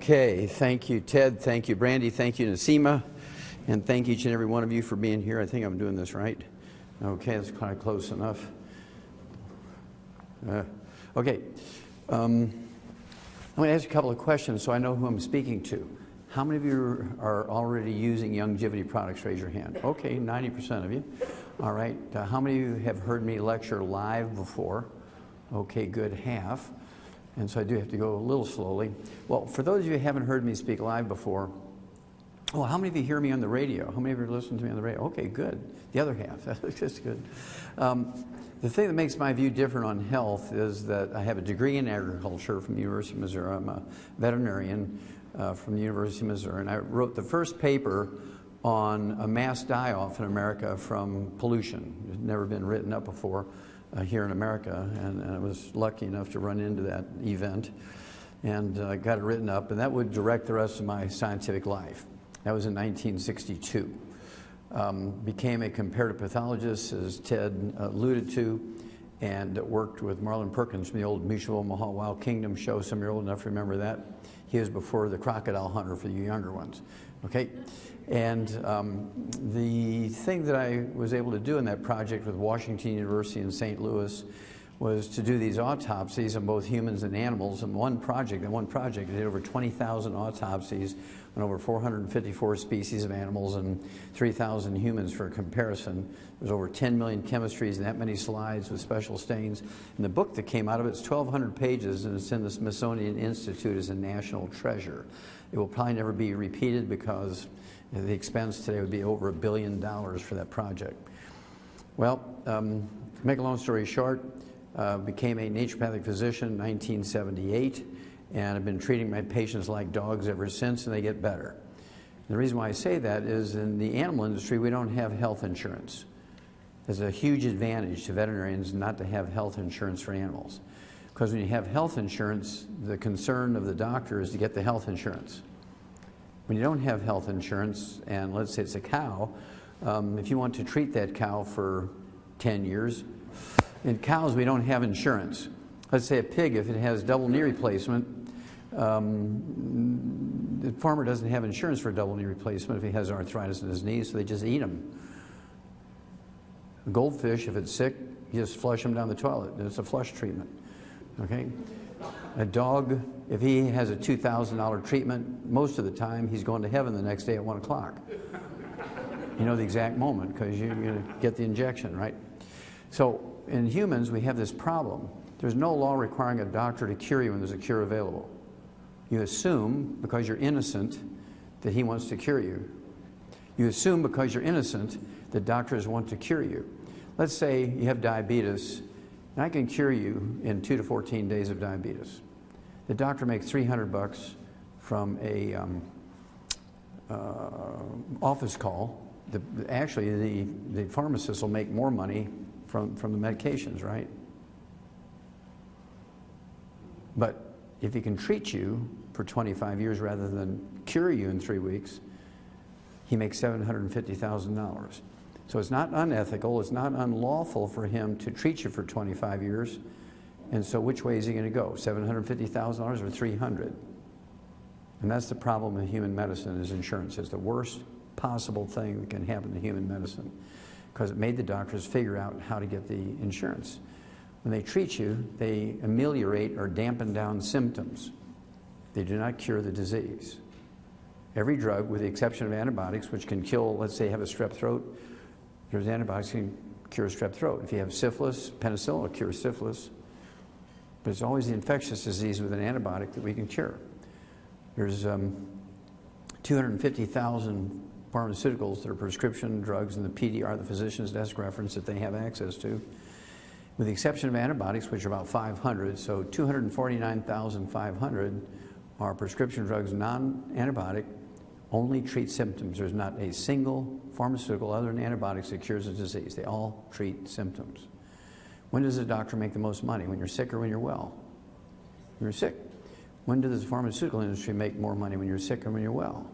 Okay, thank you, Ted. Thank you, Brandy. Thank you, Nasima. And thank each and every one of you for being here. I think I'm doing this right. Okay, that's kind of close enough. Okay. I'm going to ask you a couple of questions so I know who I'm speaking to. How many of you are already using Youngevity products? Raise your hand. Okay, 90% of you. All right. How many of you have heard me lecture live before? Okay, good, half. And so I do have to go a little slowly. Well, for those of you who haven't heard me speak live before, well, how many of you hear me on the radio? How many of you listen to me on the radio? Okay, good. The other half, that's just good. The thing that makes my view different on health is that I have a degree in agriculture from the University of Missouri. I'm a veterinarian from the University of Missouri, and I wrote the first paper on a mass die-off in America from pollution. It's never been written up before here in America, and I was lucky enough to run into that event and got it written up, and that would direct the rest of my scientific life. That was in 1962. Became a comparative pathologist, as Ted alluded to, and worked with Marlon Perkins from the old Mutual Omaha Wild Kingdom show. Some of you are old enough to remember that. He was before the crocodile hunter for you younger ones. Okay? And the thing that I was able to do in that project with Washington University in St. Louis was to do these autopsies on both humans and animals. In one project, I did over 20,000 autopsies on over 454 species of animals and 3,000 humans for comparison. There's over 10 million chemistries and that many slides with special stains. And the book that came out of it is 1,200 pages, and it's in the Smithsonian Institute as a national treasure. It will probably never be repeated because the expense today would be over $1 billion for that project. Well, to make a long story short, became a naturopathic physician in 1978, and I've been treating my patients like dogs ever since, and they get better. And the reason why I say that is in the animal industry, we don't have health insurance. There's a huge advantage to veterinarians not to have health insurance for animals. Because when you have health insurance, the concern of the doctor is to get the health insurance. When you don't have health insurance, and let's say it's a cow, if you want to treat that cow for 10 years, in cows we don't have insurance. Let's say a pig, if it has double knee replacement, the farmer doesn't have insurance for a double knee replacement if he has arthritis in his knees, so they just eat them. A goldfish, if it's sick, you just flush them down the toilet. It's a flush treatment. Okay? A dog, if he has a $2,000 treatment, most of the time he's going to heaven the next day at 1 o'clock. You know the exact moment because you're going to get the injection, right? So in humans, we have this problem. There's no law requiring a doctor to cure you when there's a cure available. You assume, because you're innocent, that he wants to cure you. You assume because you're innocent that doctors want to cure you. Let's say you have diabetes, and I can cure you in 2 to 14 days of diabetes. The doctor makes $300 from a office call. Actually, the pharmacist will make more money from the medications, right? But if he can treat you for 25 years rather than cure you in 3 weeks, he makes $750,000. So it's not unethical, it's not unlawful for him to treat you for 25 years. And so which way is he going to go? $750,000 or $300,000? And that's the problem with human medicine, is insurance. It's the worst possible thing that can happen to human medicine because it made the doctors figure out how to get the insurance. When they treat you, they ameliorate or dampen down symptoms. They do not cure the disease. Every drug, with the exception of antibiotics, which can kill, let's say you have a strep throat, there's antibiotics that can cure strep throat. If you have syphilis, penicillin will cure syphilis. But it's always the infectious disease with an antibiotic that we can cure. There's 250,000 pharmaceuticals that are prescription drugs in the PDR, the physician's desk reference, that they have access to. With the exception of antibiotics, which are about 500, so 249,500 are prescription drugs, non-antibiotic, only treat symptoms. There's not a single pharmaceutical other than antibiotics that cures a disease. They all treat symptoms. When does a doctor make the most money? When you're sick or when you're well? When you're sick. When does the pharmaceutical industry make more money? When you're sick or when you're well?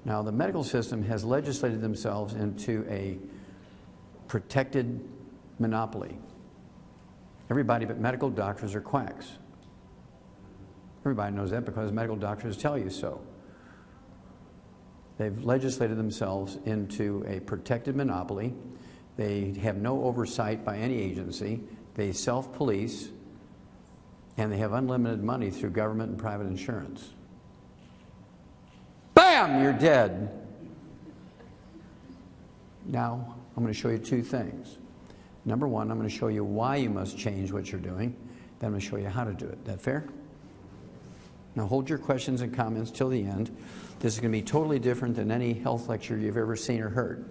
Now, the medical system has legislated themselves into a protected monopoly. Everybody but medical doctors are quacks. Everybody knows that because medical doctors tell you so. They've legislated themselves into a protected monopoly. They have no oversight by any agency. They self-police, and they have unlimited money through government and private insurance. Bam! You're dead. Now, I'm going to show you two things. Number one, I'm going to show you why you must change what you're doing. Then I'm going to show you how to do it. That fair? Now hold your questions and comments till the end. This is going to be totally different than any health lecture you've ever seen or heard.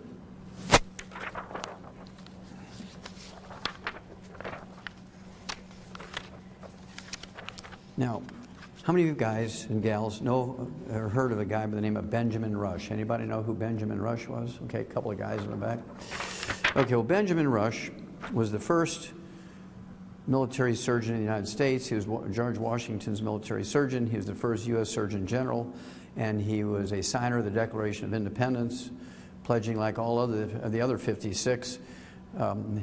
Now, how many of you guys and gals know or heard of a guy by the name of Benjamin Rush? Anybody know who Benjamin Rush was? Okay, a couple of guys in the back. Okay, well, Benjamin Rush was the first military surgeon in the United States. He was George Washington's military surgeon. He was the first U.S. Surgeon General, and he was a signer of the Declaration of Independence, pledging, like all of the other 56,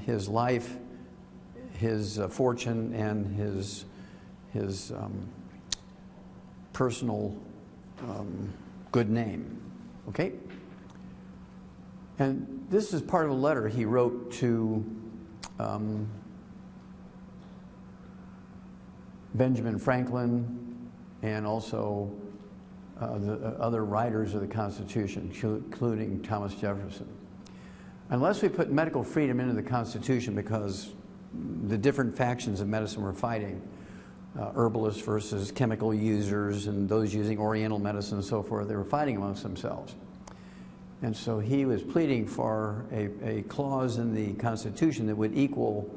his life, his fortune, and his personal good name. Okay? And this is part of a letter he wrote to Benjamin Franklin and also the other writers of the Constitution, including Thomas Jefferson. Unless we put medical freedom into the Constitution, because the different factions of medicine were fighting, herbalists versus chemical users and those using Oriental medicine and so forth, they were fighting amongst themselves. And so he was pleading for a clause in the Constitution that would equal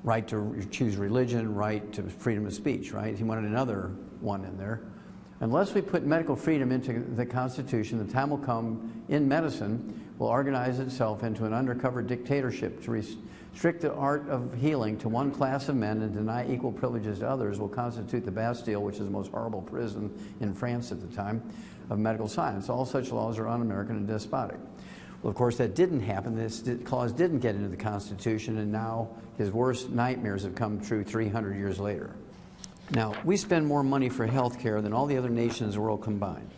right to choose religion, right to freedom of speech, right? He wanted another one in there. Unless we put medical freedom into the Constitution, the time will come in medicine will organize itself into an undercover dictatorship to restrict the art of healing to one class of men and deny equal privileges to others will constitute the Bastille, which is the most horrible prison in France at the time, of medical science. All such laws are un-American and despotic. Well, of course, that didn't happen. This clause didn't get into the Constitution, and now his worst nightmares have come true 300 years later. Now, we spend more money for health care than all the other nations in the world combined.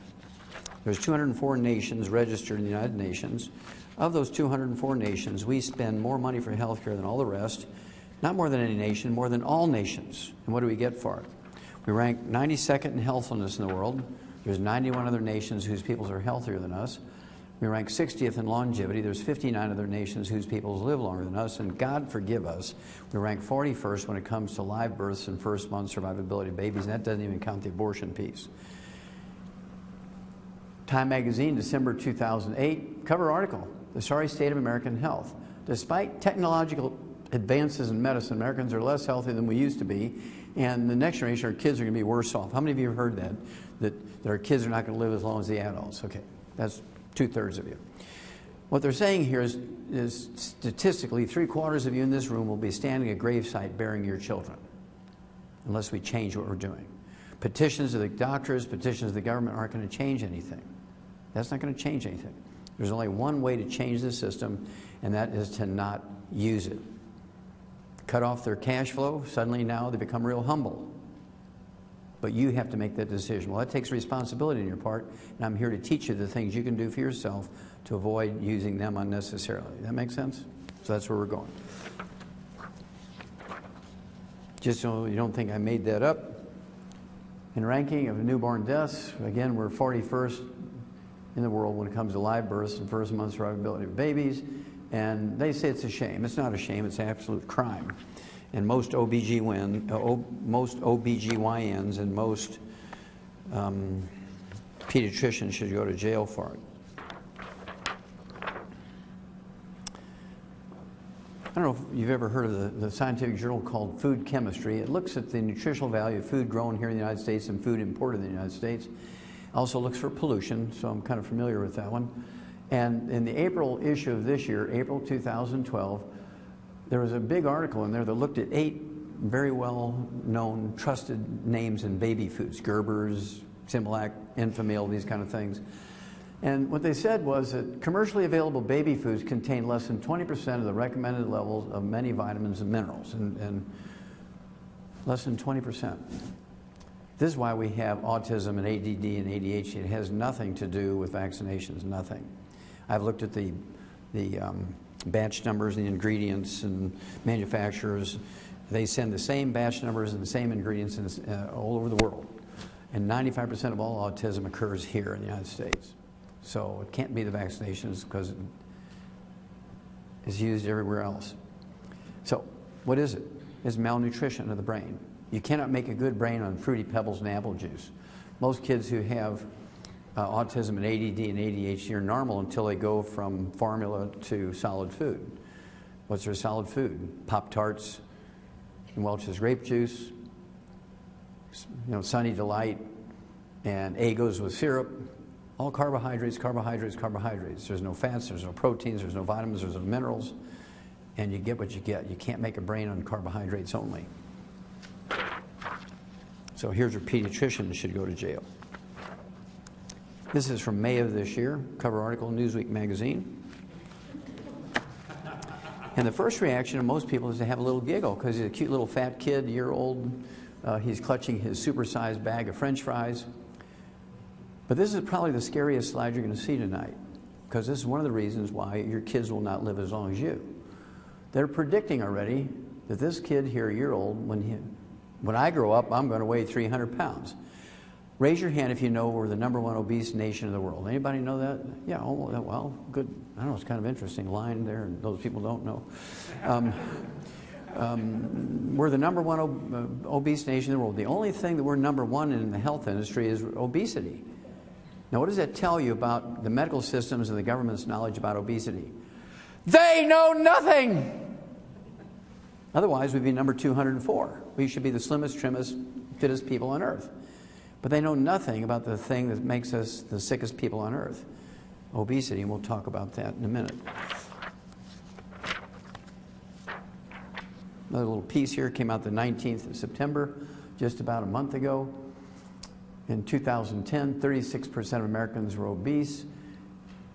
There's 204 nations registered in the United Nations. Of those 204 nations, we spend more money for health care than all the rest. Not more than any nation, more than all nations. And what do we get for it? We rank 92nd in healthfulness in the world. There's 91 other nations whose peoples are healthier than us. We rank 60th in longevity. There's 59 other nations whose peoples live longer than us. And God forgive us, we rank 41st when it comes to live births and first month survivability of babies. And that doesn't even count the abortion piece. Time magazine, December 2008, cover article, The Sorry State of American Health. Despite technological advances in medicine, Americans are less healthy than we used to be, and the next generation, our kids are going to be worse off. How many of you have heard that our kids are not going to live as long as the adults? Okay, that's 2/3 of you. What they're saying here is statistically, 3/4 of you in this room will be standing at a gravesite burying your children, unless we change what we're doing. Petitions of the doctors, petitions of the government aren't going to change anything. That's not going to change anything. There's only one way to change the system, and that is to not use it. Cut off their cash flow, suddenly now they become real humble. But you have to make that decision. Well, that takes responsibility on your part, and I'm here to teach you the things you can do for yourself to avoid using them unnecessarily. That make sense? So that's where we're going. Just so you don't think I made that up, in ranking of newborn deaths, again, we're 41st in the world when it comes to live births and first month survivability of babies. And they say it's a shame. It's not a shame, it's an absolute crime. And most OBGYNs and most pediatricians should go to jail for it. I don't know if you've ever heard of the scientific journal called Food Chemistry. It looks at the nutritional value of food grown here in the United States and food imported in the United States. Also looks for pollution, so I'm kind of familiar with that one. And in the April issue of this year, April 2012, there was a big article in there that looked at 8 very well-known, trusted names in baby foods, Gerber's, Similac, Enfamil, these kind of things. And what they said was that commercially available baby foods contain less than 20% of the recommended levels of many vitamins and minerals, and less than 20%. This is why we have autism and ADD and ADHD. It has nothing to do with vaccinations, nothing. I've looked at the batch numbers, the ingredients, and manufacturers. They send the same batch numbers and the same ingredients all over the world. And 95% of all autism occurs here in the United States. So it can't be the vaccinations because it's used everywhere else. So what is it? It's malnutrition of the brain. You cannot make a good brain on Fruity Pebbles and apple juice. Most kids who have autism and ADD and ADHD are normal until they go from formula to solid food. What's their solid food? Pop-Tarts and Welch's grape juice, Sunny Delight, and Eggos with syrup. All carbohydrates, carbohydrates, carbohydrates. There's no fats, there's no proteins, there's no vitamins, there's no minerals, and you get what you get. You can't make a brain on carbohydrates only. So here's your pediatrician that should go to jail. This is from May of this year, cover article in Newsweek magazine. And the first reaction of most people is to have a little giggle because he's a cute little fat kid, year-old. He's clutching his supersized bag of French fries. But this is probably the scariest slide you're going to see tonight, because this is one of the reasons why your kids will not live as long as you. They're predicting already that this kid here, a year old, when I grow up, I'm going to weigh 300 pounds. Raise your hand if you know we're the #1 obese nation in the world. Anybody know that? Yeah, oh, well, good. I don't know, it's kind of interesting line there, and those people don't know. We're the #1 obese nation in the world. The only thing that we're #1 in the health industry is obesity. Now, what does that tell you about the medical systems and the government's knowledge about obesity? They know nothing! Otherwise, we'd be number 204. We should be the slimmest, trimmest, fittest people on earth. But they know nothing about the thing that makes us the sickest people on earth, obesity, and we'll talk about that in a minute. Another little piece here came out the 19th of September, just about a month ago. In 2010, 36% of Americans were obese.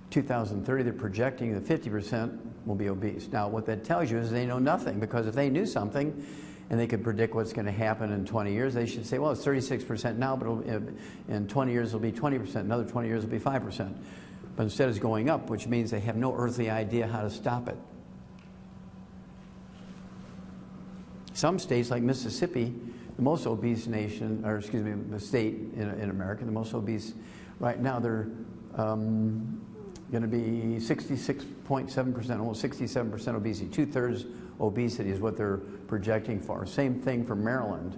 2030, they're projecting that 50% will be obese. Now, what that tells you is they know nothing, because if they knew something and they could predict what's going to happen in 20 years, they should say, well, it's 36% now, but in 20 years it'll be 20%, another 20 years it'll be 5%. But instead it's going up, which means they have no earthly idea how to stop it. Some states like Mississippi, the most obese nation, or excuse me, the state in America, the most obese right now, they're going to be 66.7%, almost 67% obesity. 2/3 obesity is what they're projecting for. Same thing for Maryland,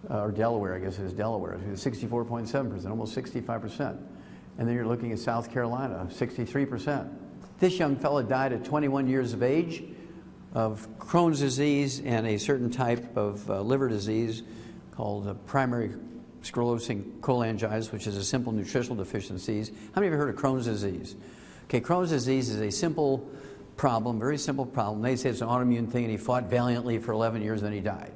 or Delaware, I guess it is Delaware, 64.7%, almost 65%. And then you're looking at South Carolina, 63%. This young fella died at 21 years of age of Crohn's disease and a certain type of liver disease called primary sclerosing cholangitis, which is a simple nutritional deficiencies. How many of you heard of Crohn's disease? Okay, Crohn's disease is a simple problem, very simple problem. They say it's an autoimmune thing, and he fought valiantly for 11 years, and then he died.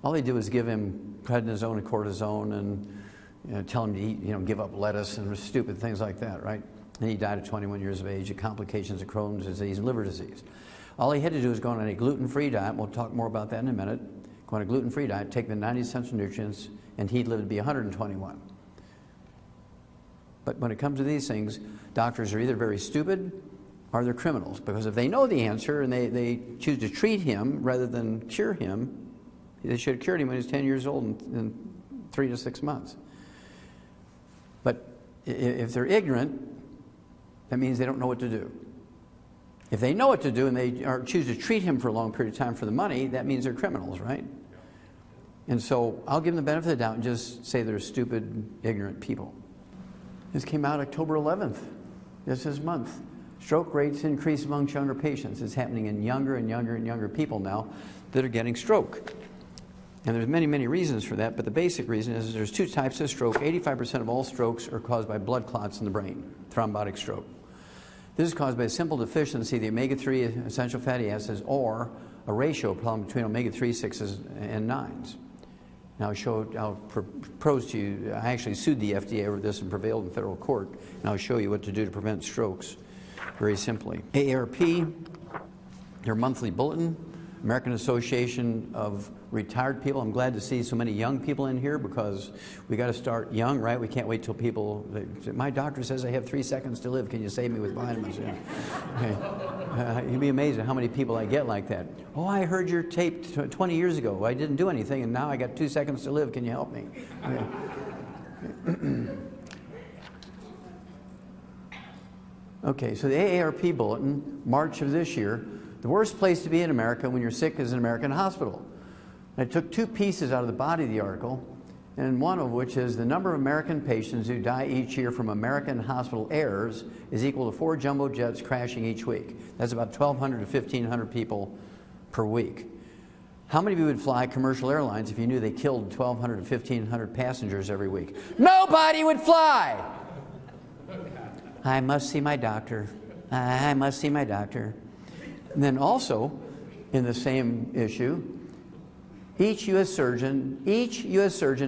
All they do is give him prednisone and cortisone and tell him to eat, give up lettuce and stupid things like that, right? And he died at 21 years of age of complications of Crohn's disease and liver disease. All he had to do was go on a gluten-free diet. We'll talk more about that in a minute. Go on a gluten-free diet, take the 90 essential nutrients, and he'd live to be 121. But when it comes to these things, doctors are either very stupid or they're criminals, because if they know the answer and they choose to treat him rather than cure him, they should have cured him when he was 10 years old in 3 to 6 months. But if they're ignorant, that means they don't know what to do. If they know what to do and they choose to treat him for a long period of time for the money, that means they're criminals, right? And so I'll give them the benefit of the doubt and just say they're stupid, ignorant people. This came out October 11th, this month. Stroke rates increase amongst younger patients. It's happening in younger and younger and younger people now that are getting stroke. And there's many, many reasons for that, but the basic reason is there's 2 types of stroke. 85% of all strokes are caused by blood clots in the brain, thrombotic stroke. This is caused by a simple deficiency of the omega-3 essential fatty acids, or a ratio problem between omega-3, 6s, and 9s. Now I'll propose to you, I actually sued the FDA over this and prevailed in federal court, and I'll show you what to do to prevent strokes very simply. AARP, their monthly bulletin, American Association of Retired People. I'm glad to see so many young people in here because we got to start young, right? We can't wait till people, my doctor says I have 3 seconds to live. Can you save me with vitamins? Yeah. Okay. You'd be amazed at how many people I get like that. Oh, I heard your tape 20 years ago. I didn't do anything, and now I got 2 seconds to live. Can you help me? Okay. Okay, so the AARP Bulletin, March of this year, the worst place to be in America when you're sick is an American hospital. I took 2 pieces out of the body of the article, and one of which is the number of American patients who die each year from American hospital errors is equal to 4 jumbo jets crashing each week. That's about 1,200 to 1,500 people per week. How many of you would fly commercial airlines if you knew they killed 1,200 to 1,500 passengers every week? Nobody would fly! I must see my doctor. I must see my doctor. And then also, in the same issue, each U.S. surgeon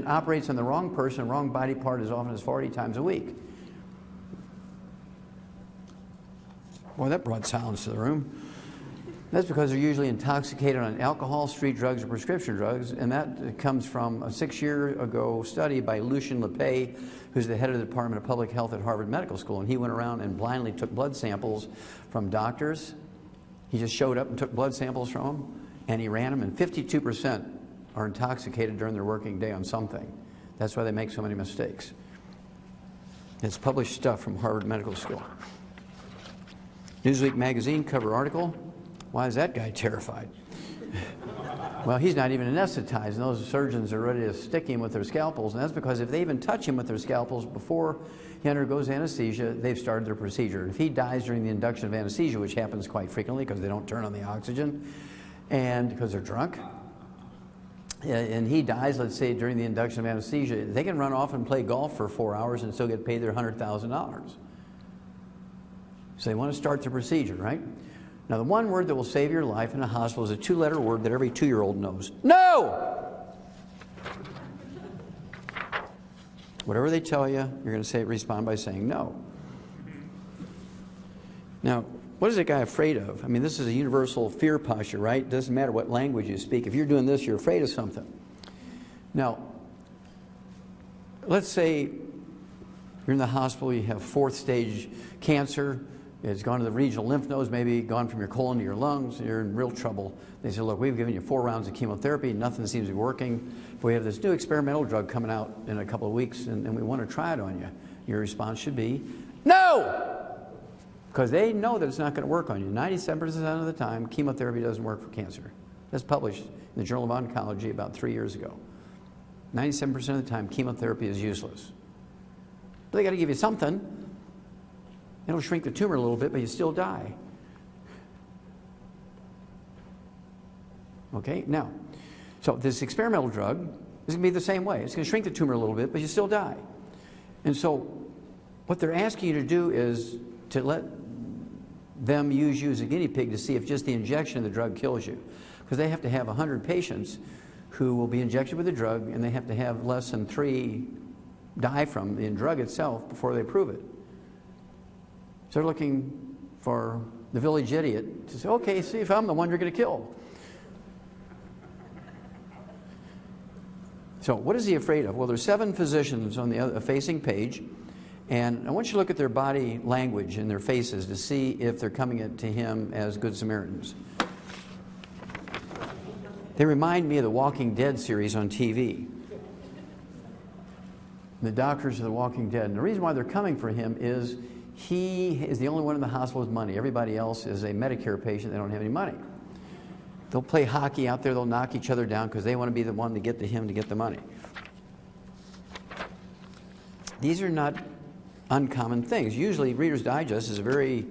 operates on the wrong person, wrong body part as often as 40 times a week. Boy, that brought silence to the room. That's because they're usually intoxicated on alcohol, street drugs, or prescription drugs, and that comes from a 6-year-ago study by Lucien Lepay, who's the head of the Department of Public Health at Harvard Medical School, and he went around and blindly took blood samples from doctors. He just showed up and took blood samples from them, and he ran them, and 52% are intoxicated during their working day on something. That's why they make so many mistakes. It's published stuff from Harvard Medical School. Newsweek magazine cover article. Why is that guy terrified? Well, he's not even anesthetized, and those surgeons are ready to stick him with their scalpels, and that's because if they even touch him with their scalpels before he undergoes anesthesia, they've started their procedure. If he dies during the induction of anesthesia, which happens quite frequently because they don't turn on the oxygen and because they're drunk, and he dies, let's say, during the induction of anesthesia, they can run off and play golf for 4 hours and still get paid their $100,000. So they want to start the procedure, right? Now, the one word that will save your life in a hospital is a 2-letter word that every 2-year-old knows. No! Whatever they tell you, you're going to respond by saying no. Now, what is that guy afraid of? I mean, this is a universal fear posture, right? It doesn't matter what language you speak. If you're doing this, you're afraid of something. Now, let's say you're in the hospital, you have 4th-stage cancer. It's gone to the regional lymph nodes, maybe gone from your colon to your lungs, you're in real trouble. They say, look, we've given you 4 rounds of chemotherapy, nothing seems to be working. But we have this new experimental drug coming out in a couple of weeks, and we want to try it on you. Your response should be, no! Because they know that it's not going to work on you. 97% of the time, chemotherapy doesn't work for cancer. That's published in the Journal of Oncology about 3 years ago. 97% of the time, chemotherapy is useless. But they got to give you something. It'll shrink the tumor a little bit, but you still die. Okay, now, so this experimental drug is going to be the same way. It's going to shrink the tumor a little bit, but you still die. And so what they're asking you to do is to let them use you as a guinea pig to see if just the injection of the drug kills you. Because they have to have 100 patients who will be injected with the drug, and they have to have less than 3 die from the drug itself before they prove it. So they're looking for the village idiot to say, okay, see if I'm the one you're going to kill. So what is he afraid of? Well, there's 7 physicians on the facing page, and I want you to look at their body language and their faces to see if they're coming to him as good Samaritans. They remind me of the Walking Dead series on TV. The doctors of the Walking Dead. And the reason why they're coming for him is he is the only one in the hospital with money. Everybody else is a Medicare patient. They don't have any money. They'll play hockey out there. They'll knock each other down because they want to be the one to get to him to get the money. These are not uncommon things. Usually Reader's Digest is a very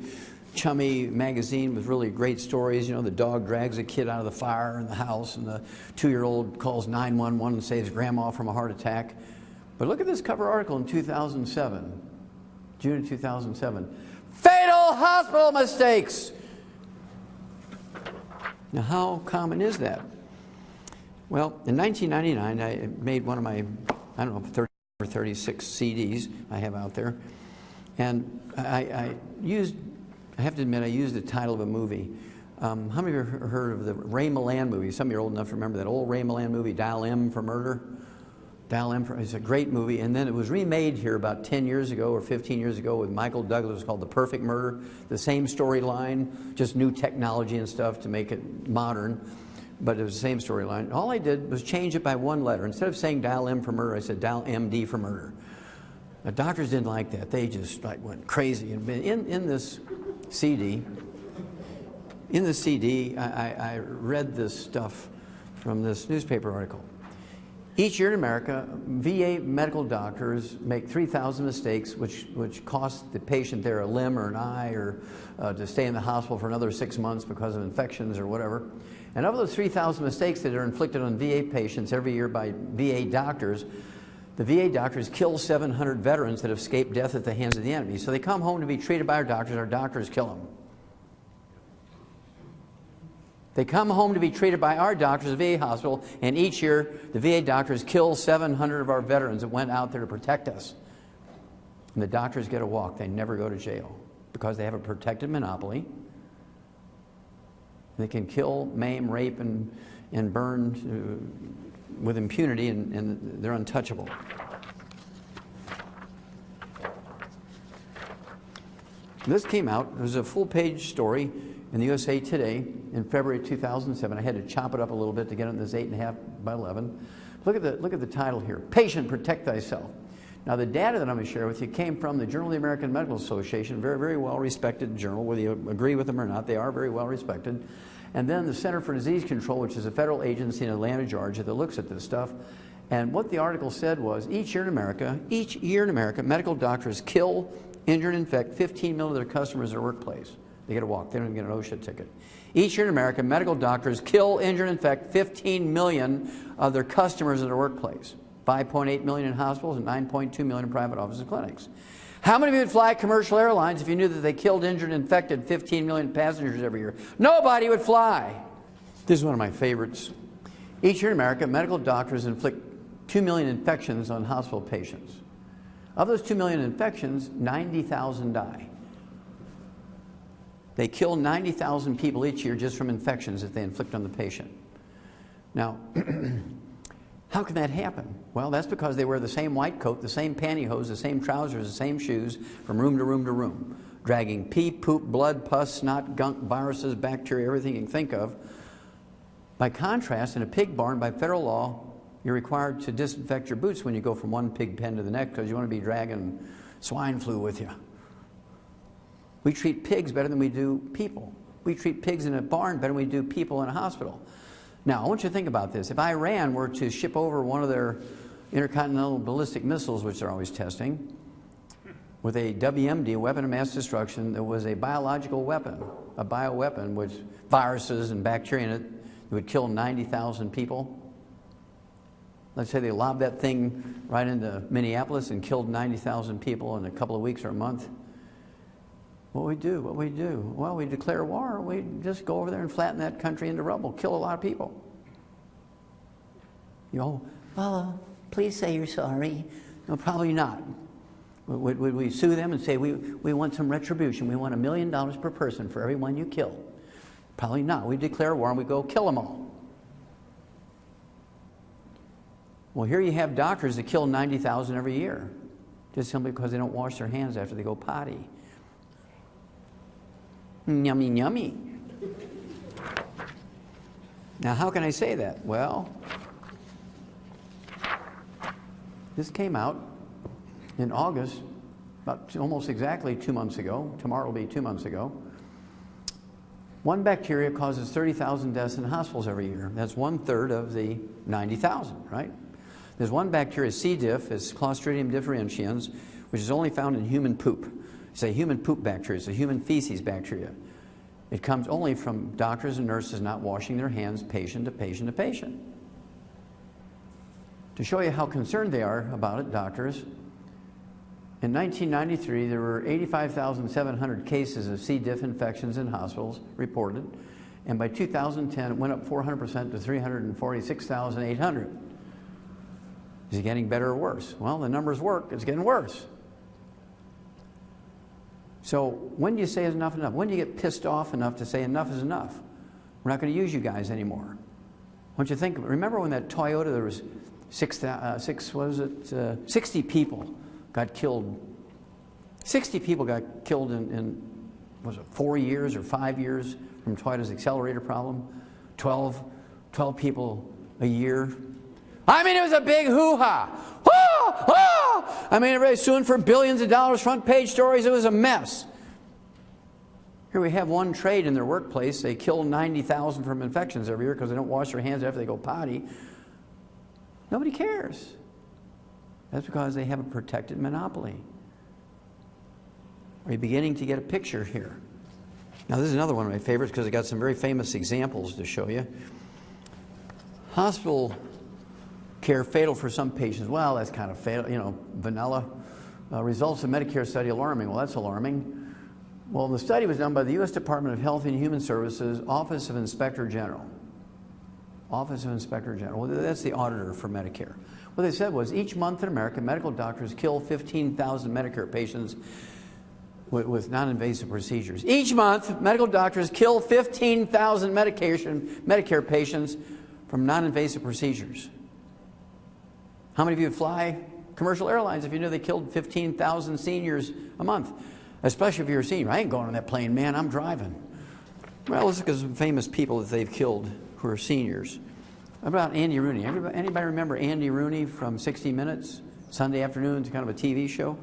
chummy magazine with really great stories. You know, the dog drags a kid out of the fire in the house, and the 2-year-old calls 911 and saves grandma from a heart attack. But look at this cover article in 2007. June of 2007. Fatal hospital mistakes! Now, how common is that? Well, in 1999, I made one of my, I don't know, 30 or 36 CDs I have out there. And I have to admit, I used the title of a movie. How many of you have heard of the Ray Milland movie? Some of you are old enough to remember that old Ray Milland movie, Dial M for Murder. Dial M for, it's a great movie. And then it was remade here about 10 years ago or 15 years ago with Michael Douglas. It was called The Perfect Murder. The same storyline, just new technology and stuff to make it modern. But it was the same storyline. All I did was change it by one letter. Instead of saying Dial M for murder, I said Dial MD for murder. The doctors didn't like that. They just like went crazy. And in this CD, I read this stuff from this newspaper article. Each year in America, VA medical doctors make 3,000 mistakes, which cost the patient there a limb or an eye, or to stay in the hospital for another 6 months because of infections or whatever. And of those 3,000 mistakes that are inflicted on VA patients every year by VA doctors, the VA doctors kill 700 veterans that have escaped death at the hands of the enemy. So they come home to be treated by our doctors kill them. They come home to be treated by our doctors at the VA hospital, and each year the VA doctors kill 700 of our veterans that went out there to protect us. And the doctors get a walk. They never go to jail because they have a protected monopoly. They can kill, maim, rape, and burn with impunity, and they're untouchable. This came out. It was a full-page story in the USA Today in February 2007. I had to chop it up a little bit to get it in this 8.5 by 11. Look at the title here: Patient, Protect Thyself. Now, the data that I'm going to share with you came from the Journal of the American Medical Association, very, very well-respected journal. Whether you agree with them or not, they are very well-respected. And then the Center for Disease Control, which is a federal agency in Atlanta, Georgia, that looks at this stuff. And what the article said was, each year in America, medical doctors kill, injure, and infect 15 million of their customers at their workplace. They get a walk. They don't even get an OSHA ticket. Each year in America, medical doctors kill, injure, and infect 15 million of their customers at their workplace. 5.8 million in hospitals and 9.2 million in private offices and clinics. How many of you would fly commercial airlines if you knew that they killed, injured, and infected 15 million passengers every year? Nobody would fly. This is one of my favorites. Each year in America, medical doctors inflict 2 million infections on hospital patients. Of those 2 million infections, 90,000 die. They kill 90,000 people each year just from infections that they inflict on the patient. Now, how can that happen? Well, that's because they wear the same white coat, the same pantyhose, the same trousers, the same shoes from room to room to room, dragging pee, poop, blood, pus, snot, gunk, viruses, bacteria, everything you can think of. By contrast, in a pig barn, by federal law, you're required to disinfect your boots when you go from one pig pen to the next because you want to be dragging swine flu with you. We treat pigs better than we do people. We treat pigs in a barn better than we do people in a hospital. Now, I want you to think about this. If Iran were to ship over one of their intercontinental ballistic missiles, which they're always testing, with a WMD, a weapon of mass destruction, that was a biological weapon, a bioweapon with viruses and bacteria in it, that would kill 90,000 people. Let's say they lobbed that thing right into Minneapolis and killed 90,000 people in a couple of weeks or a month. What we do? Well, we declare war. We just go over there and flatten that country into rubble, kill a lot of people. You know, well, please say you're sorry. No, probably not. Would we sue them and say, we want some retribution? We want $1 million per person for every one you kill? Probably not. We declare war and we go kill them all. Well, here you have doctors that kill 90,000 every year, just simply because they don't wash their hands after they go potty. Yummy, yummy. Now, how can I say that? Well, this came out in August, about almost exactly 2 months ago. Tomorrow will be 2 months ago. One bacteria causes 30,000 deaths in hospitals every year. That's 1/3 of the 90,000, right? There's one bacteria, C. diff, it's Clostridium differentians, which is only found in human poop. It's a human poop bacteria. It's a human feces bacteria. It comes only from doctors and nurses not washing their hands patient to patient to patient. To show you how concerned they are about it, doctors, in 1993 there were 85,700 cases of C. diff infections in hospitals reported, and by 2010 it went up 400% to 346,800. Is it getting better or worse? Well, the numbers work. It's getting worse. So when do you say enough is enough? When do you get pissed off enough to say enough is enough? We're not going to use you guys anymore. Don't you think? Remember when that Toyota, there was 60 people got killed. 60 people got killed in was it 4 years or 5 years from Toyota's accelerator problem? 12 people a year. I mean, it was a big hoo-ha. I mean, everybody's suing for billions of dollars, front page stories. It was a mess. Here we have one trade in their workplace. They kill 90,000 from infections every year because they don't wash their hands after they go potty. Nobody cares. That's because they have a protected monopoly. Are you beginning to get a picture here? Now, this is another one of my favorites because I got some very famous examples to show you. Hospital care fatal for some patients. Well, that's kind of fatal, you know, vanilla. Results of Medicare study alarming. Well, that's alarming. Well, the study was done by the U.S. Department of Health and Human Services, Office of Inspector General. Office of Inspector General. Well, that's the auditor for Medicare. What they said was each month in America, medical doctors kill 15,000 Medicare patients with non-invasive procedures. Each month, medical doctors kill 15,000 Medicare patients from non-invasive procedures. How many of you fly commercial airlines if you knew they killed 15,000 seniors a month? Especially if you're a senior. I ain't going on that plane, man. I'm driving. Well, let's look at some famous people that they've killed who are seniors. How about Andy Rooney? Anybody remember Andy Rooney from 60 Minutes? Sunday afternoon, it's kind of a TV show.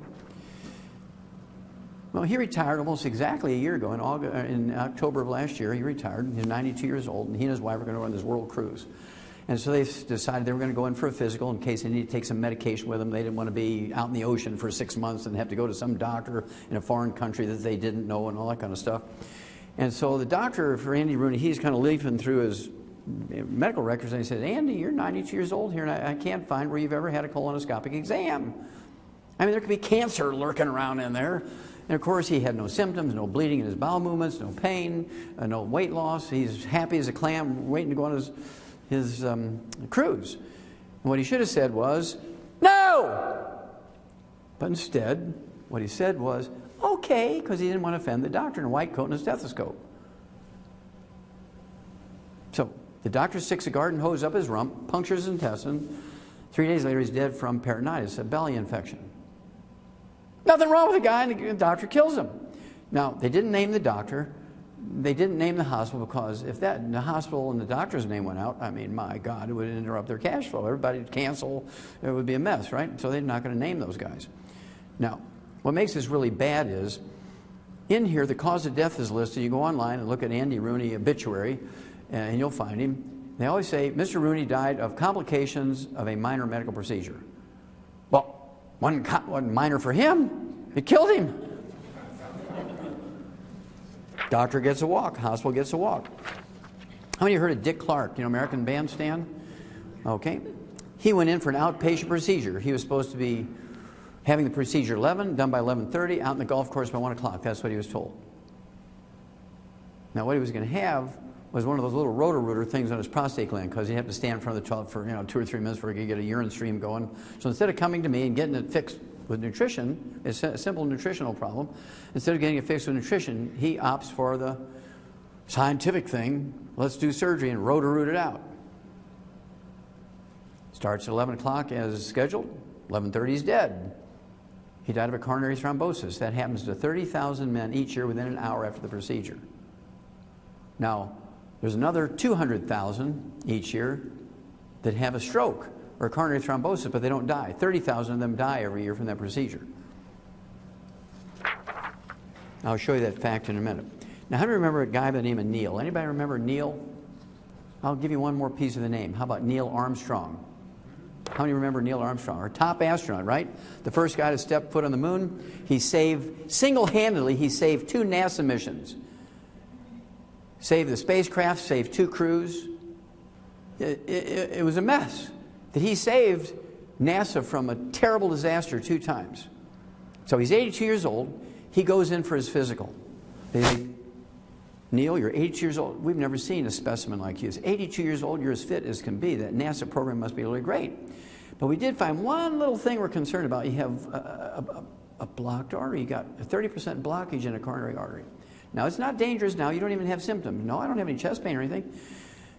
Well, he retired almost exactly a year ago. In October of last year, he retired. He's 92 years old, and he and his wife are going to run this world cruise. And so they decided they were going to go in for a physical in case they needed to take some medication with them. They didn't want to be out in the ocean for 6 months and have to go to some doctor in a foreign country that they didn't know and all that kind of stuff. And so the doctor for Andy Rooney, he's kind of leafing through his medical records, and he says, Andy, you're 92 years old here, and I can't find where you've ever had a colonoscopic exam. I mean, there could be cancer lurking around in there. And of course, he had no symptoms, no bleeding in his bowel movements, no pain, no weight loss. He's happy as a clam, waiting to go on his cruise. And what he should have said was, no! But instead, what he said was, okay, because he didn't want to offend the doctor in a white coat and a stethoscope. So the doctor sticks a garden hose up his rump, punctures his intestine. 3 days later, he's dead from peritonitis, a belly infection. Nothing wrong with the guy, and the doctor kills him. Now, they didn't name the doctor. They didn't name the hospital because if the hospital and the doctor's name went out, I mean, my God, it would interrupt their cash flow. Everybody would cancel. It would be a mess, right? So they're not going to name those guys. Now, what makes this really bad is, in here, the cause of death is listed. You go online and look at Andy Rooney obituary, and you'll find him. They always say, Mr. Rooney died of complications of a minor medical procedure. Well, wasn't minor for him. It killed him. Doctor gets a walk. Hospital gets a walk. How many of you heard of Dick Clark, American Bandstand? Okay. He went in for an outpatient procedure. He was supposed to be having the procedure 11, done by 11:30, out in the golf course by 1 o'clock. That's what he was told. Now, what he was going to have was one of those little rotor-rooter things on his prostate gland because he'd have to stand in front of the toilet for 2 or 3 minutes before he could get a urine stream going. So instead of coming to me and getting it fixed with nutrition, it's a simple nutritional problem, instead of getting it fixed with nutrition, he opts for the scientific thing, let's do surgery and rotor-root it out. Starts at 11 o'clock as scheduled, 11:30 he's dead. He died of a coronary thrombosis. That happens to 30,000 men each year within an hour after the procedure. Now, there's another 200,000 each year that have a stroke or a coronary thrombosis, but they don't die. 30,000 of them die every year from that procedure. I'll show you that fact in a minute. Now, how do you remember a guy by the name of Neil? Anybody remember Neil? I'll give you one more piece of the name. How about Neil Armstrong? How many remember Neil Armstrong? Our top astronaut, right? The first guy to step foot on the moon. He saved, single-handedly, he saved 2 NASA missions. Saved the spacecraft, saved 2 crews. It was a mess. That he saved NASA from a terrible disaster 2 times. So he's 82 years old. He goes in for his physical. They say, Neil, you're 82 years old. We've never seen a specimen like you. He's 82 years old. You're as fit as can be. That NASA program must be really great. But we did find one little thing we're concerned about. You have a a blocked artery. You got a 30% blockage in a coronary artery. Now, it's not dangerous now. You don't even have symptoms. No, I don't have any chest pain or anything.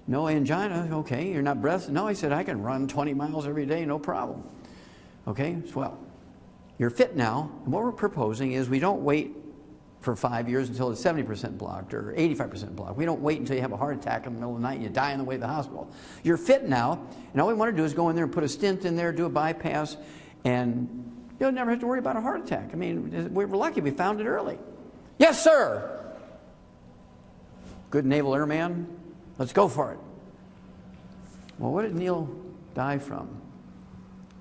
No angina. Okay, you're not breathless. No, I said, I can run 20 miles every day, no problem. Okay, well, you're fit now. And what we're proposing is we don't wait for 5 years until it's 70% blocked or 85% blocked. We don't wait until you have a heart attack in the middle of the night and you die on the way to the hospital. You're fit now, and all we want to do is go in there and put a stent in there, do a bypass, and you'll never have to worry about a heart attack. I mean, we're lucky we found it early. Yes, sir. Good naval airman. Let's go for it. Well, what did Neil die from?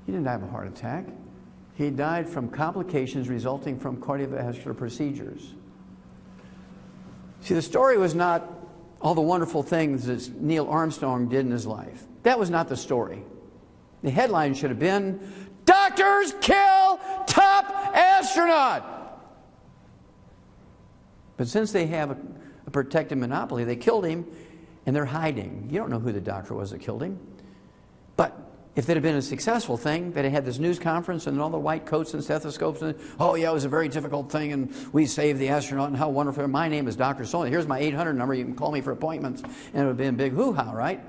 He didn't die of a heart attack. He died from complications resulting from cardiovascular procedures. See, the story was not all the wonderful things that Neil Armstrong did in his life. That was not the story. The headline should have been, "Doctors kill top astronaut." But since they have a protected monopoly, they killed him, and they're hiding. You don't know who the doctor was that killed him. But if it had been a successful thing, that it had this news conference and all the white coats and stethoscopes, and oh yeah, it was a very difficult thing, and we saved the astronaut, and how wonderful. My name is Dr. Solon. Here's my 800 number. You can call me for appointments. And it would have been a big hoo-ha, right?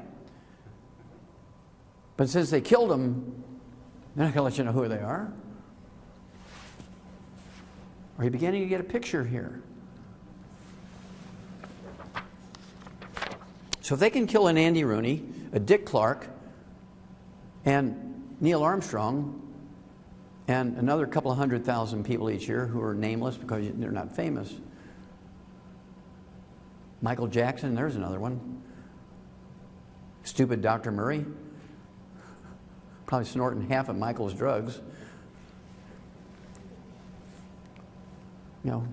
But since they killed him, they're not going to let you know who they are. Are you beginning to get a picture here? So if they can kill an Andy Rooney, a Dick Clark, and Neil Armstrong, and another couple of 100,000 people each year who are nameless because they're not famous. Michael Jackson, there's another one. Stupid Dr. Murray, probably snorting half of Michael's drugs. You know,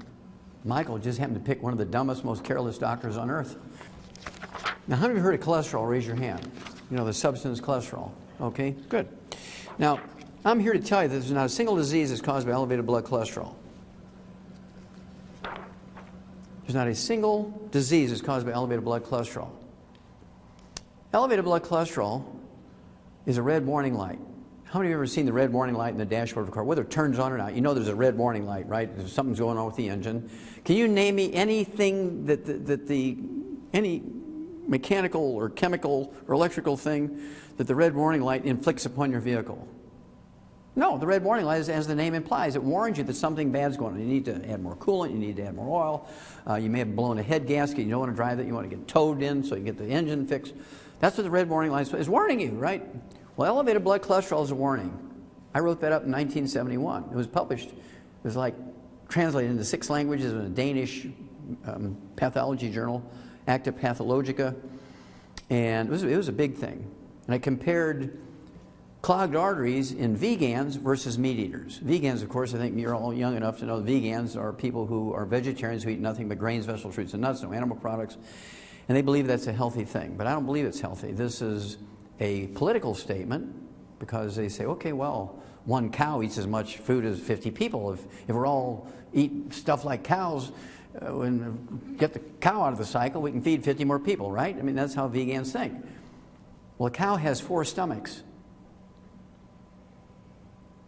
Michael just happened to pick one of the dumbest, most careless doctors on earth. Now, how many of you heard of cholesterol? Raise your hand. You know, the substance cholesterol. Okay, good. Now, I'm here to tell you that there's not a single disease that's caused by elevated blood cholesterol. There's not a single disease that's caused by elevated blood cholesterol. Elevated blood cholesterol is a red warning light. How many of you have ever seen the red warning light in the dashboard of a car? Whether it turns on or not, you know there's a red warning light, right? There's something's going on with the engine. Can you name me anything any mechanical or chemical or electrical thing that the red warning light inflicts upon your vehicle? No, the red warning light is, as the name implies, it warns you that something bad's going on. You need to add more coolant, you need to add more oil, you may have blown a head gasket, you don't want to drive that, you want to get towed in so you get the engine fixed. That's what the red warning light is warning you, right? Well, elevated blood cholesterol is a warning. I wrote that up in 1971. It was published, it was like translated into 6 languages in a Danish pathology journal, Acta Pathologica, and it was a big thing. And I compared clogged arteries in vegans versus meat eaters. Vegans, of course, I think you're all young enough to know vegans are people who are vegetarians who eat nothing but grains, vegetables, fruits, and nuts, no animal products, and they believe that's a healthy thing. But I don't believe it's healthy. This is a political statement because they say, okay, well, one cow eats as much food as 50 people. If we're all eat stuff like cows, and get the cow out of the cycle, we can feed 50 more people, right? I mean, that's how vegans think. Well, a cow has 4 stomachs.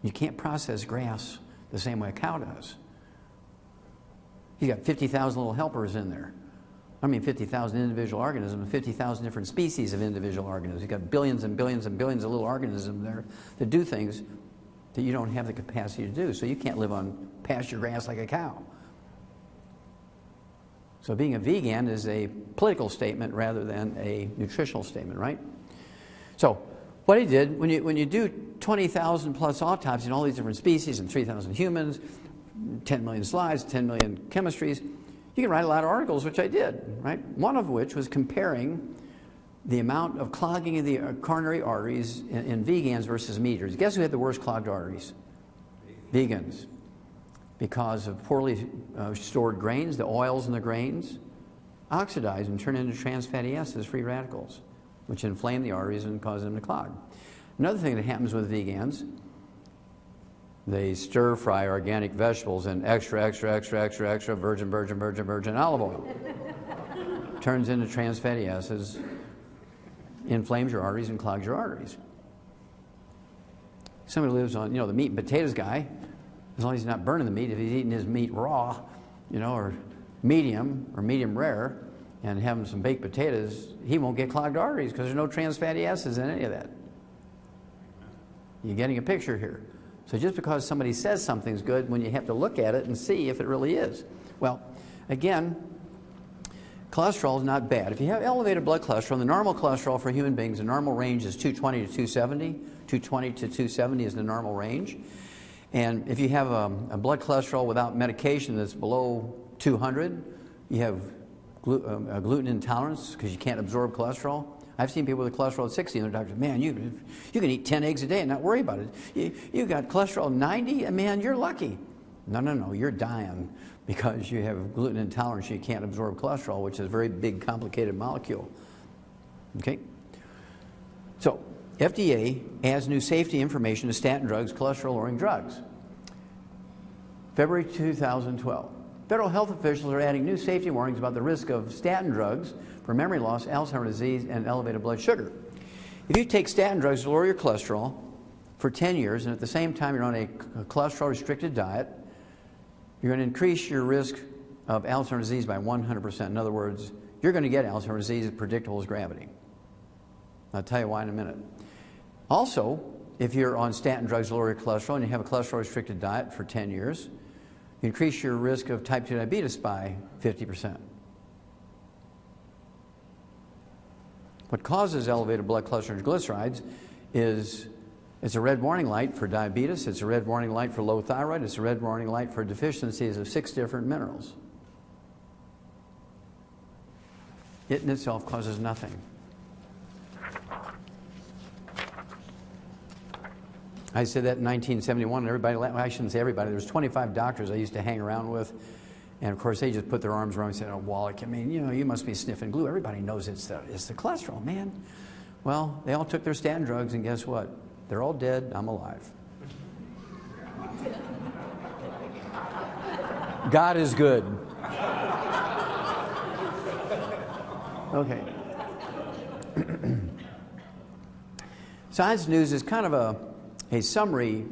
You can't process grass the same way a cow does. You got 50,000 little helpers in there. I mean 50,000 individual organisms, 50,000 different species of individual organisms. You've got billions and billions and billions of little organisms there that do things that you don't have the capacity to do. So you can't live on pasture grass like a cow. So being a vegan is a political statement rather than a nutritional statement, right? So what he did, when you do 20,000 plus autopsies in all these different species and 3,000 humans, 10 million slides, 10 million chemistries, you can write a lot of articles, which I did, right? One of which was comparing the amount of clogging of the coronary arteries in vegans versus meat eaters. Guess who had the worst clogged arteries? Vegans. Because of poorly stored grains, the oils in the grains oxidize and turn into trans fatty acids, free radicals, which inflame the arteries and cause them to clog. Another thing that happens with vegans, they stir fry organic vegetables in extra virgin olive oil. Turns into trans fatty acids, inflames your arteries and clogs your arteries. Somebody lives on, the meat and potatoes guy, as long as he's not burning the meat. If he's eating his meat raw, you know, or medium rare, and having some baked potatoes, he won't get clogged arteries because there's no trans fatty acids in any of that. You're getting a picture here. So just because somebody says something's good, when you have to look at it and see if it really is. Well, again, cholesterol is not bad. If you have elevated blood cholesterol, the normal cholesterol for human beings, the normal range is 220 to 270. 220 to 270 is the normal range. And if you have a blood cholesterol without medication that's below 200, you have gluten intolerance because you can't absorb cholesterol. I've seen people with cholesterol at 60 and their doctors, man, you can eat 10 eggs a day and not worry about it. You got cholesterol 90, and man, you're lucky. No, you're dying because you have gluten intolerance. You can't absorb cholesterol, which is a very big, complicated molecule. Okay? So, FDA adds new safety information to statin drugs, cholesterol-lowering drugs. February 2012. Federal health officials are adding new safety warnings about the risk of statin drugs for memory loss, Alzheimer's disease, and elevated blood sugar. If you take statin drugs to lower your cholesterol for 10 years, and at the same time you're on a cholesterol-restricted diet, you're going to increase your risk of Alzheimer's disease by 100%. In other words, you're going to get Alzheimer's disease as predictable as gravity. I'll tell you why in a minute. Also, if you're on statin drugs to lower your cholesterol and you have a cholesterol-restricted diet for 10 years, you increase your risk of type 2 diabetes by 50%. What causes elevated blood cholesterol and triglycerides is it's a red warning light for diabetes, it's a red warning light for low thyroid, it's a red warning light for deficiencies of 6 different minerals. It in itself causes nothing. I said that in 1971, and everybody, well, I shouldn't say everybody, there was 25 doctors I used to hang around with, and of course they just put their arms around me and said, oh, Wallach, I mean, you know, you must be sniffing glue. Everybody knows it's the cholesterol, man. Well, they all took their statin drugs, and guess what? They're all dead, I'm alive. God is good. Okay. Science News is kind of a summary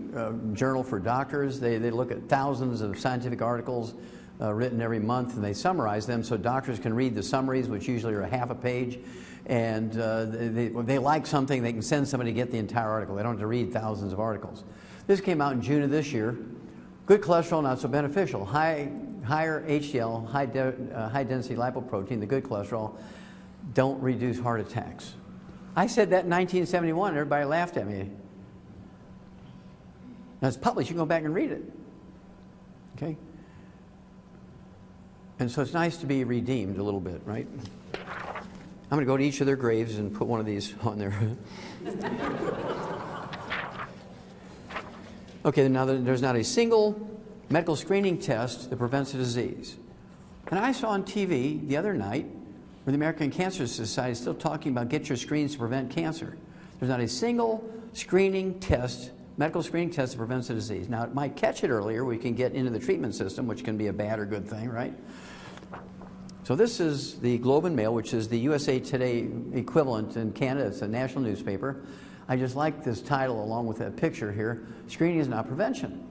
journal for doctors. They look at thousands of scientific articles written every month, and they summarize them so doctors can read the summaries, which usually are half a page. And if they like something, they can send somebody to get the entire article. They don't have to read thousands of articles. This came out in June of this year. Good cholesterol, not so beneficial. Higher HDL, high density lipoprotein, the good cholesterol, don't reduce heart attacks. I said that in 1971, and everybody laughed at me. Now it's published, you can go back and read it. Okay? And so it's nice to be redeemed a little bit, right? I'm going to go to each of their graves and put one of these on there. Okay, now there's not a single medical screening test that prevents a disease. And I saw on TV the other night where the American Cancer Society is still talking about get your screens to prevent cancer. There's not a single screening test, medical screening test that prevents a disease. Now, it might catch it earlier. We can get into the treatment system, which can be a bad or good thing, right? So this is the Globe and Mail, which is the USA Today equivalent in Canada. It's a national newspaper. I just like this title along with that picture here. Screening is not prevention.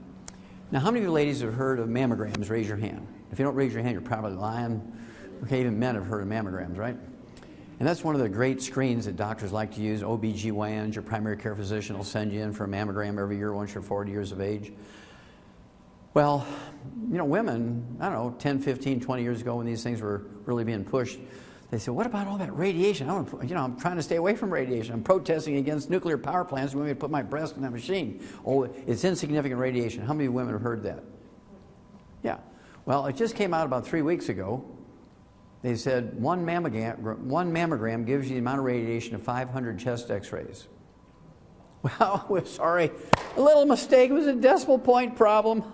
Now, how many of you ladies have heard of mammograms? Raise your hand. If you don't raise your hand, you're probably lying. Okay, even men have heard of mammograms, right? And that's one of the great screens that doctors like to use. OBGYNs, your primary care physician, will send you in for a mammogram every year once you're 40 years of age. Well, you know, women, I don't know, 10, 15, 20 years ago when these things were really being pushed, they said, what about all that radiation? I'm trying to stay away from radiation. I'm protesting against nuclear power plants. You want me to put my breast in that machine? Oh, it's insignificant radiation. How many women have heard that? Yeah. Well, it just came out about 3 weeks ago. They said one mammogram gives you the amount of radiation of 500 chest x-rays. Well, we're sorry. A little mistake. It was a decimal point problem.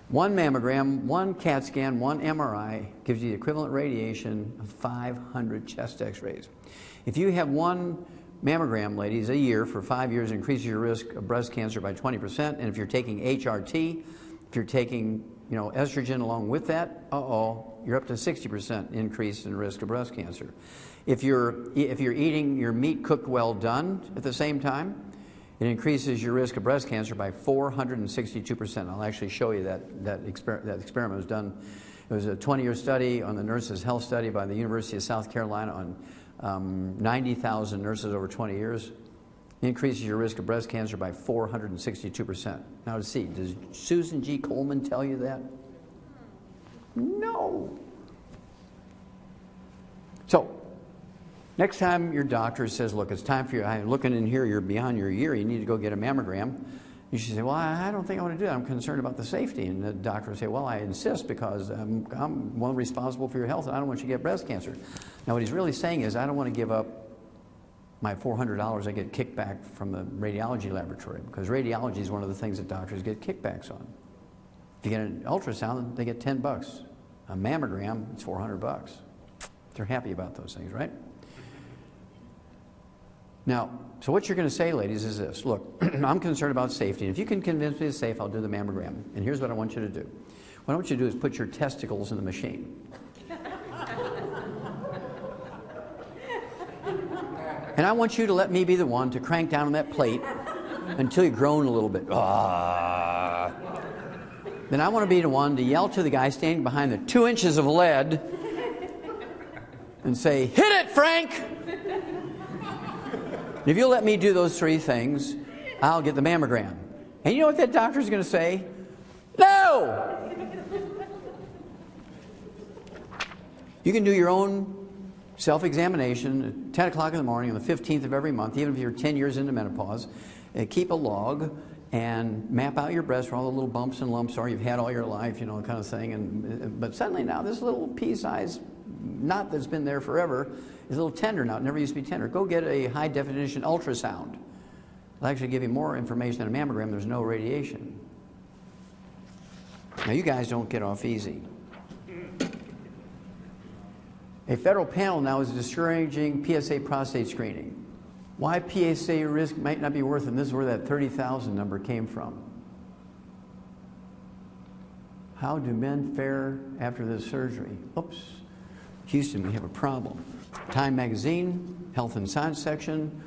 One mammogram, one CAT scan, one MRI gives you the equivalent radiation of 500 chest x-rays. If you have one mammogram, ladies, a year for 5 years, it increases your risk of breast cancer by 20%. And if you're taking HRT, if you're taking, estrogen along with that, you're up to 60% increase in risk of breast cancer. If you're eating your meat cooked well done at the same time, It increases your risk of breast cancer by 462%. I'll actually show you that experiment was done. It was a 20-year study on the Nurses' Health Study by the University of South Carolina on 90,000 nurses over 20 years. Increases your risk of breast cancer by 462%. Now to see, does Susan G. Komen tell you that? No. So, next time your doctor says, look, it's time for you, I'm looking in here, you're beyond your year, you need to go get a mammogram. You should say, well, I don't think I want to do that. I'm concerned about the safety. And the doctor will say, well, I insist because I'm one responsible for your health and I don't want you to get breast cancer. Now, what he's really saying is, I don't want to give up my $400 I get kickback from the radiology laboratory, because radiology is one of the things that doctors get kickbacks on. If you get an ultrasound, they get $10. A mammogram, it's $400. They're happy about those things, right? Now, so what you're going to say, ladies, is this. Look, I'm concerned about safety. And if you can convince me it's safe, I'll do the mammogram. And here's what I want you to do. What I want you to do is put your testicles in the machine. And I want you to let me be the one to crank down on that plate until you groan a little bit. Ah. Then I want to be the one to yell to the guy standing behind the 2 inches of lead and say, hit it, Frank! And if you'll let me do those 3 things, I'll get the mammogram. And you know what that doctor's going to say? No! You can do your own self-examination at 10 o'clock in the morning on the 15th of every month, even if you're 10 years into menopause, and keep a log and map out your breast where all the little bumps and lumps are you've had all your life, you know, kind of thing. But suddenly now this little pea-sized knot that's been there forever is a little tender now. It never used to be tender. Go get a high-definition ultrasound. It'll actually give you more information than a mammogram. There's no radiation. Now, you guys don't get off easy. A federal panel now is discouraging PSA prostate screening. Why PSA risk might not be worth it, and this is where that 30,000 number came from. How do men fare after this surgery? Oops. Houston, we have a problem. Time magazine, Health and Science section,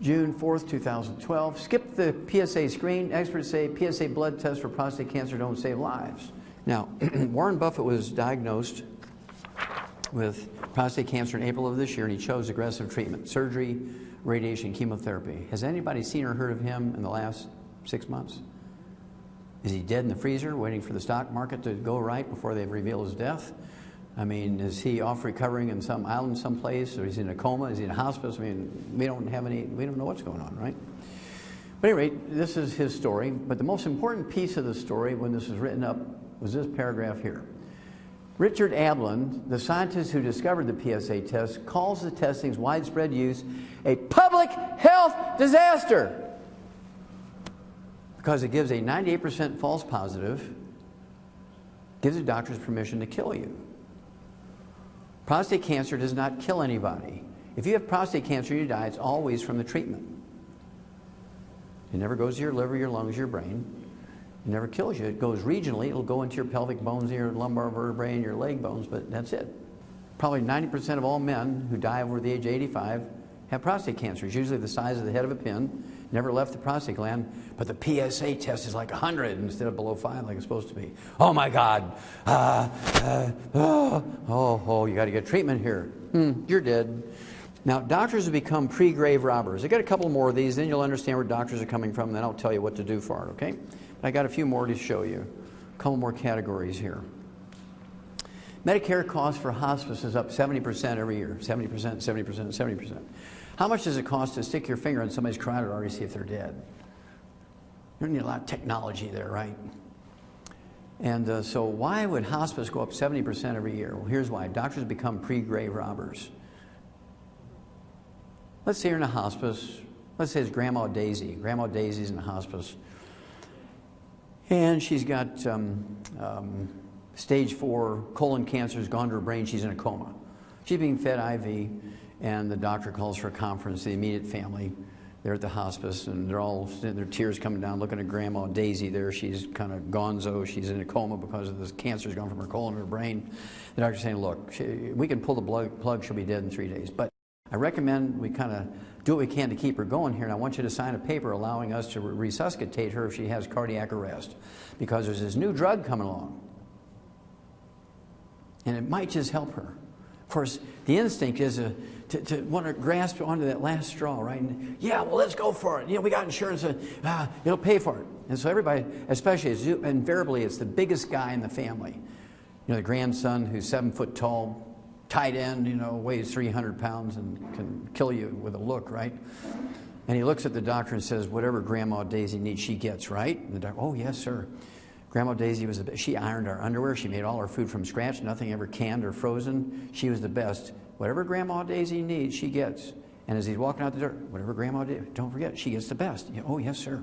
June 4th, 2012. Skip the PSA screen. Experts say PSA blood tests for prostate cancer don't save lives. Now, Warren Buffett was diagnosed with prostate cancer in April of this year, and he chose aggressive treatment, surgery, radiation, chemotherapy. Has anybody seen or heard of him in the last 6 months? Is he dead in the freezer waiting for the stock market to go right before they reveal his death? I mean, is he off recovering in some island someplace, or is he in a coma? Is he in a hospice? I mean, we don't know what's going on, right? But at any rate, this is his story. But the most important piece of the story when this was written up was this paragraph here. Richard Ablin, the scientist who discovered the PSA test, calls the testing's widespread use a public health disaster because it gives a 98% false positive, gives the doctors permission to kill you. Prostate cancer does not kill anybody. If you have prostate cancer and you die, it's always from the treatment. It never goes to your liver, your lungs, your brain. It never kills you. It goes regionally. It'll go into your pelvic bones, your lumbar vertebrae, and your leg bones, but that's it. Probably 90% of all men who die over the age of 85 have prostate cancer. It's usually the size of the head of a pin, never left the prostate gland, but the PSA test is like 100 instead of below 5 like it's supposed to be. Oh my God. You got to get treatment here. You're dead. Now, doctors have become pre-grave robbers. I got a couple more of these, then you'll understand where doctors are coming from, and then I'll tell you what to do for it, okay? I got a few more to show you. A couple more categories here. Medicare cost for hospice is up 70% every year. 70%, 70%, 70%. How much does it cost to stick your finger in somebody's carotid artery to see if they're dead? You don't need a lot of technology there, right? And so why would hospice go up 70% every year? Well, here's why. Doctors become pre-grave robbers. Let's say you're in a hospice. Let's say it's Grandma Daisy. Grandma Daisy's in a hospice. And she's got stage 4 colon cancer has gone to her brain. She's in a coma. She's being fed IV, and the doctor calls for a conference. The immediate family, they're at the hospice, and they're all, their tears coming down, looking at Grandma Daisy there. She's kind of gonzo. She's in a coma because of this cancer's gone from her colon to her brain. The doctor's saying, look, we can pull the plug. She'll be dead in 3 days. But I recommend we kind of do what we can to keep her going here, and I want you to sign a paper allowing us to resuscitate her if she has cardiac arrest, because there's this new drug coming along, and it might just help her. Of course, the instinct is to want to grasp onto that last straw, right? And, yeah, well, let's go for it. You know, we got insurance, it'll pay for it. And so everybody, especially, invariably, it's the biggest guy in the family. You know, the grandson who's 7 foot tall, tight end, you know, weighs 300 pounds and can kill you with a look, right? And he looks at the doctor and says, whatever Grandma Daisy needs, she gets, right? And the doctor, oh, yes, sir. Grandma Daisy was the best. She ironed our underwear. She made all our food from scratch, nothing ever canned or frozen. She was the best. Whatever Grandma Daisy needs, she gets. And as he's walking out the door, whatever Grandma Daisy, don't forget, she gets the best. Yeah, oh, yes, sir.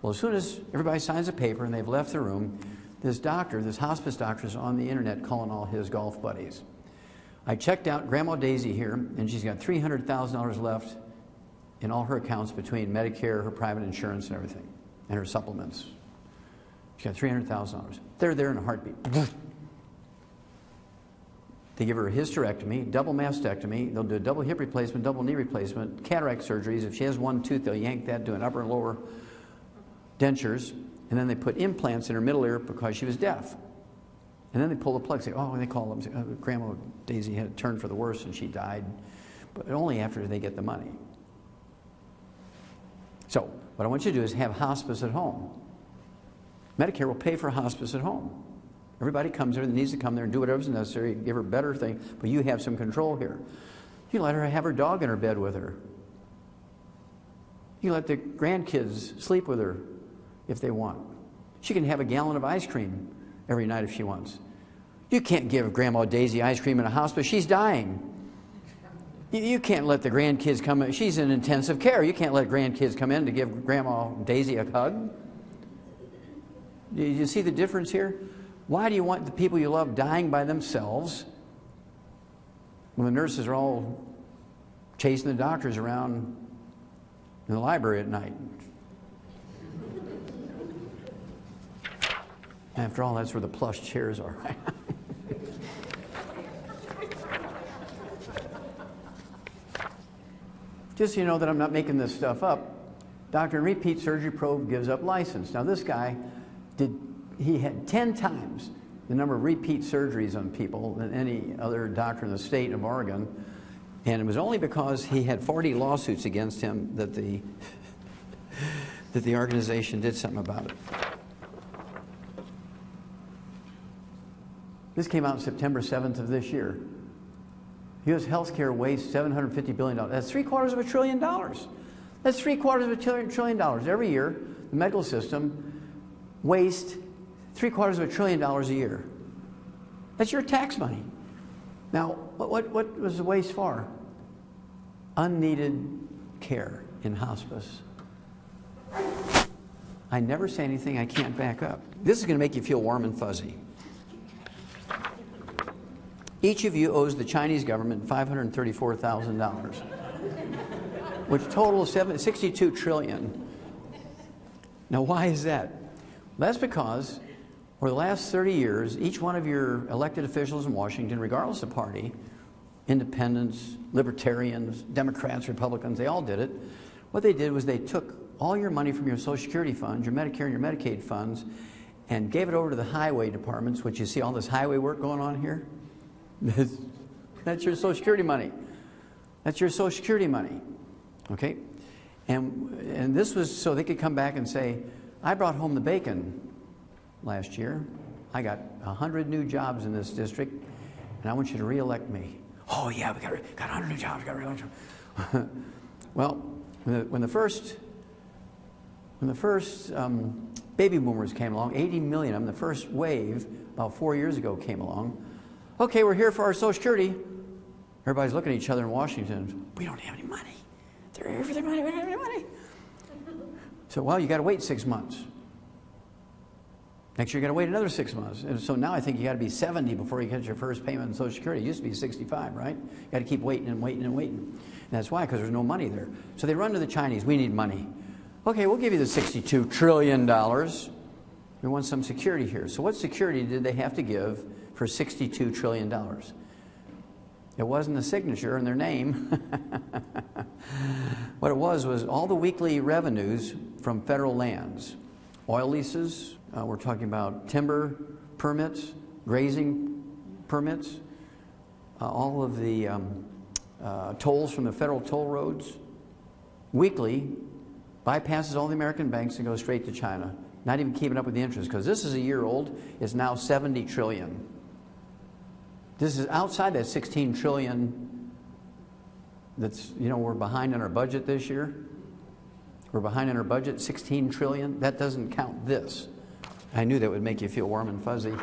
Well, as soon as everybody signs a paper and they've left the room, this doctor, this hospice doctor, is on the internet calling all his golf buddies. I checked out Grandma Daisy here, and she's got $300,000 left in all her accounts between Medicare, her private insurance, and everything, and her supplements. She's got $300,000. They're there in a heartbeat. They give her a hysterectomy, double mastectomy. They'll do a double hip replacement, double knee replacement, cataract surgeries. If she has one tooth, they'll yank that, do an upper and lower dentures, and then they put implants in her middle ear because she was deaf. And then they pull the plug, say, oh, they call them, say, oh, Grandma Daisy had a turn for the worse and she died, but only after they get the money. So what I want you to do is have hospice at home. Medicare will pay for hospice at home. Everybody comes there that needs to come there and do whatever's necessary, give her better thing, but you have some control here. You let her have her dog in her bed with her. You let the grandkids sleep with her if they want. She can have a gallon of ice cream every night if she wants. You can't give Grandma Daisy ice cream in a hospice. She's dying. You can't let the grandkids come in. She's in intensive care. You can't let grandkids come in to give Grandma Daisy a hug. You see the difference here? Why do you want the people you love dying by themselves when the nurses are all chasing the doctors around in the library at night? After all, that's where the plush chairs are, right? Just so you know that I'm not making this stuff up, Doctor and Repeat Surgery Probe gives up license. Now this guy he had 10 times the number of repeat surgeries on people than any other doctor in the state of Oregon, and it was only because he had 40 lawsuits against him that the organization did something about it. This came out on September 7th of this year. U.S. healthcare wastes $750 billion. That's $750 billion. That's $750 billion. Every year, the medical system wastes $750 billion a year. That's your tax money. Now, what was the waste for? Unneeded care in hospice. I never say anything I can't back up. This is going to make you feel warm and fuzzy. Each of you owes the Chinese government $534,000, which totals $62 trillion. Now, why is that? That's because for the last 30 years, each one of your elected officials in Washington, regardless of party, independents, libertarians, Democrats, Republicans, they all did it. What they did was they took all your money from your Social Security funds, your Medicare and your Medicaid funds, and gave it over to the highway departments, which you see all this highway work going on here. That's your Social Security money. That's your Social Security money. Okay? And this was so they could come back and say, I brought home the bacon last year. I got 100 new jobs in this district, and I want you to re-elect me. Oh, yeah, we got 100 new jobs. We got re-elect you. Well, when the first baby boomers came along, 80 million of them, the first wave about 4 years ago came along. Okay, we're here for our Social Security. Everybody's looking at each other in Washington. We don't have any money. They're here for their money. We don't have any money. So, well, you got to wait 6 months. Next year, you got to wait another 6 months. And so now I think you got to be 70 before you get your first payment in Social Security. It used to be 65, right? You got to keep waiting and waiting and waiting. And that's why, because there's no money there. So they run to the Chinese. We need money. Okay, we'll give you the $62 trillion. We want some security here. So what security did they have to give for $62 trillion? It wasn't a signature in their name. What it was all the weekly revenues from federal lands. Oil leases, we're talking about timber permits, grazing permits, all of the tolls from the federal toll roads. Weekly bypasses all the American banks and goes straight to China. Not even keeping up with the interest, because this is a year old. It's now 70 trillion. This is outside that 16 trillion that's, we're behind on our budget this year. We're behind on our budget, 16 trillion. That doesn't count this. I knew that would make you feel warm and fuzzy.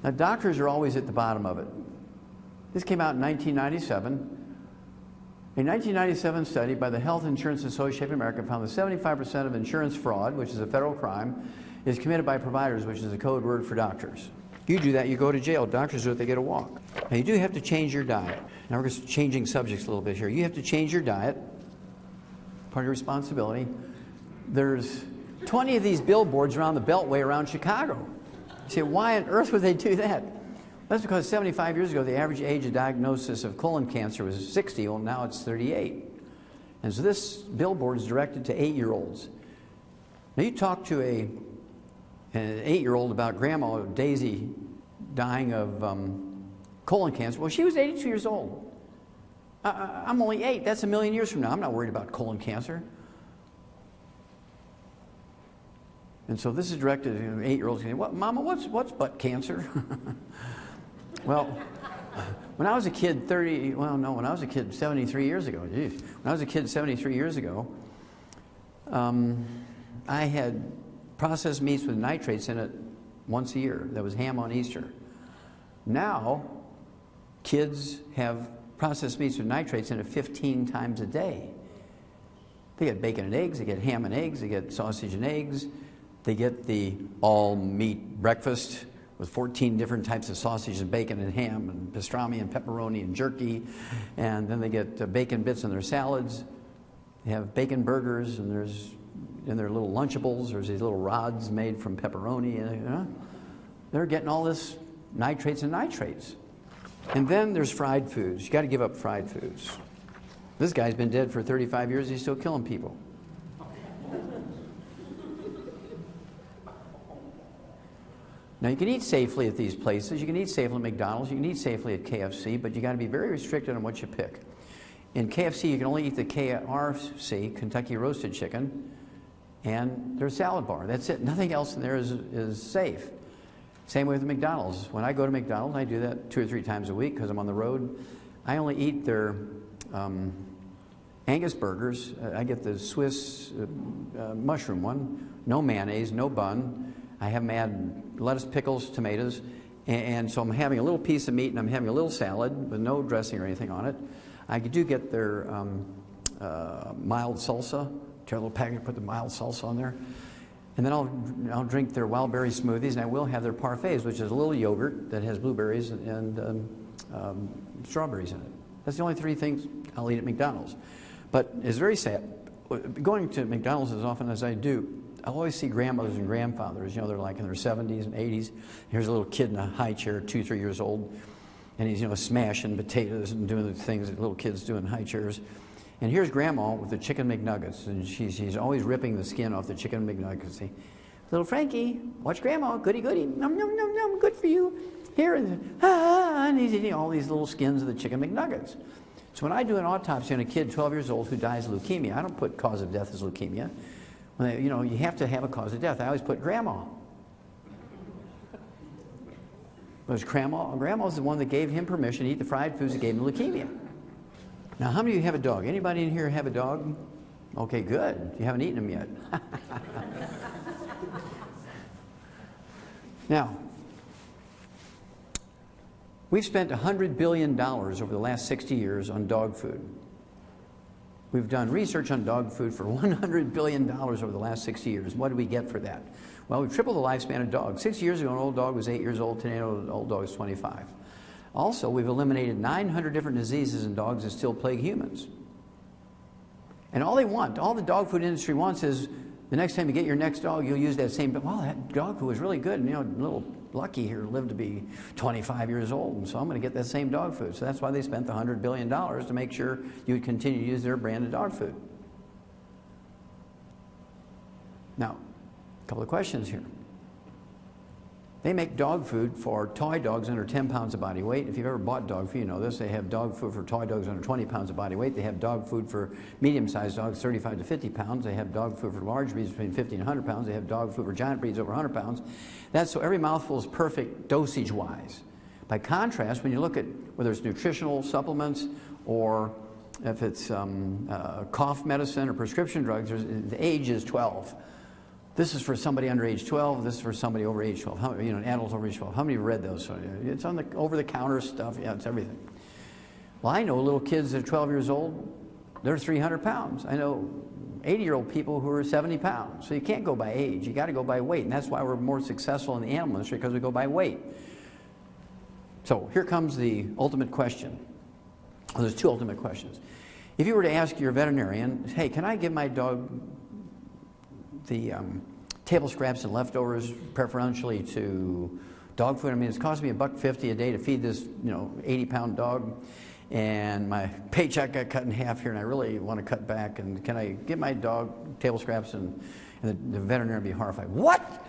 Now, doctors are always at the bottom of it. This came out in 1997. A 1997 study by the Health Insurance Association of America found that 75% of insurance fraud, which is a federal crime, is committed by providers, which is a code word for doctors. You do that, you go to jail. Doctors do it, they get a walk. Now, you do have to change your diet. Now, we're just changing subjects a little bit here. You have to change your diet. Part of your responsibility. There's 20 of these billboards around the Beltway around Chicago. You say, why on earth would they do that? That's because 75 years ago, the average age of diagnosis of colon cancer was 60. Well, now it's 38. And so this billboard is directed to 8-year-olds. Now, you talk to an 8-year-old about Grandma Daisy dying of colon cancer. Well, she was 82 years old. I'm only 8. That's a million years from now. I'm not worried about colon cancer. And so this is directed to 8-year-olds. What, Mama, what's butt cancer? Well, when I was a kid when I was a kid 73 years ago, geez. When I was a kid 73 years ago, I had processed meats with nitrates in it once a year. That was ham on Easter. Now, kids have processed meats with nitrates in it 15 times a day. They get bacon and eggs, they get ham and eggs, they get sausage and eggs, they get the all-meat breakfast with 14 different types of sausage and bacon and ham and pastrami and pepperoni and jerky, and then they get bacon bits in their salads. They have bacon burgers, and there's in their little Lunchables, there's these little rods made from pepperoni. They're getting all this nitrates and nitrates. And then there's fried foods. You got to give up fried foods. This guy's been dead for 35 years. He's still killing people. Now, you can eat safely at these places. You can eat safely at McDonald's. You can eat safely at KFC, but you got to be very restricted on what you pick. In KFC, you can only eat the KRC, Kentucky Roasted Chicken, and their salad bar. That's it. Nothing else in there is safe. Same way with McDonald's. When I go to McDonald's, I do that 2 or 3 times a week because I'm on the road. I only eat their Angus burgers. I get the Swiss mushroom one. No mayonnaise, no bun. I have them add lettuce, pickles, tomatoes. And so I'm having a little piece of meat and I'm having a little salad with no dressing or anything on it. I do get their mild salsa. Tear a little packet, put the mild salsa on there. And then I'll drink their wild berry smoothies, and I will have their parfaits, which is a little yogurt that has blueberries and strawberries in it. That's the only 3 things I'll eat at McDonald's. But it's very sad. Going to McDonald's as often as I do, I'll always see grandmothers and grandfathers. They're like in their 70s and 80s. Here's a little kid in a high chair, 2, 3 years old, and he's smashing potatoes and doing the things that little kids do in high chairs. And here's Grandma with the chicken McNuggets, and she's always ripping the skin off the chicken McNuggets. See, little Frankie, watch Grandma, goody goody, nom nom nom nom, good for you. Here, and he's eating all these little skins of the chicken McNuggets. So when I do an autopsy on a kid 12 years old who dies of leukemia, I don't put cause of death as leukemia. You have to have a cause of death. I always put Grandma. Because Grandma's the one that gave him permission to eat the fried foods that gave him leukemia. Now, how many of you have a dog? Anybody in here have a dog? Okay, good. You haven't eaten them yet. Now, we've spent $100 billion over the last 60 years on dog food. We've done research on dog food for $100 billion over the last 60 years. What do we get for that? Well, we've tripled the lifespan of dogs. 6 years ago, an old dog was 8 years old. Today, an old dog is 25. Also, we've eliminated 900 different diseases in dogs that still plague humans. And all the dog food industry wants is The next time you get your next dog, you'll use that same, well, that dog food was really good, and a little Lucky here lived to be 25 years old, and so I'm going to get that same dog food. So that's why they spent the $100 billion to make sure you would continue to use their branded dog food. Now, a couple of questions here. They make dog food for toy dogs under 10 pounds of body weight. If you've ever bought dog food, you know this. They have dog food for toy dogs under 20 pounds of body weight. They have dog food for medium-sized dogs, 35 to 50 pounds. They have dog food for large breeds between 50 and 100 pounds. They have dog food for giant breeds over 100 pounds. That's so every mouthful is perfect dosage-wise. By contrast, when you look at whether it's nutritional supplements or if it's cough medicine or prescription drugs, the age is 12. This is for somebody under age 12. This is for somebody over age 12. How, an adult over age 12. How many have read those? It's on the over-the-counter stuff. Yeah, it's everything. Well, I know little kids that are 12 years old. They're 300 pounds. I know 80-year-old people who are 70 pounds. So you can't go by age. You got to go by weight, and that's why we're more successful in the animal industry, because we go by weight. So here comes the ultimate question. Well, there's two ultimate questions. If you were to ask your veterinarian, hey, can I give my dog the table scraps and leftovers preferentially to dog food? I mean, it's costing me $1.50 a day to feed this 80-pound dog, and my paycheck got cut in half here, and I really want to cut back, and can I give my dog table scraps? And the veterinarian would be horrified. What?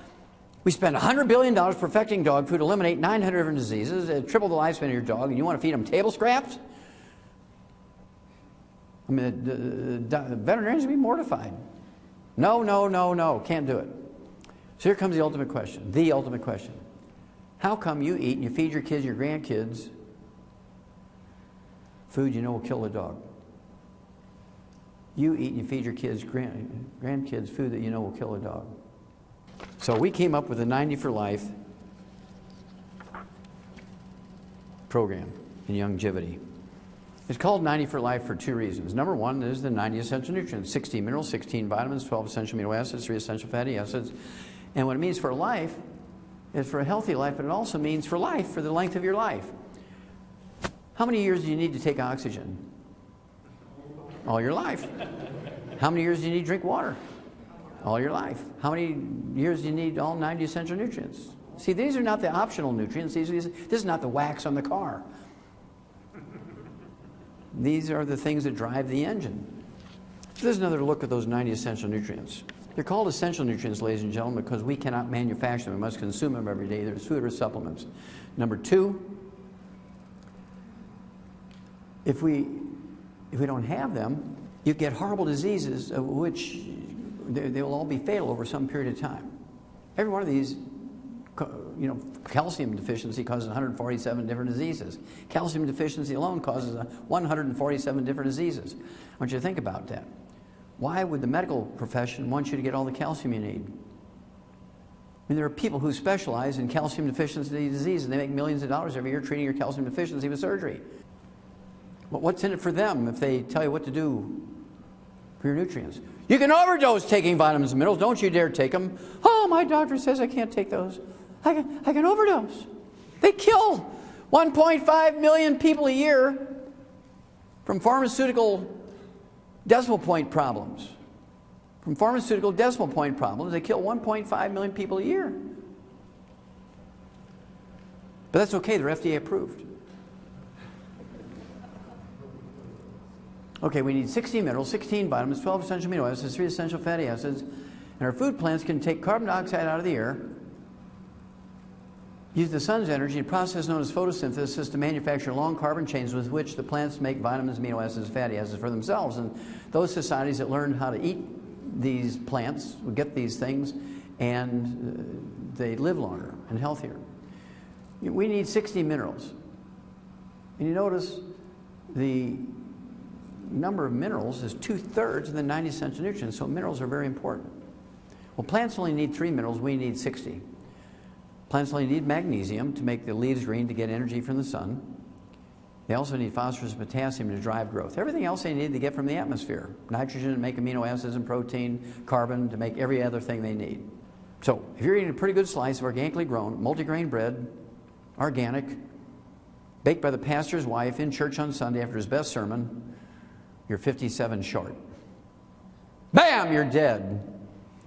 We spend $100 billion perfecting dog food, eliminate 900 different diseases, triple the lifespan of your dog, and you want to feed them table scraps? I mean, the veterinarians would be mortified. No, can't do it. So here comes the ultimate question, How come you eat and you feed your kids and your grandkids food you know will kill the dog? You eat and you feed your kids, grandkids food that you know will kill the dog. So we came up with a 90 for Life program in Youngevity. It's called 90 for Life for two reasons. Number one is the 90 essential nutrients, 16 minerals, 16 vitamins, 12 essential amino acids, 3 essential fatty acids. And what it means for life is for a healthy life, but it also means for life, for the length of your life. How many years do you need to take oxygen? All your life. How many years do you need to drink water? All your life. How many years do you need all 90 essential nutrients? See, these are not the optional nutrients. This is not the wax on the car. These are the things that drive the engine. So there's another look at those 90 essential nutrients. They're called essential nutrients, ladies and gentlemen, because we cannot manufacture them. We must consume them every day. There's food or supplements. Number two, if we don't have them, you get horrible diseases, which they will all be fatal over some period of time. Every one of these, calcium deficiency causes 147 different diseases. Calcium deficiency alone causes 147 different diseases. I want you to think about that. Why would the medical profession want you to get all the calcium you need? I mean, there are people who specialize in calcium deficiency disease, and they make millions of dollars every year treating your calcium deficiency with surgery. Well, what's in it for them if they tell you what to do for your nutrients? You can overdose taking vitamins and minerals. Don't you dare take them. Oh, my doctor says I can't take those. I can overdose. They kill 1.5 million people a year from pharmaceutical decimal point problems. From pharmaceutical decimal point problems, they kill 1.5 million people a year. But that's okay, they're FDA approved. Okay, we need 16 minerals, 16 vitamins, 12 essential amino acids, 3 essential fatty acids, and our food plants can take carbon dioxide out of the air, use the sun's energy, a process known as photosynthesis, to manufacture long carbon chains with which the plants make vitamins, amino acids, fatty acids for themselves. And those societies that learn how to eat these plants will get these things, and they live longer and healthier. We need 60 minerals. And you notice the number of minerals is 2/3 of the 90 essential nutrients, so minerals are very important. Well, plants only need 3 minerals, we need 60. Plants only need magnesium to make the leaves green to get energy from the sun. They also need phosphorus and potassium to drive growth. Everything else they need to get from the atmosphere. Nitrogen to make amino acids and protein, carbon to make every other thing they need. So if you're eating a pretty good slice of organically grown, multigrain bread, organic, baked by the pastor's wife in church on Sunday after his best sermon, you're 57 short. Bam, you're dead.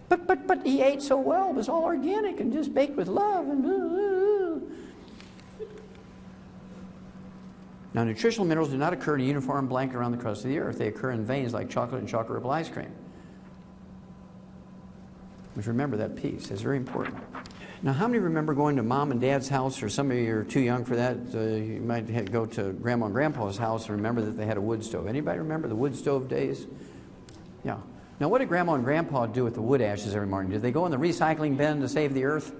But he ate so well. It was all organic and just baked with love. And blah, blah, blah. Now, nutritional minerals do not occur in a uniform blanket around the crust of the earth. They occur in veins like chocolate and chocolate ripple ice cream. Which, remember that piece. It's very important. Now, how many remember going to mom and dad's house, or some of you are too young for that? You might go to grandma and grandpa's house and remember that they had a wood stove. Anybody remember the wood stove days? Yeah. Now, what did grandma and grandpa do with the wood ashes every morning? Did they go in the recycling bin to save the earth?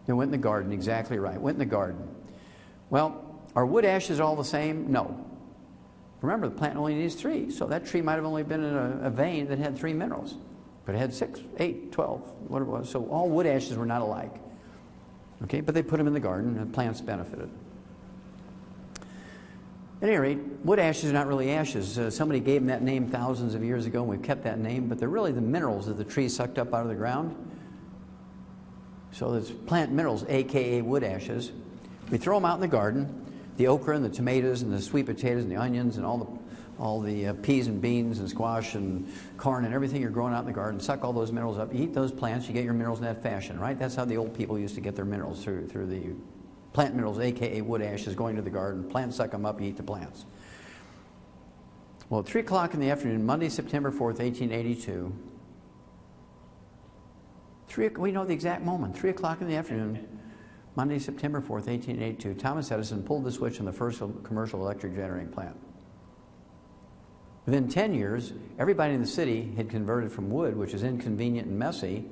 They went in the garden, exactly right. Went in the garden. Well, are wood ashes all the same? No. Remember, the plant only needs 3, so that tree might have only been in a vein that had 3 minerals. But it had 6, 8, 12, whatever it was. So all wood ashes were not alike. Okay, but they put them in the garden and the plants benefited. At any rate, wood ashes are not really ashes. Somebody gave them that name thousands of years ago, and we've kept that name, but they're really the minerals that the tree sucked up out of the ground. So there's plant minerals, aka wood ashes. We throw them out in the garden. The okra and the tomatoes and the sweet potatoes and the onions and all the peas and beans and squash and corn and everything you're growing out in the garden, suck all those minerals up. You eat those plants, you get your minerals in that fashion, right? That's how the old people used to get their minerals, through the plant minerals, aka wood ashes, going to the garden. Plants suck them up, you eat the plants. Well, at 3 o'clock in the afternoon, Monday, September 4th, 1882, we know the exact moment, 3 o'clock in the afternoon, Monday, September 4th, 1882, Thomas Edison pulled the switch on the first commercial electric generating plant. Within 10 years, everybody in the city had converted from wood, which is inconvenient and messy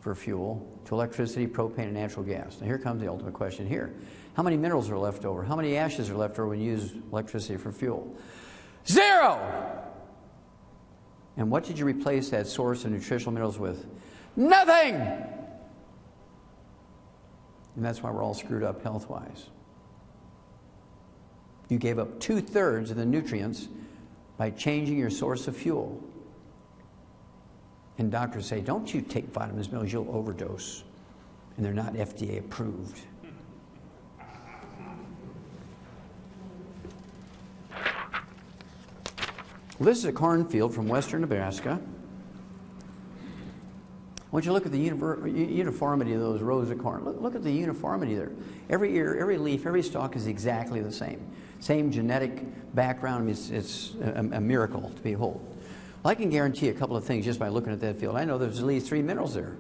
for fuel, to electricity, propane, and natural gas. Now here comes the ultimate question here. How many minerals are left over? How many ashes are left over when you use electricity for fuel? 0! And what did you replace that source of nutritional minerals with? Nothing! And that's why we're all screwed up health-wise. You gave up 2/3 of the nutrients by changing your source of fuel. And doctors say, don't you take vitamins, minerals, you'll overdose. And they're not FDA approved. Well, this is a cornfield from western Nebraska. I want you to look at the uniformity of those rows of corn. Look at the uniformity there. Every ear, every leaf, every stalk is exactly the same. Same genetic background. I mean, it's a miracle to behold. Well, I can guarantee a couple of things just by looking at that field. I know there's at least 3 minerals there,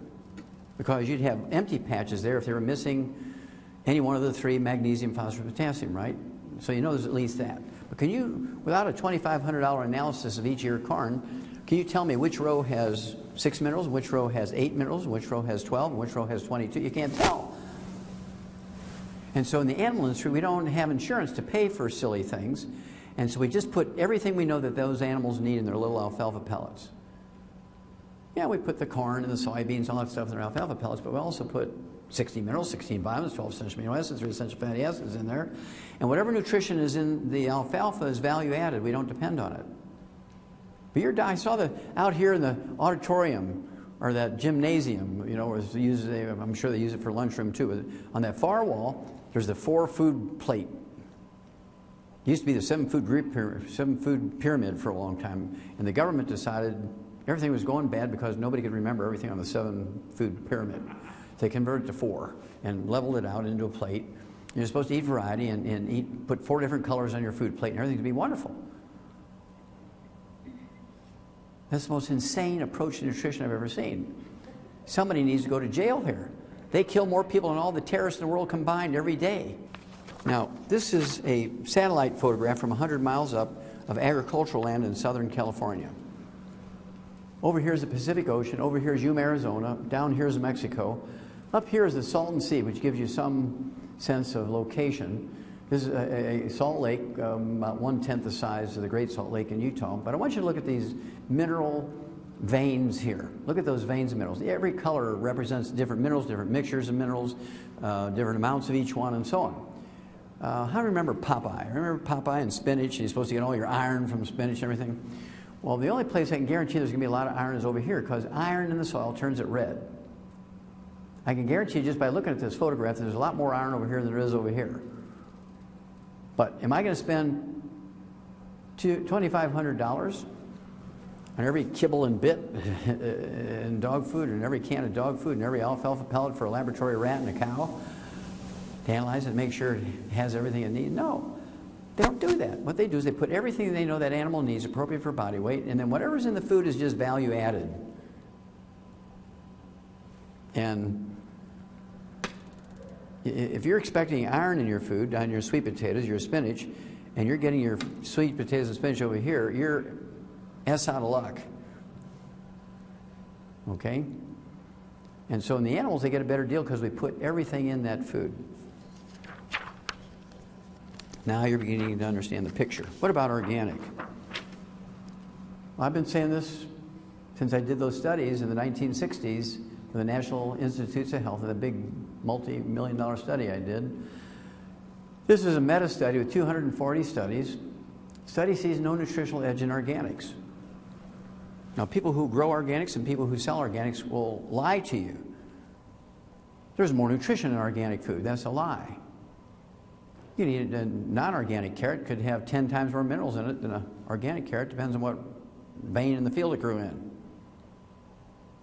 because you'd have empty patches there if they were missing any one of the 3, magnesium, phosphorus, potassium, right? So you know there's at least that. But can you, without a $2,500 analysis of each ear of corn, can you tell me which row has 6 minerals, which row has 8 minerals, which row has 12, and which row has 22? You can't tell. And so in the animal industry, we don't have insurance to pay for silly things. And so we just put everything we know that those animals need in their little alfalfa pellets. Yeah, we put the corn and the soybeans, all that stuff in their alfalfa pellets, but we also put 60 minerals, 16 vitamins, 12 essential amino acids, 3 essential fatty acids in there. And whatever nutrition is in the alfalfa is value added. We don't depend on it. But I saw out here in the auditorium, or that gymnasium, you know, I'm sure they use it for lunchroom too. On that far wall, there's the 4-food plate. It used to be the 7-food pyramid for a long time, and the government decided everything was going bad because nobody could remember everything on the 7-food pyramid. They converted it to 4 and leveled it out into a plate. You're supposed to eat variety and put 4 different colors on your food plate, and everything would be wonderful. That's the most insane approach to nutrition I've ever seen. Somebody needs to go to jail here. They kill more people than all the terrorists in the world combined every day. Now, this is a satellite photograph from 100 miles up of agricultural land in Southern California. Over here is the Pacific Ocean. Over here is Yuma, Arizona. Down here is Mexico. Up here is the Salton Sea, which gives you some sense of location. This is a salt lake, about 1/10 the size of the Great Salt Lake in Utah. But I want you to look at these mineral veins here. Look at those veins of minerals. Every color represents different minerals, different mixtures of minerals, different amounts of each one, and so on. How do you remember Popeye? Remember Popeye and spinach? You're supposed to get all your iron from spinach and everything. Well, the only place I can guarantee there's going to be a lot of iron is over here, because iron in the soil turns it red. I can guarantee you just by looking at this photograph that there's a lot more iron over here than there is over here. But am I going to spend $2,500 on every kibble and bit in dog food, and every can of dog food, and every alfalfa pellet for a laboratory rat and a cow, to analyze it and make sure it has everything it needs? No. They don't do that. What they do is they put everything they know that animal needs appropriate for body weight, and then whatever's in the food is just value added. And if you're expecting iron in your food, on your sweet potatoes, your spinach, and you're getting your sweet potatoes and spinach over here, you're S out of luck. Okay? And so in the animals, they get a better deal because we put everything in that food. Now you're beginning to understand the picture. What about organic? Well, I've been saying this since I did those studies in the 1960s for the National Institutes of Health, and the big multi-million-dollar study I did. This is a meta-study with 240 studies. Study sees no nutritional edge in organics. Now, people who grow organics and people who sell organics will lie to you. There's more nutrition in organic food. That's a lie. You can eat a non-organic carrot, could have 10 times more minerals in it than an organic carrot. Depends on what vein in the field it grew in.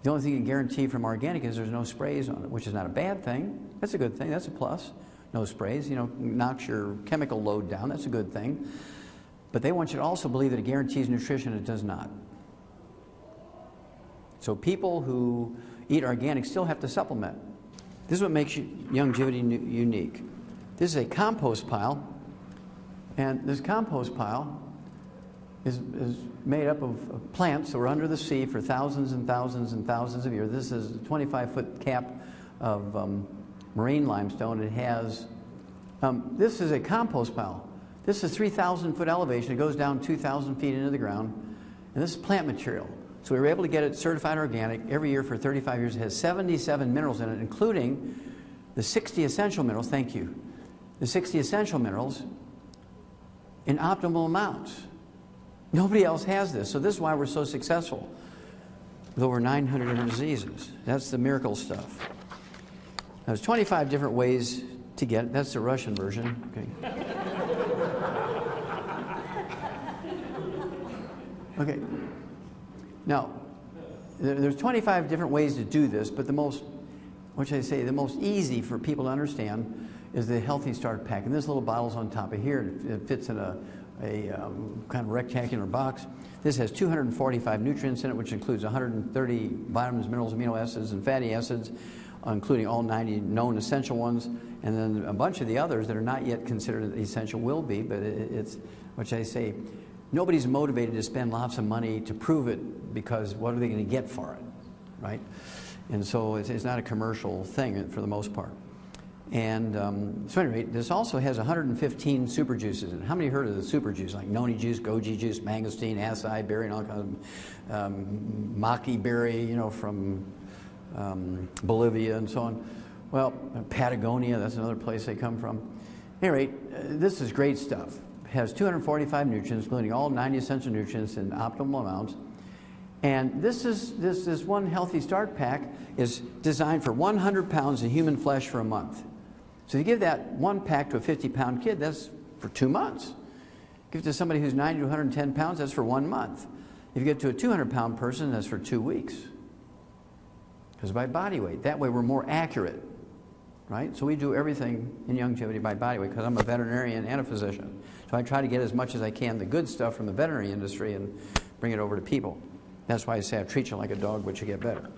The only thing you can guarantee from organic is there's no sprays on it, which is not a bad thing. That's a good thing. That's a plus. No sprays, knocks your chemical load down. That's a good thing. But they want you to also believe that it guarantees nutrition. It does not. So people who eat organic still have to supplement. This is what makes Youngevity unique. This is a compost pile, and this compost pile is made up of plants that were under the sea for thousands and thousands and thousands of years. This is a 25-foot cap of marine limestone. It has, this is a compost pile. This is 3,000-foot elevation. It goes down 2,000 feet into the ground, and this is plant material. So we were able to get it certified organic every year for 35 years. It has 77 minerals in it, including the 60 essential minerals. Thank you. The 60 essential minerals in optimal amounts. Nobody else has this. So this is why we're so successful with over 900 different diseases. That's the miracle stuff. Now, there's 25 different ways to get it. That's the Russian version. Okay. Okay. Now, there's 25 different ways to do this, but the most, what should I say, the most easy for people to understand is the Healthy Start Pack. And this little bottle's on top of here. It fits in a kind of rectangular box. This has 245 nutrients in it, which includes 130 vitamins, minerals, amino acids, and fatty acids, including all 90 known essential ones, and then a bunch of the others that are not yet considered essential will be, but it's, what should I say, nobody's motivated to spend lots of money to prove it, because what are they going to get for it, right? And so it's not a commercial thing for the most part. And so anyway, this also has 115 super juices in it. How many heard of the super juice, like noni juice, goji juice, mangosteen, acai berry, and all kinds of maki berry, from Bolivia and so on. Well, Patagonia, that's another place they come from. Anyway, this is great stuff. It has 245 nutrients, including all 90 essential nutrients in optimal amounts. And this one Healthy Start Pack is designed for 100 pounds of human flesh for a month. So if you give that one pack to a 50-pound kid, that's for 2 months. Give it to somebody who's 90 to 110 pounds, that's for 1 month. If you get to a 200-pound person, that's for 2 weeks. Because by body weight. That way we're more accurate, right? So we do everything in Youngevity by body weight, because I'm a veterinarian and a physician. So I try to get as much as I can, the good stuff from the veterinary industry, and bring it over to people. That's why I say I treat you like a dog, but you get better.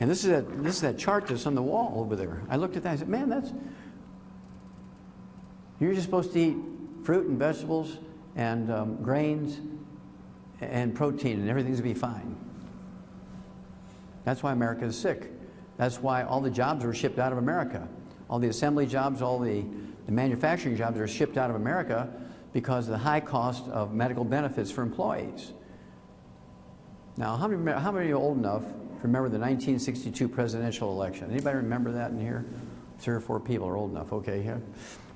And this is that chart that's on the wall over there. I looked at that and I said, man, you're just supposed to eat fruit and vegetables and grains and protein, and everything's going to be fine. That's why America is sick. That's why all the jobs are shipped out of America. All the assembly jobs, all the manufacturing jobs are shipped out of America because of the high cost of medical benefits for employees. Now, how many are you old enough to remember the 1962 presidential election? Anybody remember that in here? 3 or 4 people are old enough. Okay, yeah.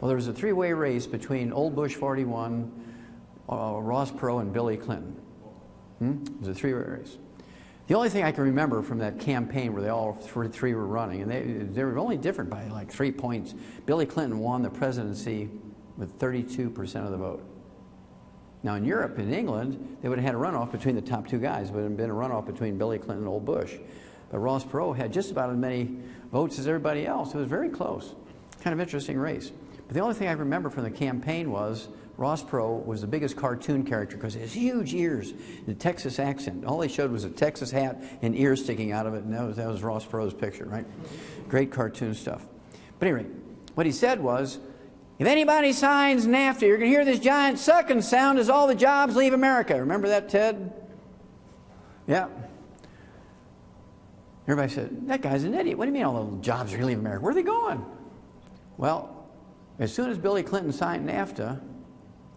Well, there was a 3-way race between old Bush 41, Ross Perot, and Billy Clinton. It was a 3-way race. The only thing I can remember from that campaign where they all three were running, and they were only different by like 3 points. Billy Clinton won the presidency with 32% of the vote. Now in Europe, in England, they would have had a runoff between the top two guys. It would have been a runoff between Billy Clinton and old Bush. But Ross Perot had just about as many votes as everybody else. It was very close. Kind of interesting race. But the only thing I remember from the campaign was Ross Perot was the biggest cartoon character because he has huge ears, the Texas accent. All they showed was a Texas hat and ears sticking out of it, and that was Ross Perot's picture, right? Great cartoon stuff. But anyway, what he said was, if anybody signs NAFTA, you're going to hear this giant sucking sound as all the jobs leave America. Remember that, Ted? Yeah. Everybody said, that guy's an idiot. What do you mean all the jobs are going to leave America? Where are they going? Well, as soon as Billy Clinton signed NAFTA,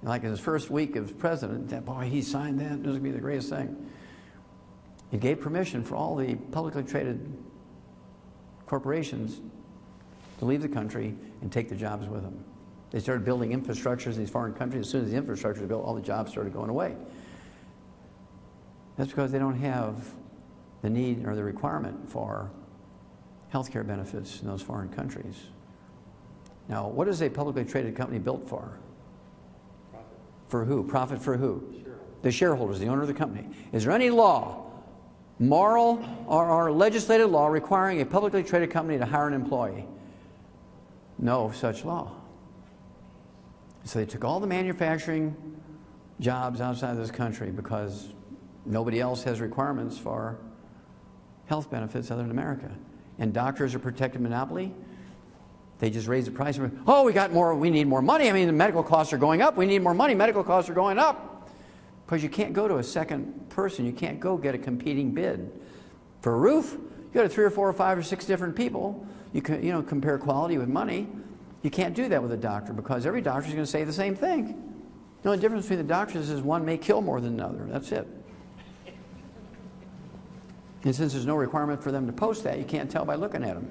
like in his first week as president, boy, he signed that. This is going to be the greatest thing. It gave permission for all the publicly traded corporations to leave the country and take the jobs with them. They started building infrastructures in these foreign countries. As soon as the infrastructure was built, all the jobs started going away. That's because they don't have the need or the requirement for health care benefits in those foreign countries. Now, what is a publicly traded company built for? Profit. For who? Profit for who? The shareholders, the owner of the company. Is there any law, moral or legislative law, requiring a publicly traded company to hire an employee? No such law. So they took all the manufacturing jobs outside of this country because nobody else has requirements for health benefits other than America. And doctors are protected monopoly. They just raise the price. Oh, we need more money. I mean, the medical costs are going up. We need more money. Medical costs are going up. Because you can't go to a second person. You can't go get a competing bid. For a roof, you go to 3 or 4 or 5 or 6 different people. You can, compare quality with money. You can't do that with a doctor because every doctor is going to say the same thing. The only difference between the doctors is one may kill more than another. That's it. And since there's no requirement for them to post that, you can't tell by looking at them.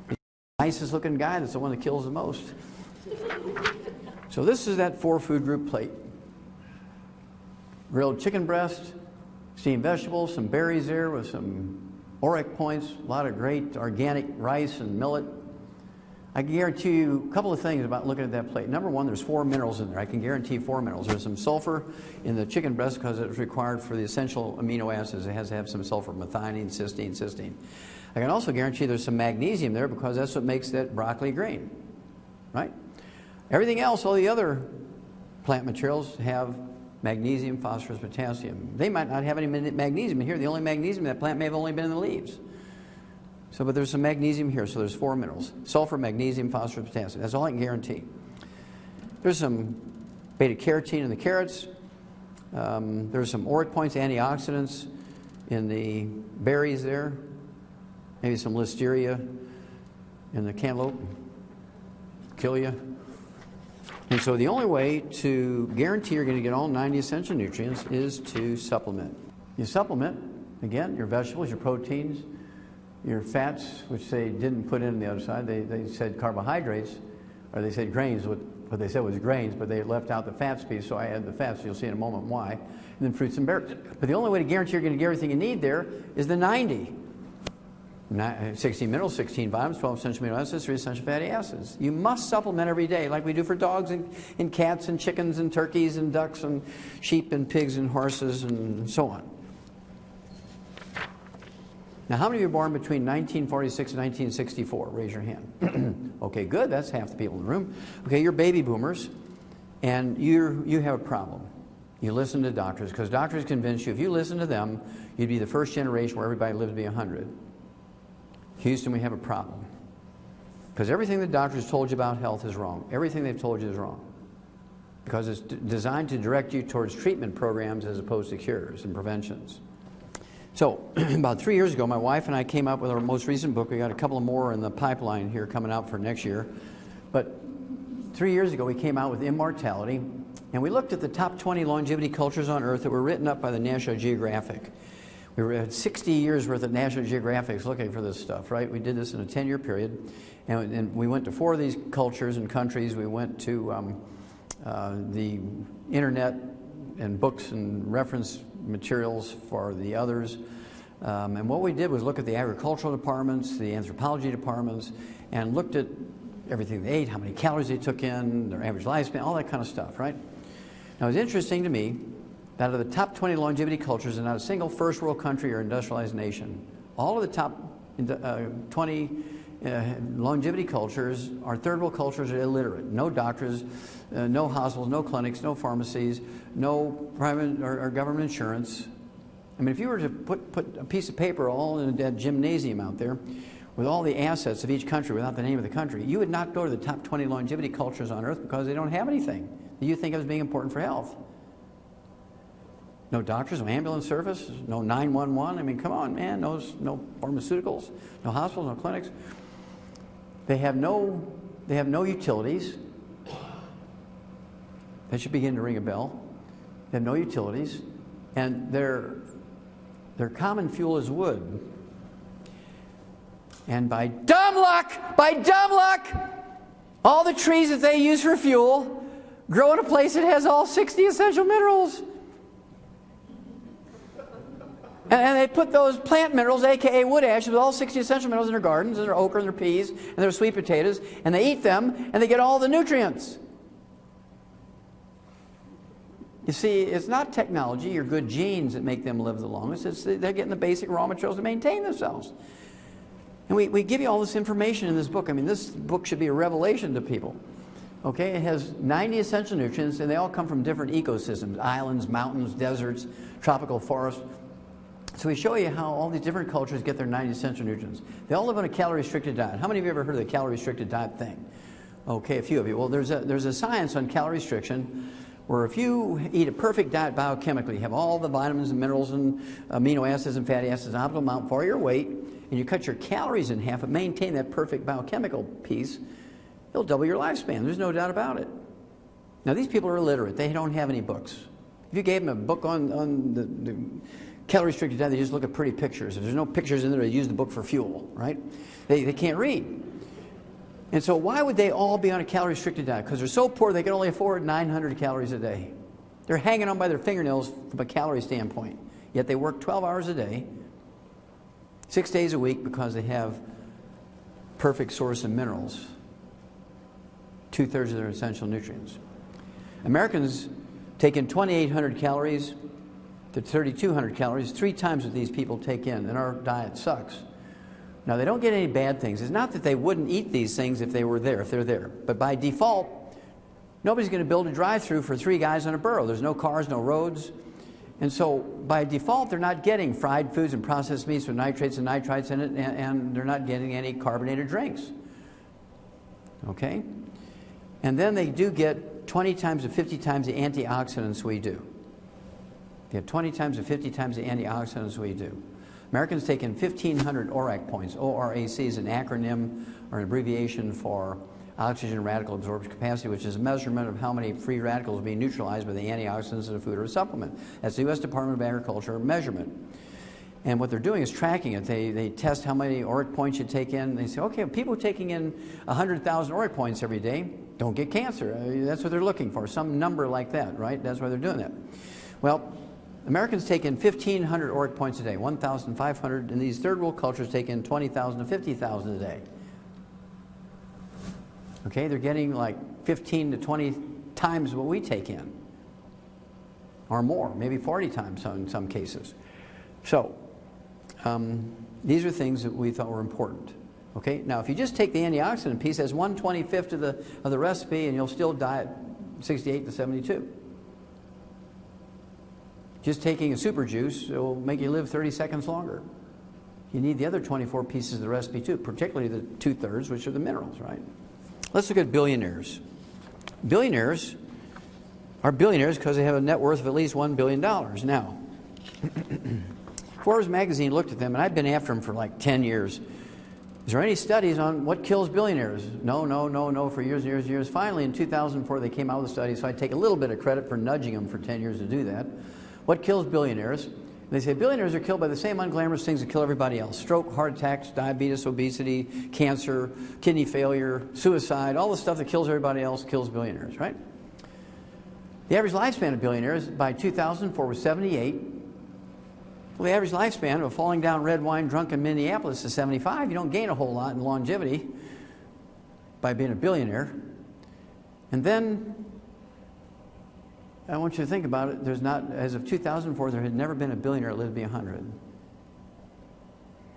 The nicest looking guy, that's the one that kills the most. So this is that 4-food group plate. Grilled chicken breast, steamed vegetables, some berries there with some Auric points, a lot of great organic rice and millet. I can guarantee you a couple of things about looking at that plate. Number one, there's 4 minerals in there. I can guarantee 4 minerals. There's some sulfur in the chicken breast because it's required for the essential amino acids. It has to have some sulfur, methionine, cysteine. I can also guarantee there's some magnesium there because that's what makes that broccoli green, right? Everything else, all the other plant materials have magnesium, phosphorus, potassium. They might not have any magnesium in here. The only magnesium in that plant may have only been in the leaves. So, but there's some magnesium here, so there's 4 minerals. Sulfur, magnesium, phosphorus, potassium. That's all I can guarantee. There's some beta-carotene in the carrots. There's some Auric points, antioxidants in the berries there. Maybe some listeria in the cantaloupe. Kill you. And so the only way to guarantee you're going to get all 90 essential nutrients is to supplement. You supplement, again, your vegetables, your proteins, your fats, which they didn't put in the other side. They said carbohydrates, or they said grains. What they said was grains, but they left out the fats piece, so I added the fats. You'll see in a moment why. And then fruits and berries. But the only way to guarantee you're going to get everything you need there is the 90. 16 minerals, 16 vitamins, 12 essential amino acids, 3 essential fatty acids. You must supplement every day like we do for dogs and cats and chickens and turkeys and ducks and sheep and pigs and horses and so on. Now, how many of you were born between 1946 and 1964? Raise your hand. Okay, good. That's half the people in the room. Okay, you're baby boomers, and you have a problem. You listen to doctors, because doctors convince you if you listen to them, you'd be the first generation where everybody lives to be 100. Houston, we have a problem. Because everything the doctors told you about health is wrong. Everything they've told you is wrong. Because it's designed to direct you towards treatment programs as opposed to cures and preventions. So, about 3 years ago, my wife and I came up with our most recent book. We got a couple of more in the pipeline here coming out for next year. But 3 years ago, we came out with Immortality, and we looked at the top 20 longevity cultures on Earth that were written up by the National Geographic. We had 60 years worth of National Geographics looking for this stuff, right? We did this in a 10-year period, and we went to 4 of these cultures and countries. We went to the internet and books and reference materials for the others. And what we did was look at the agricultural departments, the anthropology departments, and looked at everything they ate, how many calories they took in, their average lifespan, all that kind of stuff, right? Now, it's interesting to me that out of the top 20 longevity cultures, and not a single first world country or industrialized nation, all of the top 20 longevity cultures are third world cultures are illiterate. No doctors, no hospitals, no clinics, no pharmacies, no private or government insurance. I mean, if you were to put a piece of paper all in a gymnasium out there with all the assets of each country without the name of the country, you would not go to the top 20 longevity cultures on earth because they don't have anything that you think of as being important for health. No doctors, no ambulance service, no 911. I mean, come on, man. No pharmaceuticals, no hospitals, no clinics. They have no utilities. That should begin to ring a bell. They have no utilities, and their common fuel is wood. And by dumb luck, all the trees that they use for fuel grow in a place that has all 60 essential minerals. And they put those plant minerals, a.k.a. wood ash, with all 60 essential minerals in their gardens, and their okra, and their peas, and their sweet potatoes, and they eat them, and they get all the nutrients. You see, it's not technology or good genes that make them live the longest. They're getting the basic raw materials to maintain themselves. And we give you all this information in this book. I mean, this book should be a revelation to people. Okay, it has 90 essential nutrients, and they all come from different ecosystems: islands, mountains, deserts, tropical forests. So we show you how all these different cultures get their 90 essential nutrients. They all live on a calorie-restricted diet. How many of you have ever heard of the calorie-restricted diet thing? Okay, a few of you. Well, there's a science on calorie restriction where if you eat a perfect diet biochemically, you have all the vitamins and minerals and amino acids and fatty acids, an optimal amount for your weight, and you cut your calories in half and maintain that perfect biochemical piece, it'll double your lifespan. There's no doubt about it. Now, these people are illiterate. They don't have any books. If you gave them a book on the calorie-restricted diet, they just look at pretty pictures. If there's no pictures in there, they use the book for fuel, right? They can't read. And so why would they all be on a calorie-restricted diet? Because they're so poor they can only afford 900 calories a day. They're hanging on by their fingernails from a calorie standpoint. Yet they work 12 hours a day, 6 days a week, because they have perfect source of minerals, 2/3 of their essential nutrients. Americans take in 2,800 calories to 3,200 calories, 3 times what these people take in, and our diet sucks. Now, they don't get any bad things. It's not that they wouldn't eat these things if they're there. But by default, nobody's going to build a drive-through for 3 guys on a burro. There's no cars, no roads. And so, by default, they're not getting fried foods and processed meats with nitrates and nitrites in it, and they're not getting any carbonated drinks. Okay? And then they do get 20 times to 50 times the antioxidants we do. They have 20 times to 50 times the antioxidants we do. Americans take in 1,500 ORAC points. ORAC is an acronym or an abbreviation for oxygen radical absorption capacity, which is a measurement of how many free radicals being neutralized by the antioxidants in a food or a supplement. That's the U.S. Department of Agriculture measurement. And what they're doing is tracking it. They test how many ORAC points you take in. They say, okay, people taking in 100,000 ORAC points every day don't get cancer. That's what they're looking for, some number like that, right? That's why they're doing that. Well, Americans take in 1,500 ORAC points a day, 1,500, and these third world cultures take in 20,000 to 50,000 a day. Okay, they're getting like 15 to 20 times what we take in, or more, maybe 40 times in some cases. So, these are things that we thought were important. Okay, now if you just take the antioxidant piece, that's 1/25 of the recipe, and you'll still die at 68 to 72. Just taking a super juice will make you live 30 seconds longer. You need the other 24 pieces of the recipe too, particularly the 2/3, which are the minerals, right? Let's look at billionaires. Billionaires are billionaires because they have a net worth of at least $1 billion. Now, Forbes magazine looked at them, and I've been after them for like 10 years. Is there any studies on what kills billionaires? No, for years and years and years. Finally, in 2004, they came out with a study, so I take a little bit of credit for nudging them for 10 years to do that. What kills billionaires? And they say billionaires are killed by the same unglamorous things that kill everybody else: stroke, heart attacks, diabetes, obesity, cancer, kidney failure, suicide. All the stuff that kills everybody else kills billionaires, right? The average lifespan of billionaires by 2004 was 78. Well, the average lifespan of a falling down red wine drunk in Minneapolis is 75. You don't gain a whole lot in longevity by being a billionaire. And then I want you to think about it. There's not, as of 2004, there had never been a billionaire that lived to be 100.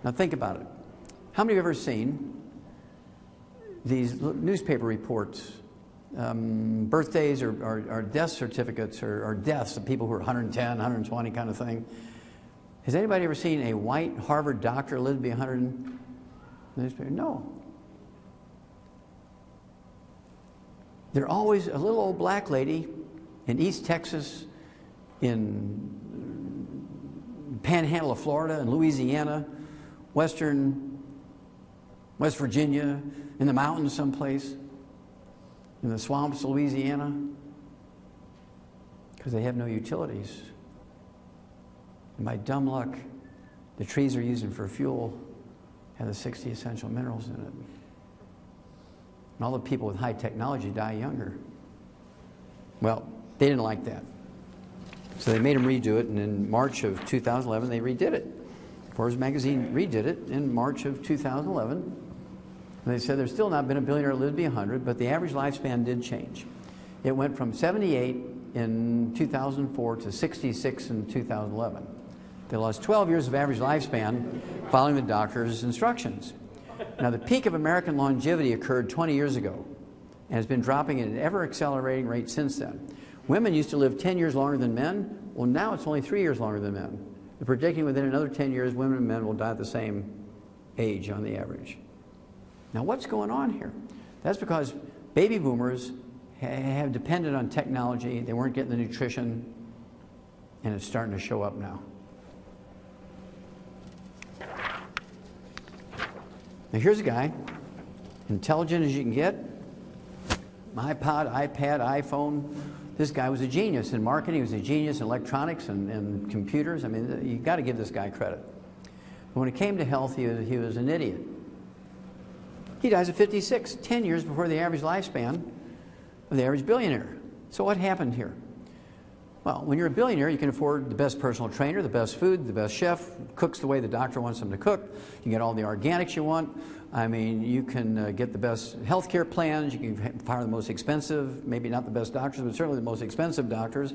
Now think about it. How many of you have ever seen these newspaper reports, birthdays or death certificates or deaths of people who are 110, 120 kind of thing? Has anybody ever seen a white Harvard doctor live to be 100 in the newspaper? No. They're always a little old black lady in East Texas, in Panhandle of Florida, in Louisiana, West Virginia, in the mountains someplace, in the swamps of Louisiana, because they have no utilities. And by dumb luck, the trees they're using for fuel have the 60 essential minerals in it. And all the people with high technology die younger. Well, they didn't like that. So they made them redo it, and in March of 2011, they redid it. Forbes magazine redid it in March of 2011. And they said there's still not been a billionaire that lived to be 100, but the average lifespan did change. It went from 78 in 2004 to 66 in 2011. They lost 12 years of average lifespan following the doctor's instructions. Now, the peak of American longevity occurred 20 years ago and has been dropping at an ever-accelerating rate since then. Women used to live 10 years longer than men. Well, now it's only 3 years longer than men. They're predicting within another 10 years, women and men will die at the same age on the average. Now, what's going on here? That's because baby boomers have depended on technology. They weren't getting the nutrition, and it's starting to show up now. Now, here's a guy, intelligent as you can get, iPod, iPad, iPhone. This guy was a genius in marketing. He was a genius in electronics and computers. I mean, you've got to give this guy credit. But when it came to health, he was an idiot. He dies at 56, 10 years before the average lifespan of the average billionaire. So what happened here? Well, when you're a billionaire, you can afford the best personal trainer, the best food, the best chef, cooks the way the doctor wants them to cook. You can get all the organics you want. I mean, you can get the best health care plans. You can hire the most expensive, maybe not the best doctors, but certainly the most expensive doctors.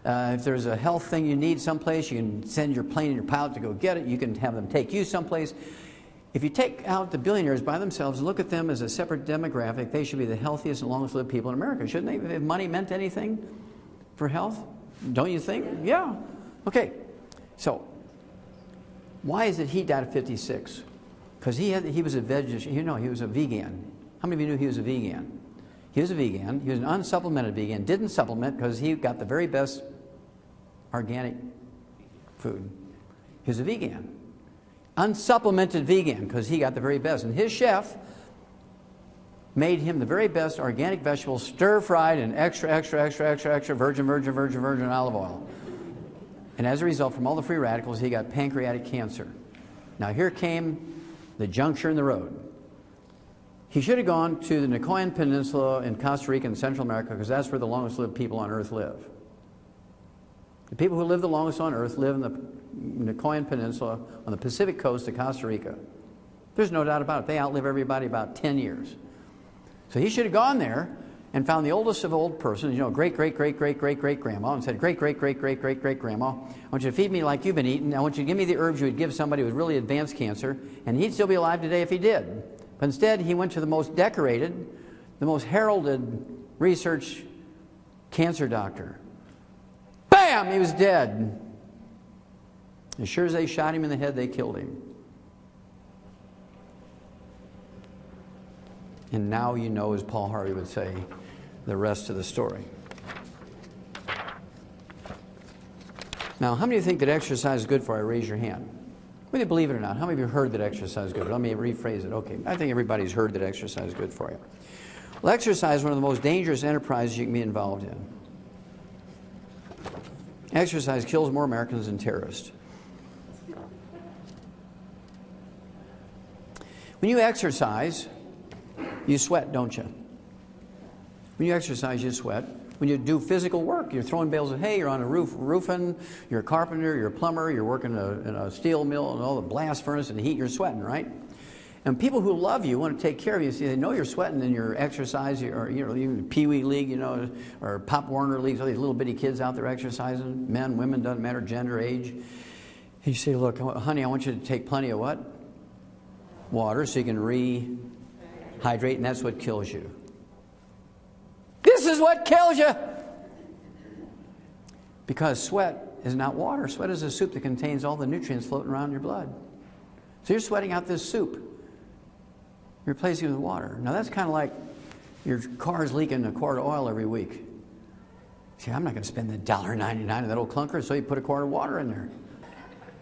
If there's a health thing you need someplace, you can send your plane and your pilot to go get it. You can have them take you someplace. If you take out the billionaires by themselves and look at them as a separate demographic, they should be the healthiest and longest lived people in America, shouldn't they? If money meant anything for health, don't you think? Yeah. Okay. So, why is it he died at 56? Because he was a vegetarian. You know, he was a vegan. How many of you knew he was a vegan? He was a vegan. He was an unsupplemented vegan. Didn't supplement because he got the very best organic food. He was a vegan. Unsupplemented vegan because he got the very best. And his chef made him the very best organic vegetables, stir-fried in extra virgin olive oil. And as a result, from all the free radicals, he got pancreatic cancer. Now here came the juncture in the road. He should have gone to the Nicoyan Peninsula in Costa Rica and Central America because that's where the longest lived people on earth live. The people who live the longest on earth live in the Nicoyan Peninsula on the Pacific coast of Costa Rica. There's no doubt about it. They outlive everybody about 10 years. So he should have gone there and found the oldest of old persons, you know, great-great-great-great-great-great-grandma, and said, great-great-great-great-great-great-grandma, I want you to feed me like you've been eating. I want you to give me the herbs you would give somebody with really advanced cancer, and he'd still be alive today if he did. But instead, he went to the most decorated, the most heralded research cancer doctor. Bam! He was dead. As sure as they shot him in the head, they killed him. And now you know, as Paul Harvey would say, the rest of the story. Now, how many of you think that exercise is good for you? Raise your hand. Whether you believe it or not, how many of you heard that exercise is good? Let me rephrase it. Okay, I think everybody's heard that exercise is good for you. Well, exercise is one of the most dangerous enterprises you can be involved in. Exercise kills more Americans than terrorists. When you exercise, you sweat, don't you? When you exercise, you sweat. When you do physical work, you're throwing bales of hay, you're on a roof roofing, you're a carpenter, you're a plumber, you're working in a steel mill and all the blast furnace and the heat, you're sweating, right? And And people who love you want to take care of you. See, they know you're sweating in your exercise, or even Pee Wee League, or Pop Warner leagues. All these little bitty kids out there exercising, men, women, doesn't matter, gender, age. And you say, look, honey, I want you to take plenty of what? Water, so you can rehydrate, and that's what kills you. This is what kills you. Because sweat is not water. Sweat is a soup that contains all the nutrients floating around in your blood. So you're sweating out this soup. You're replacing it with water. Now that's kind of like your car's leaking a quart of oil every week. See, I'm not going to spend the $1.99 on that old clunker, so you put a quart of water in there.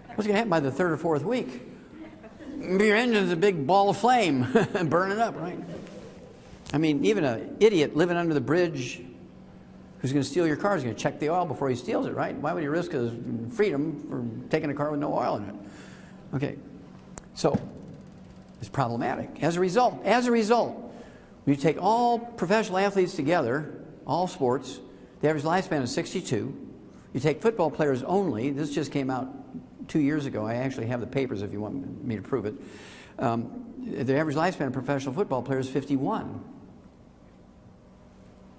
What's going to happen by the third or fourth week? Your engine's a big ball of flame burning up, right? I mean, even an idiot living under the bridge who's going to steal your car is going to check the oil before he steals it, right? Why would he risk his freedom for taking a car with no oil in it? Okay, so it's problematic. As a result, when you take all professional athletes together, all sports, the average lifespan is 62. You take football players only. This just came out 2 years ago. I actually have the papers if you want me to prove it. The average lifespan of professional football players is 51.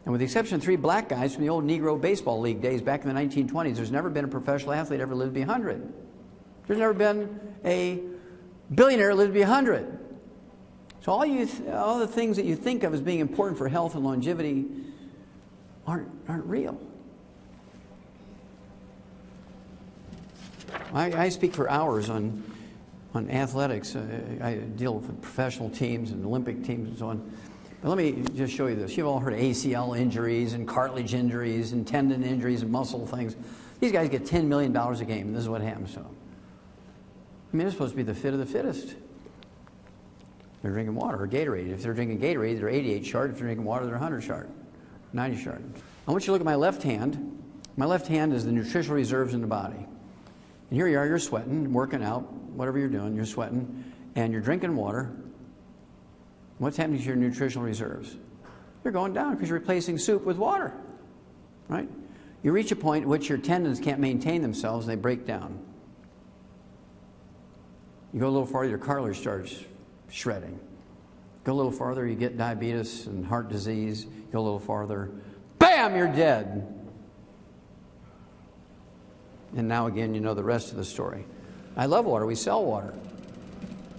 And with the exception of 3 black guys from the old Negro Baseball League days back in the 1920s, there's never been a professional athlete ever lived to be 100. There's never been a billionaire lived to be 100. So all the things that you think of as being important for health and longevity aren't real. I speak for hours on athletics. I deal with professional teams and Olympic teams and so on. But let me just show you this. You've all heard of ACL injuries and cartilage injuries and tendon injuries and muscle things. These guys get $10 million a game, and this is what happens to them. I mean, they're supposed to be the fit of the fittest. They're drinking water or Gatorade. If they're drinking Gatorade, they're 88 sharp. If they're drinking water, they're 100 sharp, 90 sharp. I want you to look at my left hand. My left hand is the nutritional reserves in the body. And here you are, you're sweating, working out, whatever you're doing, you're sweating, and you're drinking water. What's happening to your nutritional reserves? They're going down because you're replacing soup with water, right? You reach a point at which your tendons can't maintain themselves and they break down. You go a little farther, your cartilage starts shredding. Go a little farther, you get diabetes and heart disease. Go a little farther, bam, you're dead. And now again, you know the rest of the story. I love water. We sell water.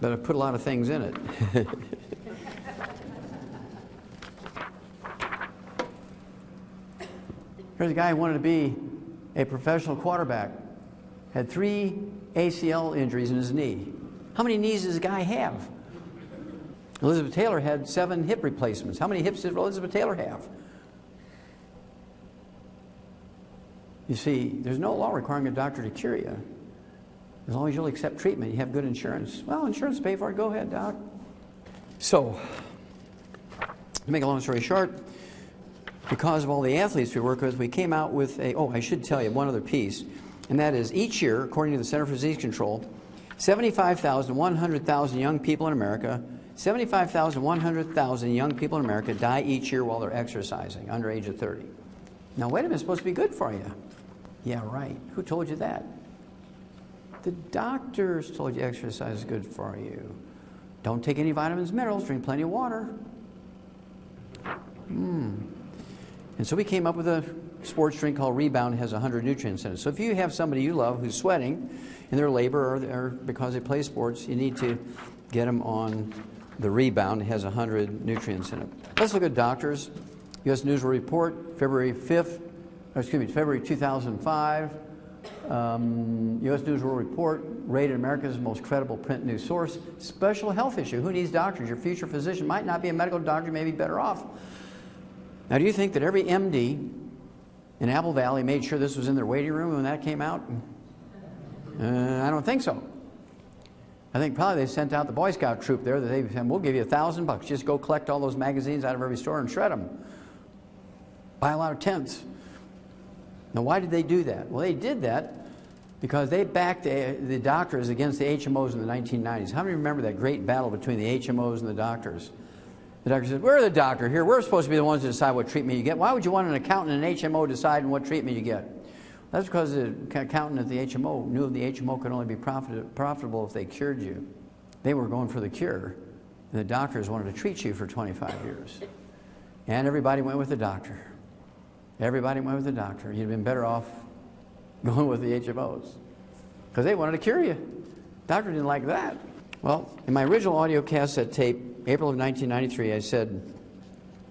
But I put a lot of things in it. Here's a guy who wanted to be a professional quarterback. Had 3 ACL injuries in his knee. How many knees does a guy have? Elizabeth Taylor had 7 hip replacements. How many hips did Elizabeth Taylor have? You see, there's no law requiring a doctor to cure you. As long as you'll accept treatment, you have good insurance. Well, insurance pay for it. Go ahead, doc. So, to make a long story short, because of all the athletes we work with, we came out with I should tell you one other piece, and that is each year, according to the Center for Disease Control, 75,000, 100,000 young people in America, 75,000, 100,000 young people in America die each year while they're exercising, under age of 30. Now, wait a minute, it's supposed to be good for you. Yeah, right. Who told you that? The doctors told you exercise is good for you. Don't take any vitamins, minerals, drink plenty of water. And so we came up with a sports drink called Rebound. It has 100 nutrients in it. So if you have somebody you love who's sweating in their labor or because they play sports, you need to get them on the Rebound. It has 100 nutrients in it. Let's look at doctors. U.S. News Report, February 2005. U.S. News World Report, rated America's most credible print news source. Special health issue. Who needs doctors? Your future physician might not be a medical doctor, may be better off. Now, do you think that every MD in Apple Valley made sure this was in their waiting room when that came out? I don't think so. I think probably they sent out the Boy Scout troop there that they said, we'll give you $1,000. Just go collect all those magazines out of every store and shred them. Buy a lot of tents. Now, why did they do that? Well, they did that because they backed the doctors against the HMOs in the 1990s. How many remember that great battle between the HMOs and the doctors? The doctor said, we're the doctor here. We're supposed to be the ones to decide what treatment you get. Why would you want an accountant and an HMO deciding what treatment you get? That's because the accountant at the HMO knew the HMO could only be profitable if they cured you. They were going for the cure. And the doctors wanted to treat you for 25 years. And everybody went with the doctor. Everybody went with the doctor. You'd been better off going with the HMOs because they wanted to cure you. Doctor didn't like that. Well, in my original audio cassette tape, April of 1993, I said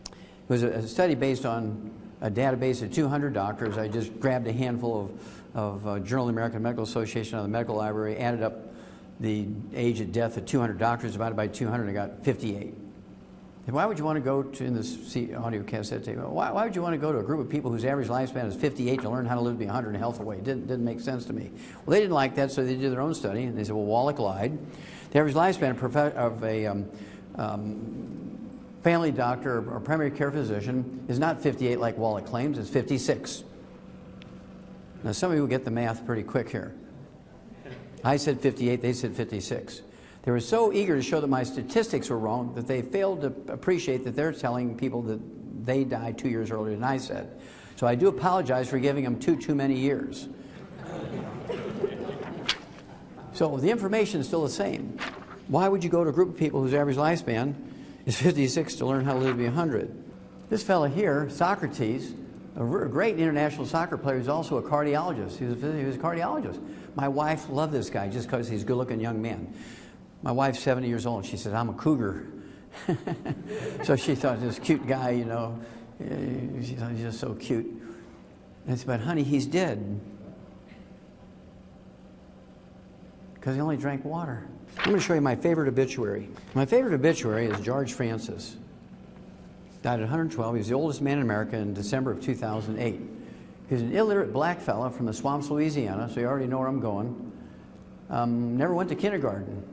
it was a study based on a database of 200 doctors. I just grabbed a handful of Journal of the American Medical Association out of the medical library, added up the age of death of 200 doctors, divided by 200, I got 58. And why would you want to go to, in this audio cassette tape, why would you want to go to a group of people whose average lifespan is 58 to learn how to live to be 100 in a healthful way? It didn't make sense to me. Well, they didn't like that, so they did their own study, and they said, well, Wallach lied. The average lifespan of a family doctor or primary care physician is not 58 like Wallach claims, it's 56. Now, some of you will get the math pretty quick here. I said 58, they said 56. They were so eager to show that my statistics were wrong that they failed to appreciate that they're telling people that they died 2 years earlier than I said. So I do apologize for giving them too many years. So the information is still the same. Why would you go to a group of people whose average lifespan is 56 to learn how to live to be 100? This fellow here, Socrates, a great international soccer player, is also a cardiologist. He was a cardiologist. My wife loved this guy just because he's a good-looking young man. My wife's 70 years old, and she said, I'm a cougar. So she thought this cute guy, you know, she thought he's just so cute. And I said, but honey, he's dead. Because he only drank water. I'm going to show you my favorite obituary. My favorite obituary is George Francis. Died at 112. He was the oldest man in America in December of 2008. He's an illiterate black fella from the swamps, Louisiana, so you already know where I'm going. Never went to kindergarten.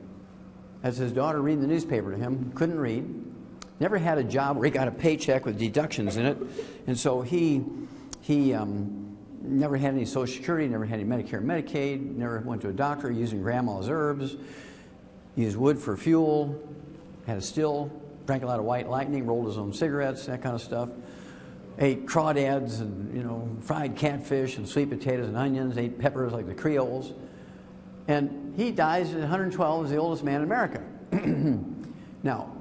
As his daughter reading the newspaper to him, couldn't read. Never had a job where he got a paycheck with deductions in it. And so he never had any Social Security, never had any Medicare and Medicaid, never went to a doctor, using grandma's herbs, used wood for fuel, had a still, drank a lot of White Lightning, rolled his own cigarettes, that kind of stuff. Ate crawdads and, you know, fried catfish and sweet potatoes and onions, ate peppers like the Creoles. And he dies at 112 as the oldest man in America. Now,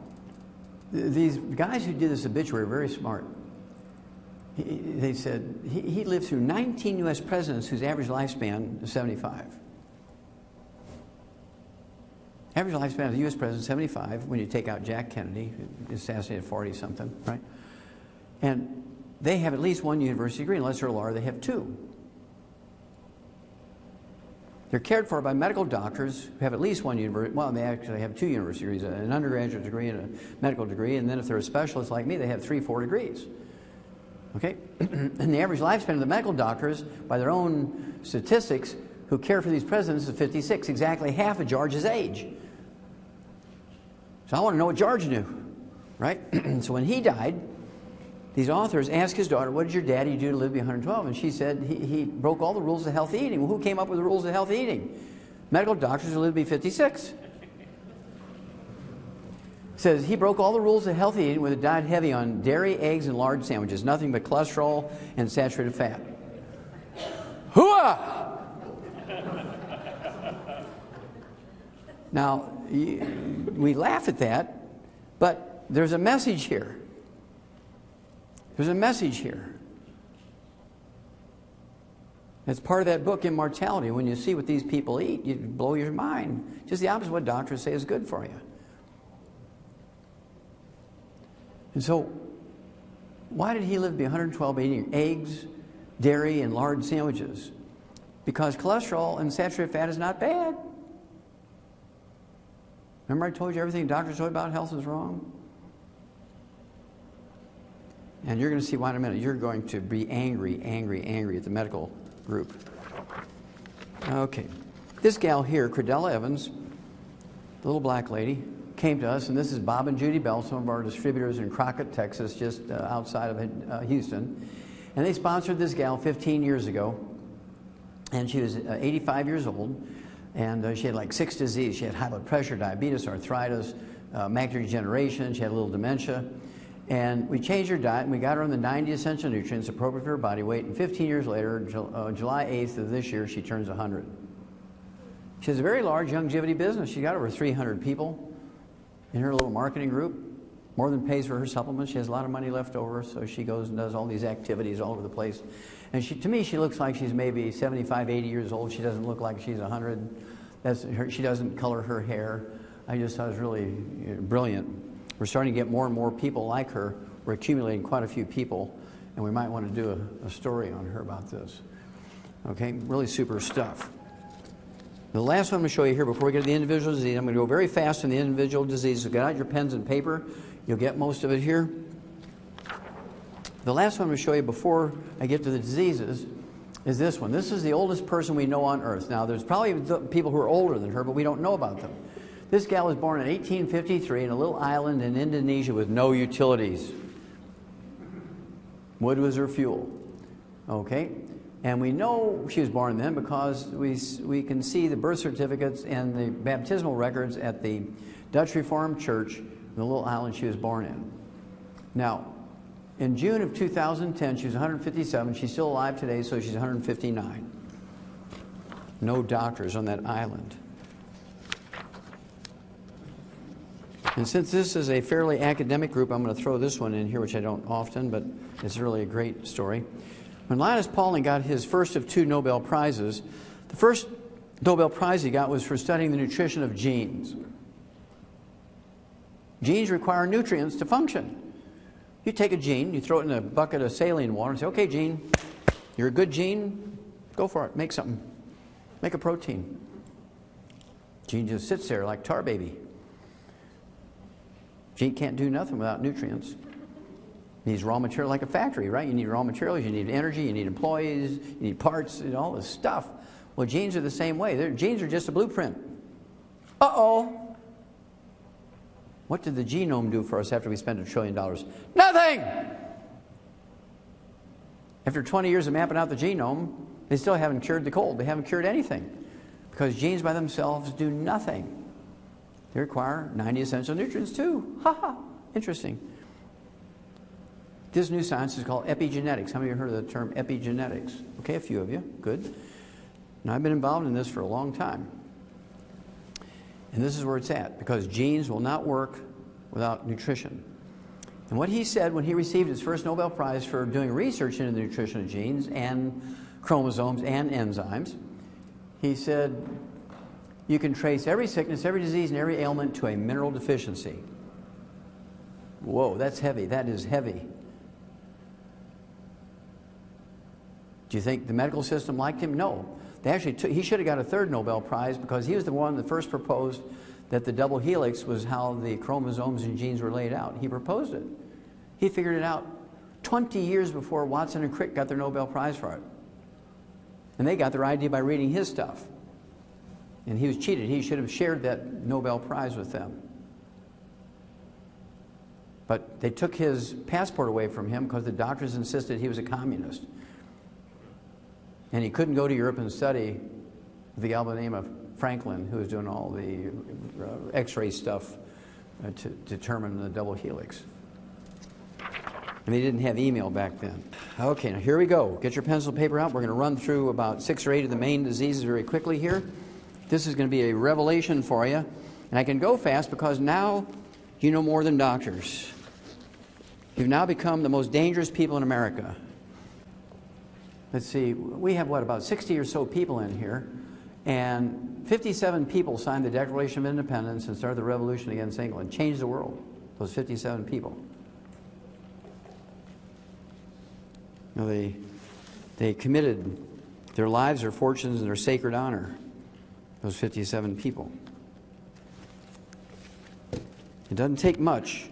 these guys who did this obituary are very smart. They said he lived through 19 U.S. presidents whose average lifespan is 75. Average lifespan of the U.S. president is 75 when you take out Jack Kennedy, assassinated 40-something, right? And they have at least one university degree. Unless they're a lawyer, they have two. They're cared for by medical doctors who have at least one university. Well, they actually have two university degrees, an undergraduate degree and a medical degree. And then if they're a specialist like me, they have 3, 4 degrees. Okay? And the average lifespan of the medical doctors, by their own statistics, who care for these presidents is 56, exactly half of George's age. So I want to know what George knew, right? So when he died, these authors asked his daughter, what did your daddy do to live to be 112? And she said he broke all the rules of healthy eating. Well, who came up with the rules of healthy eating? Medical doctors who lived to be 56. Says he broke all the rules of healthy eating with a diet heavy on dairy, eggs, and large sandwiches, nothing but cholesterol and saturated fat. Hooah! Now, we laugh at that, but there's a message here. There's a message here. It's part of that book, Immortality. When you see what these people eat, you blow your mind. Just the opposite of what doctors say is good for you. And so, why did he live to be 112 eating eggs, dairy, and large sandwiches? Because cholesterol and saturated fat is not bad. Remember I told you everything doctors told you about health is wrong? And you're going to see why in a minute. You're going to be angry at the medical group. Okay. This gal here, Credella Evans, the little black lady, came to us, and this is Bob and Judy Bell, some of our distributors in Crockett, Texas, just outside of Houston. And they sponsored this gal 15 years ago, and she was 85 years old, and she had like 6 diseases. She had high blood pressure, diabetes, arthritis, macular degeneration, she had a little dementia. And we changed her diet, and we got her on the 90 essential nutrients appropriate for her body weight, and 15 years later, July 8th of this year, she turns 100. She has a very large Youngevity business. She got over 300 people. in her little marketing group, more than pays for her supplements. She has a lot of money left over, so she goes and does all these activities all over the place. And to me, she looks like she's maybe 75, 80 years old. She doesn't look like she's 100. She doesn't color her hair. I just thought it was really brilliant. We're starting to get more and more people like her. We're accumulating quite a few people, and we might want to do a story on her about this. Okay, really super stuff. The last one I'm going to show you here before we get to the individual disease, I'm going to go very fast in the individual disease. So get out your pens and paper. You'll get most of it here. The last one I'm going to show you before I get to the diseases is this one. This is the oldest person we know on Earth. Now, there's probably people who are older than her, but we don't know about them. This gal was born in 1853 in a little island in Indonesia with no utilities. Wood was her fuel. Okay? And we know she was born then because we can see the birth certificates and the baptismal records at the Dutch Reformed Church, the little island she was born in. Now, in June of 2010, she was 157. She's still alive today, so she's 159. No doctors on that island. And since this is a fairly academic group, I'm going to throw this one in here, which I don't often, but it's really a great story. When Linus Pauling got his first of 2 Nobel Prizes, the first Nobel Prize he got was for studying the nutrition of genes. Genes require nutrients to function. You take a gene, you throw it in a bucket of saline water and say, okay, gene, you're a good gene, go for it, make something. Make a protein. Gene just sits there like tar baby. Gene can't do nothing without nutrients. Needs raw material like a factory, right? You need raw materials, you need energy, you need employees, you need parts, and all this stuff. Well, genes are the same way. Genes are just a blueprint. Uh-oh. What did the genome do for us after we spent $1 trillion? Nothing! After 20 years of mapping out the genome, they still haven't cured the cold. They haven't cured anything. Because genes by themselves do nothing. They require 90 essential nutrients too. Ha ha! Interesting. This new science is called epigenetics. How many of you heard of the term epigenetics? Okay, a few of you. Good. And I've been involved in this for a long time. And this is where it's at, because genes will not work without nutrition. And what he said when he received his first Nobel Prize for doing research into the nutrition of genes and chromosomes and enzymes, he said, you can trace every sickness, every disease, and every ailment to a mineral deficiency. Whoa, that's heavy. That is heavy. Do you think the medical system liked him? No. They actually he should have got a 3rd Nobel Prize because he was the one that first proposed that the double helix was how the chromosomes and genes were laid out. He proposed it. He figured it out 20 years before Watson and Crick got their Nobel Prize for it. And they got their idea by reading his stuff. And he was cheated. He should have shared that Nobel Prize with them. But they took his passport away from him because the doctors insisted he was a communist. And he couldn't go to Europe and study with the gal by the name of Franklin, who was doing all the X-ray stuff to determine the double helix. And they didn't have email back then. Okay, now here we go. Get your pencil and paper out. We're going to run through about 6 or 8 of the main diseases very quickly here. This is going to be a revelation for you. And I can go fast because now you know more than doctors. You've now become the most dangerous people in America. Let's see, we have, what, about 60 or so people in here, and 57 people signed the Declaration of Independence and started the revolution against England, changed the world, those 57 people. Now they committed their lives, their fortunes, and their sacred honor, those 57 people. It doesn't take much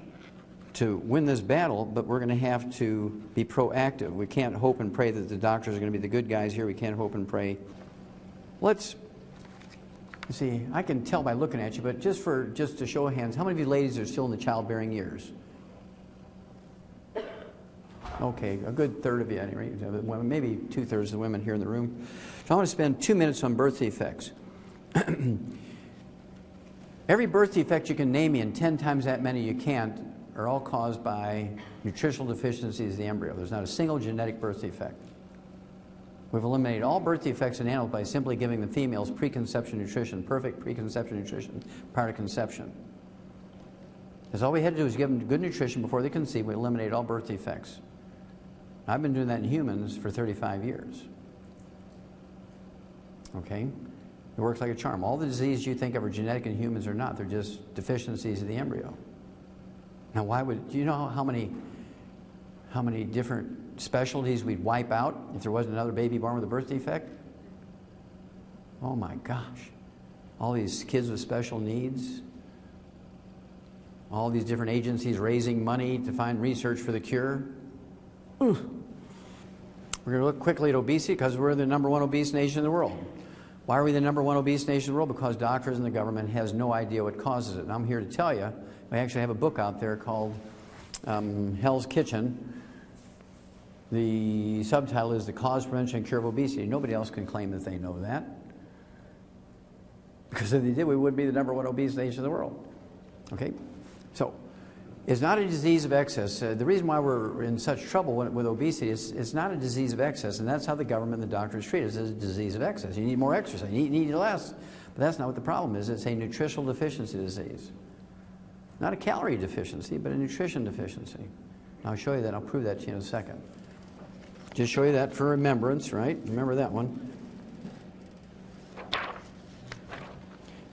to win this battle, but we're going to have to be proactive. We can't hope and pray that the doctors are going to be the good guys here. We can't hope and pray. Let's see, I can tell by looking at you, but just to show of hands, how many of you ladies are still in the childbearing years? Okay, a good third of you, anyway. Maybe 2/3 of the women here in the room. So I want to spend 2 minutes on birth defects. Every birth defect you can name me, and 10 times that many you can't, are all caused by nutritional deficiencies of the embryo. There's not a single genetic birth defect. We've eliminated all birth defects in animals by simply giving the females preconception nutrition, perfect preconception nutrition prior to conception. Because all we had to do was give them good nutrition before they conceive. We eliminate all birth defects. I've been doing that in humans for 35 years. Okay? It works like a charm. All the diseases you think of are genetic in humans are not. They're just deficiencies of the embryo. Now, do you know how many different specialties we'd wipe out if there wasn't another baby born with a birth defect? Oh my gosh. All these kids with special needs. All these different agencies raising money to find research for the cure. We're going to look quickly at obesity because we're the #1 obese nation in the world. Why are we the #1 obese nation in the world? Because doctors and the government has no idea what causes it. And I'm here to tell you, I actually have a book out there called Hell's Kitchen. The subtitle is The Cause, Prevention, and Cure of Obesity. Nobody else can claim that they know that. Because if they did, we would be the #1 obese nation in the world. Okay? So, it's not a disease of excess. The reason why we're in such trouble with obesity is it's not a disease of excess, and that's how the government and the doctors treat it. It's a disease of excess. You need more exercise. You need less. But that's not what the problem is. It's a nutritional deficiency disease. Not a calorie deficiency, but a nutrition deficiency. I'll show you that. I'll prove that to you in a second. Just show you that for remembrance, right? Remember that one.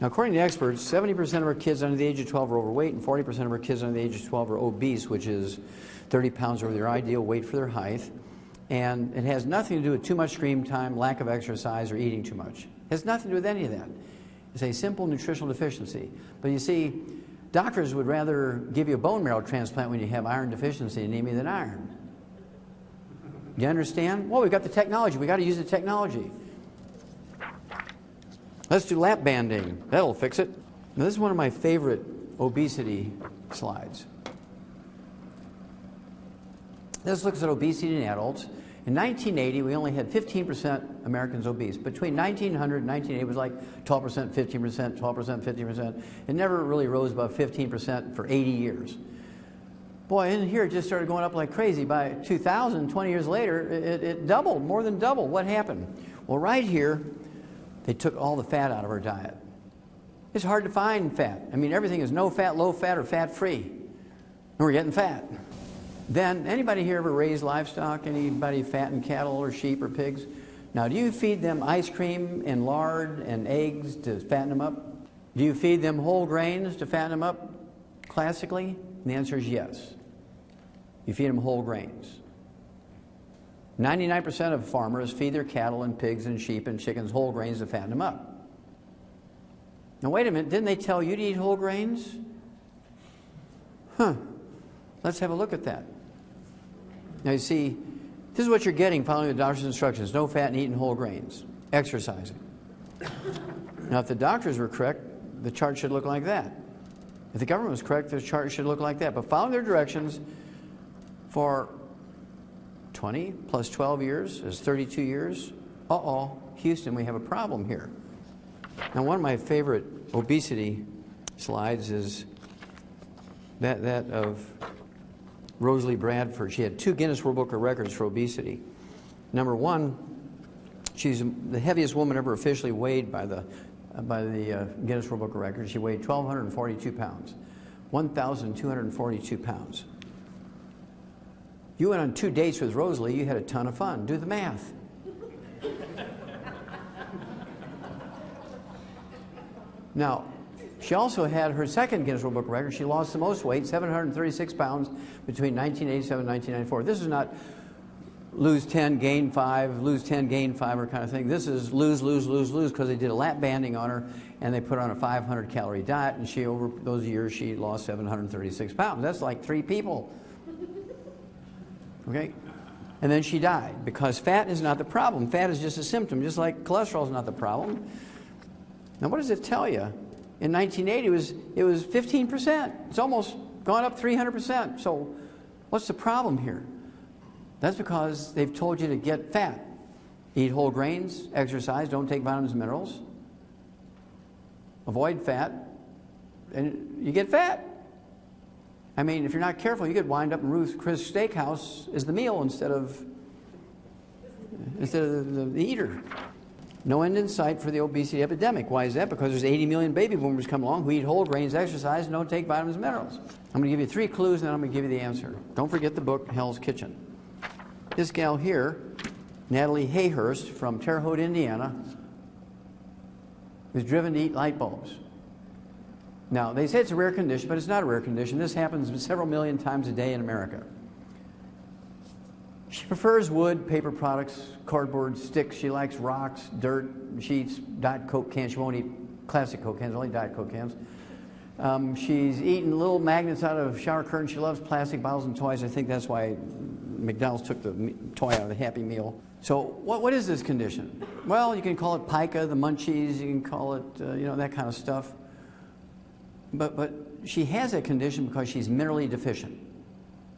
Now, according to experts, 70% of our kids under the age of 12 are overweight, and 40% of our kids under the age of 12 are obese, which is 30 pounds over their ideal weight for their height. And it has nothing to do with too much screen time, lack of exercise, or eating too much. It has nothing to do with any of that. It's a simple nutritional deficiency. But you see, doctors would rather give you a bone marrow transplant when you have iron deficiency anemia than iron. You understand? Well, we've got the technology. We've got to use the technology. Let's do lap banding. That'll fix it. Now, this is one of my favorite obesity slides. This looks at obesity in adults. In 1980, we only had 15% Americans obese. Between 1900 and 1980, it was like 12%, 15%, 12%, 15%. It never really rose above 15% for 80 years. Boy, in here it just started going up like crazy. By 2000, 20 years later, it doubled, more than doubled. What happened? Well, right here, they took all the fat out of our diet. It's hard to find fat. I mean, everything is no fat, low fat, or fat-free. And we're getting fat. Then, anybody here ever raise livestock? Anybody fatten cattle or sheep or pigs? Now, do you feed them ice cream and lard and eggs to fatten them up? Do you feed them whole grains to fatten them up classically? And the answer is yes. You feed them whole grains. 99% of farmers feed their cattle and pigs and sheep and chickens whole grains to fatten them up. Now wait a minute, didn't they tell you to eat whole grains? Let's have a look at that. Now you see, this is what you're getting following the doctor's instructions. No fat and eating whole grains. Exercising. Now if the doctors were correct, the chart should look like that. If the government was correct, the chart should look like that. But following their directions for 20 plus 12 years is 32 years. Houston, we have a problem here. Now, one of my favorite obesity slides is that of Rosalie Bradford. She had 2 Guinness World Book of Records for obesity. Number 1, she's the heaviest woman ever officially weighed by the Guinness World Book of Records. She weighed 1,242 pounds. 1,242 pounds. You went on 2 dates with Rosalie, you had a ton of fun. Do the math. Now, she also had her second Guinness World Book of Records. She lost the most weight, 736 pounds, between 1987 and 1994. This is not lose 10, gain 5, lose 10, gain 5 or kind of thing. This is lose, lose, lose, lose, because they did a lap banding on her and they put her on a 500-calorie diet, and she, over those years, she lost 736 pounds. That's like 3 people. Okay? And then she died, because fat is not the problem. Fat is just a symptom, just like cholesterol is not the problem. Now, what does it tell you? In 1980, it was 15%. It's almost gone up 300%. So what's the problem here? That's because they've told you to get fat. Eat whole grains, exercise, don't take vitamins and minerals. Avoid fat, and you get fat. I mean, if you're not careful, you could wind up in Ruth's Chris Steakhouse as the meal instead of the eater. No end in sight for the obesity epidemic. Why is that? Because there's 80 million baby boomers come along who eat whole grains, exercise, and don't take vitamins and minerals. I'm going to give you 3 clues, and then I'm going to give you the answer. Don't forget the book, Hell's Kitchen. This gal here, Natalie Hayhurst from Terre Haute, Indiana, was driven to eat light bulbs. Now, they say it's a rare condition, but it's not a rare condition. This happens several million times a day in America. She prefers wood, paper products, cardboard, sticks. She likes rocks, dirt, sheets, Diet Coke cans. She won't eat classic Coke cans, only Diet Coke cans. She's eaten little magnets out of shower curtains. She loves plastic bottles and toys. I think that's why McDonald's took the toy out of the Happy Meal. So what is this condition? Well, you can call it pica, the munchies. You can call it, you know, that kind of stuff. But she has that condition because she's minerally deficient.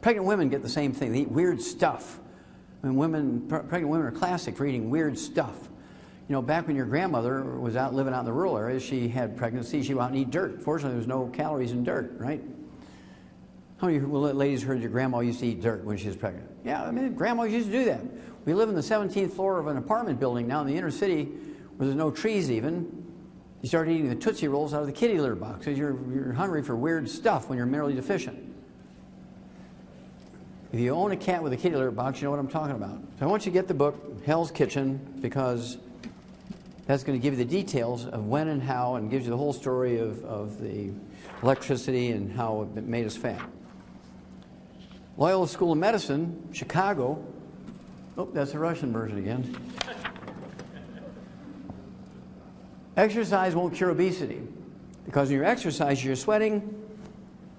Pregnant women get the same thing. They eat weird stuff. I mean, pregnant women are classic for eating weird stuff. You know, back when your grandmother was out living out in the rural areas, she had pregnancy, she'd go out and eat dirt. Fortunately, there's no calories in dirt, right? How many ladies heard your grandma used to eat dirt when she was pregnant? Yeah, I mean, grandmas used to do that. We live in the 17th floor of an apartment building now in the inner city where there's no trees even. You start eating the Tootsie Rolls out of the kitty litter box because you're hungry for weird stuff when you're minerally deficient. If you own a cat with a kitty litter box, you know what I'm talking about. So I want you to get the book, Hell's Kitchen, because that's going to give you the details of when and how, and gives you the whole story of the electricity and how it made us fat. Loyola School of Medicine, Chicago. Oh, that's the Russian version again. Exercise won't cure obesity, because when you're exercising, you're sweating,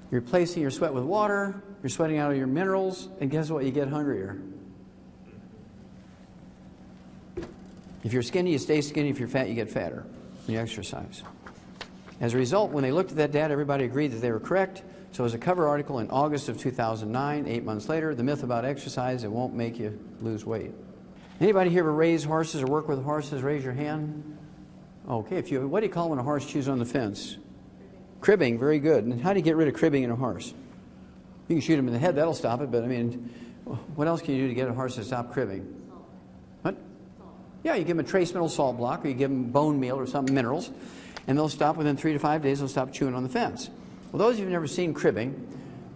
you're replacing your sweat with water, you're sweating out of your minerals, and guess what? You get hungrier. If you're skinny, you stay skinny. If you're fat, you get fatter when you exercise. As a result, when they looked at that data, everybody agreed that they were correct. So as a cover article in August of 2009, 8 months later, the myth about exercise, it won't make you lose weight. Anybody here ever raise horses or work with horses? Raise your hand. Okay, what do you call when a horse chews on the fence? Cribbing, very good. And how do you get rid of cribbing in a horse? You can shoot him in the head, that'll stop it, but I mean, what else can you do to get a horse to stop cribbing? What? Yeah, you give them a trace mineral salt block, or you give them bone meal or some minerals, and they'll stop within 3 to 5 days, they'll stop chewing on the fence. Well, those of you who've never seen cribbing,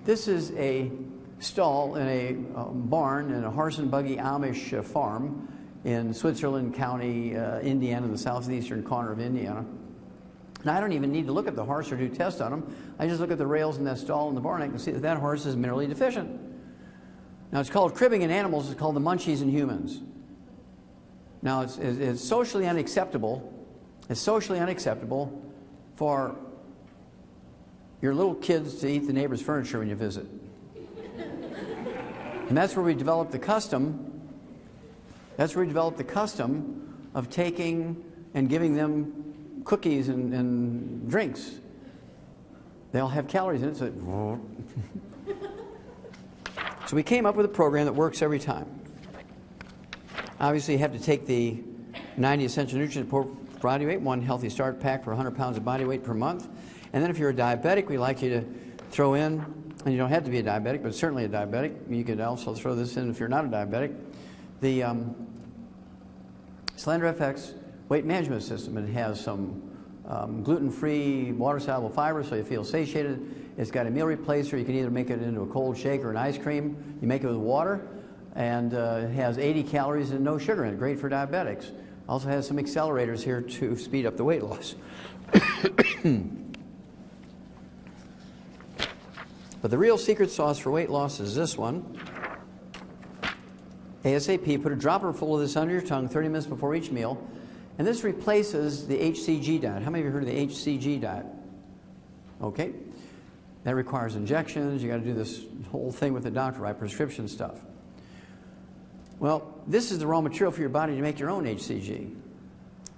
this is a stall in a barn in a horse and buggy Amish farm in Switzerland County, Indiana, in the southeastern corner of Indiana. And I don't even need to look at the horse or do tests on him. I just look at the rails in that stall in the barn, and I can see that that horse is minerally deficient. Now, it's called cribbing in animals. It's called the munchies in humans. Now, it's socially unacceptable. It's socially unacceptable for your little kids to eat the neighbor's furniture when you visit. And that's where we developed the custom. That's where we developed the custom of taking and giving them cookies and drinks. They all have calories in it, so so we came up with a program that works every time. Obviously, you have to take the 90 essential nutrients per body weight, 1 healthy start pack for 100 pounds of body weight per month. And then if you're a diabetic, we like you to throw in, and you don't have to be a diabetic, but certainly a diabetic. You could also throw this in if you're not a diabetic. The Slender FX weight management system. It has some gluten-free, water-soluble fiber, so you feel satiated. It's got a meal replacer. You can either make it into a cold shake or an ice cream. You make it with water, and it has 80 calories and no sugar in it. Great for diabetics. Also has some accelerators here to speed up the weight loss. But the real secret sauce for weight loss is this one. ASAP, put a dropper full of this under your tongue 30 minutes before each meal. And this replaces the HCG diet. How many of you heard of the HCG diet? Okay. That requires injections. You got to do this whole thing with the doctor, right? Prescription stuff. Well, this is the raw material for your body to make your own HCG.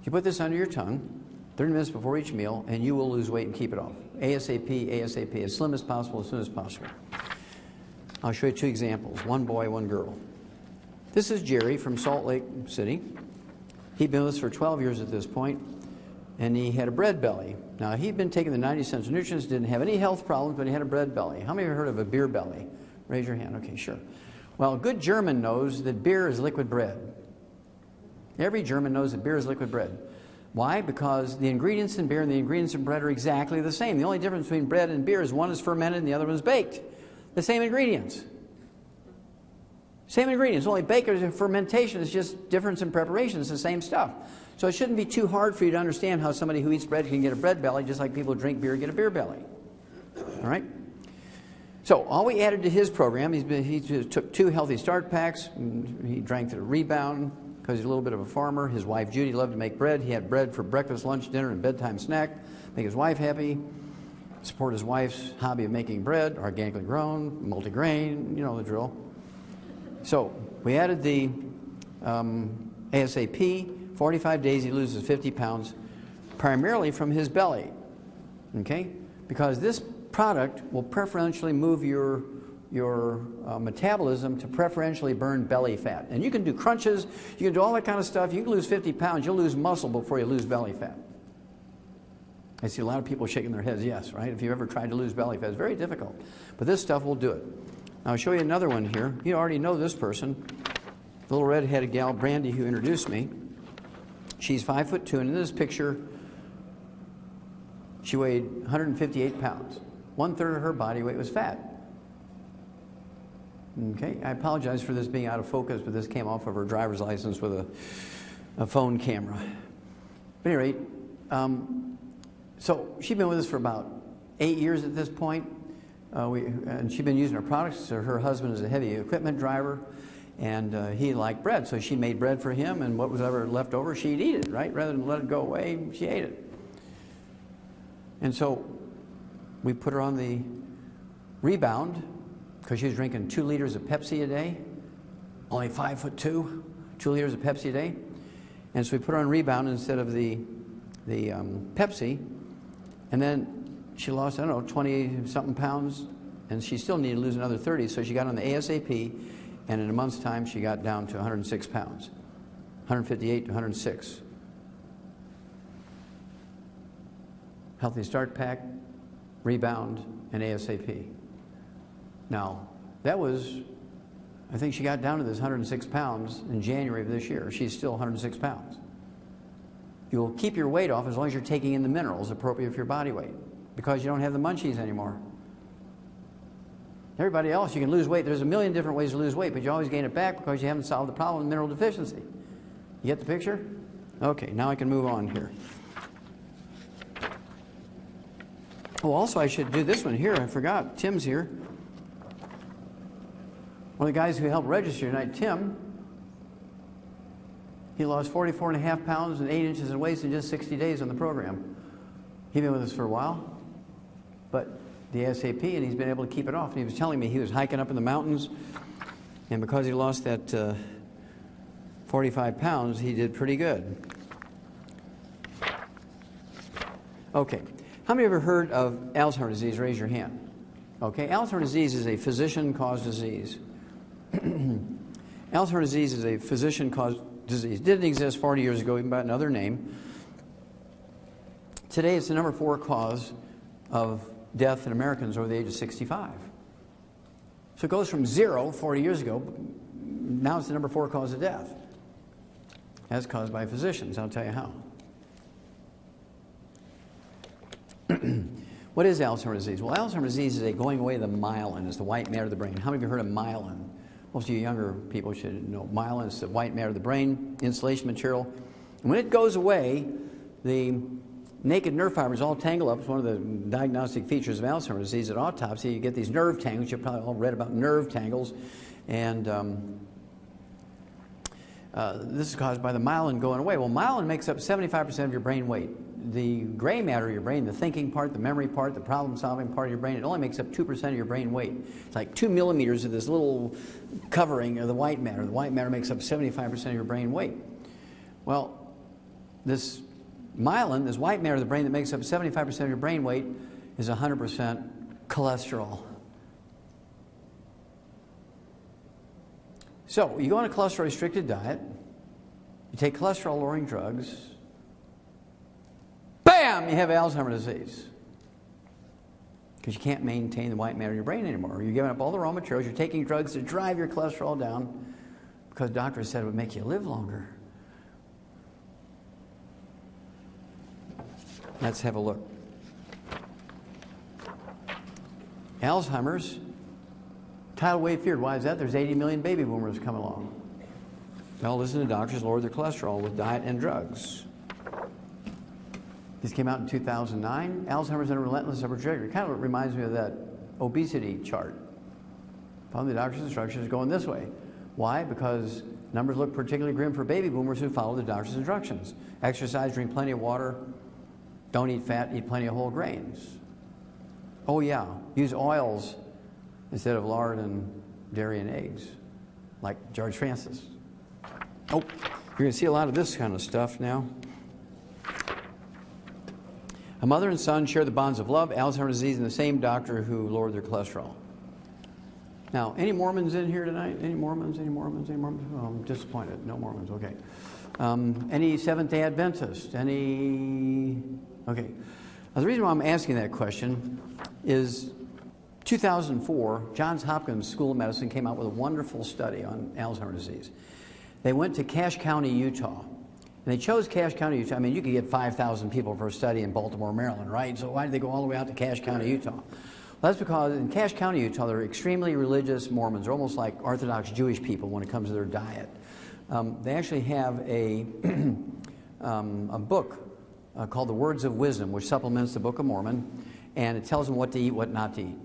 You put this under your tongue 30 minutes before each meal, and you will lose weight and keep it off. ASAP, ASAP, as slim as possible, as soon as possible. I'll show you 2 examples, one boy, one girl. This is Jerry from Salt Lake City. He'd been with us for 12 years at this point, and he had a bread belly. Now, he'd been taking the 90 essential nutrients, didn't have any health problems, but he had a bread belly. How many of you heard of a beer belly? Raise your hand. Okay, sure. Well, a good German knows that beer is liquid bread. Every German knows that beer is liquid bread. Why? Because the ingredients in beer and the ingredients in bread are exactly the same. The only difference between bread and beer is one is fermented and the other one is baked. The same ingredients. Same ingredients, only baking and fermentation is just difference in preparation. It's the same stuff. So it shouldn't be too hard for you to understand how somebody who eats bread can get a bread belly, just like people who drink beer get a beer belly. All right? So all we added to his program, he took 2 healthy start packs. He drank to Rebound because he's a little bit of a farmer. His wife Judy loved to make bread. He had bread for breakfast, lunch, dinner, and bedtime snack. Make his wife happy. Support his wife's hobby of making bread, organically grown, multigrain, you know the drill. So we added the ASAP. 45 days he loses 50 pounds, primarily from his belly. Okay? Because this product will preferentially move your metabolism to preferentially burn belly fat. And you can do crunches, you can do all that kind of stuff. You can lose 50 pounds, you'll lose muscle before you lose belly fat. I see a lot of people shaking their heads, yes, right? If you've ever tried to lose belly fat, it's very difficult. But this stuff will do it. Now, I'll show you another one here. You already know this person, the little red-headed gal, Brandy, who introduced me. She's 5'2", and in this picture, she weighed 158 pounds. 1/3 of her body weight was fat. Okay, I apologize for this being out of focus, but this came off of her driver's license with a phone camera. But at any rate, so she's been with us for about 8 years at this point. And she's been using our products. So her husband is a heavy equipment driver, and he liked bread. So she made bread for him, and what was ever left over, she'd eat it, right? Rather than let it go away, she ate it. And so we put her on the Rebound because she was drinking 2 liters of Pepsi a day, only 5'2", 2 liters of Pepsi a day. And so we put her on Rebound instead of the Pepsi, and then she lost, I don't know, 20-something pounds, and she still needed to lose another 30, so she got on the ASAP, and in a month's time, she got down to 106 pounds, 158 to 106. Healthy Start Pack, Rebound, and ASAP. Now, that was, I think she got down to this 106 pounds in January of this year. She's still 106 pounds. You'll keep your weight off as long as you're taking in the minerals appropriate for your body weight, because you don't have the munchies anymore. Everybody else, you can lose weight. There's a million different ways to lose weight, but you always gain it back because you haven't solved the problem of mineral deficiency. You get the picture? Okay, now I can move on here. Oh, also I should do this one here. I forgot. Tim's here. One of the guys who helped register tonight, Tim, he lost 44.5 pounds and 8 inches in waist in just 60 days on the program. He's been with us for a while, but the ASAP, and he's been able to keep it off. And he was telling me he was hiking up in the mountains, and because he lost that 45 pounds, he did pretty good. Okay, how many of you have ever heard of Alzheimer's disease? Raise your hand. Okay, Alzheimer's disease is a physician-caused disease. Alzheimer's disease is a physician-caused disease. It didn't exist 40 years ago, even by another name. Today, it's the number 4 cause of death in Americans over the age of 65. So it goes from 0 40 years ago, now it's the number 4 cause of death. That's caused by physicians. I'll tell you how. What is Alzheimer's disease? Well, Alzheimer's disease is a going away of the myelin. It's the white matter of the brain. How many of you heard of myelin? Most of you younger people should know myelin is the white matter of the brain, insulation material. And when it goes away, the naked nerve fibers all tangle up. It's one of the diagnostic features of Alzheimer's disease. At autopsy, you get these nerve tangles. You've probably all read about nerve tangles. And this is caused by the myelin going away. Well, myelin makes up 75% of your brain weight. The gray matter of your brain, the thinking part, the memory part, the problem-solving part of your brain, it only makes up 2% of your brain weight. It's like 2 millimeters of this little covering of the white matter. The white matter makes up 75% of your brain weight. Well, this myelin, this white matter of the brain that makes up 75% of your brain weight, is 100% cholesterol. So you go on a cholesterol-restricted diet, you take cholesterol-lowering drugs, bam, you have Alzheimer's disease. Because you can't maintain the white matter of your brain anymore. You're giving up all the raw materials, you're taking drugs to drive your cholesterol down because doctors said it would make you live longer. Let's have a look. Alzheimer's, tidal wave feared. Why is that? There's 80 million baby boomers coming along. Well, listen to doctors lower their cholesterol with diet and drugs. This came out in 2009. Alzheimer's and a relentless upward trajectory. Kind of reminds me of that obesity chart. Following the doctor's instructions going this way. Why? Because numbers look particularly grim for baby boomers who follow the doctor's instructions. Exercise, drink plenty of water, don't eat fat, eat plenty of whole grains. Oh yeah, use oils instead of lard and dairy and eggs, like George Francis. Oh, you're going to see a lot of this kind of stuff now. A mother and son share the bonds of love, Alzheimer's disease, and the same doctor who lowered their cholesterol. Now, any Mormons in here tonight? Any Mormons? Any Mormons? Any Mormons? Oh, I'm disappointed. No Mormons. Okay. Any Seventh-day Adventists? Any? Okay. Now, the reason why I'm asking that question is 2004, Johns Hopkins School of Medicine came out with a wonderful study on Alzheimer's disease. They went to Cache County, Utah. And they chose Cache County, Utah. I mean, you could get 5,000 people for a study in Baltimore, Maryland, right? So why did they go all the way out to Cache County, Utah? Well, that's because in Cache County, Utah, they're extremely religious Mormons. They're almost like Orthodox Jewish people when it comes to their diet. They actually have a book called The Words of Wisdom, which supplements the Book of Mormon, and it tells them what to eat, what not to eat,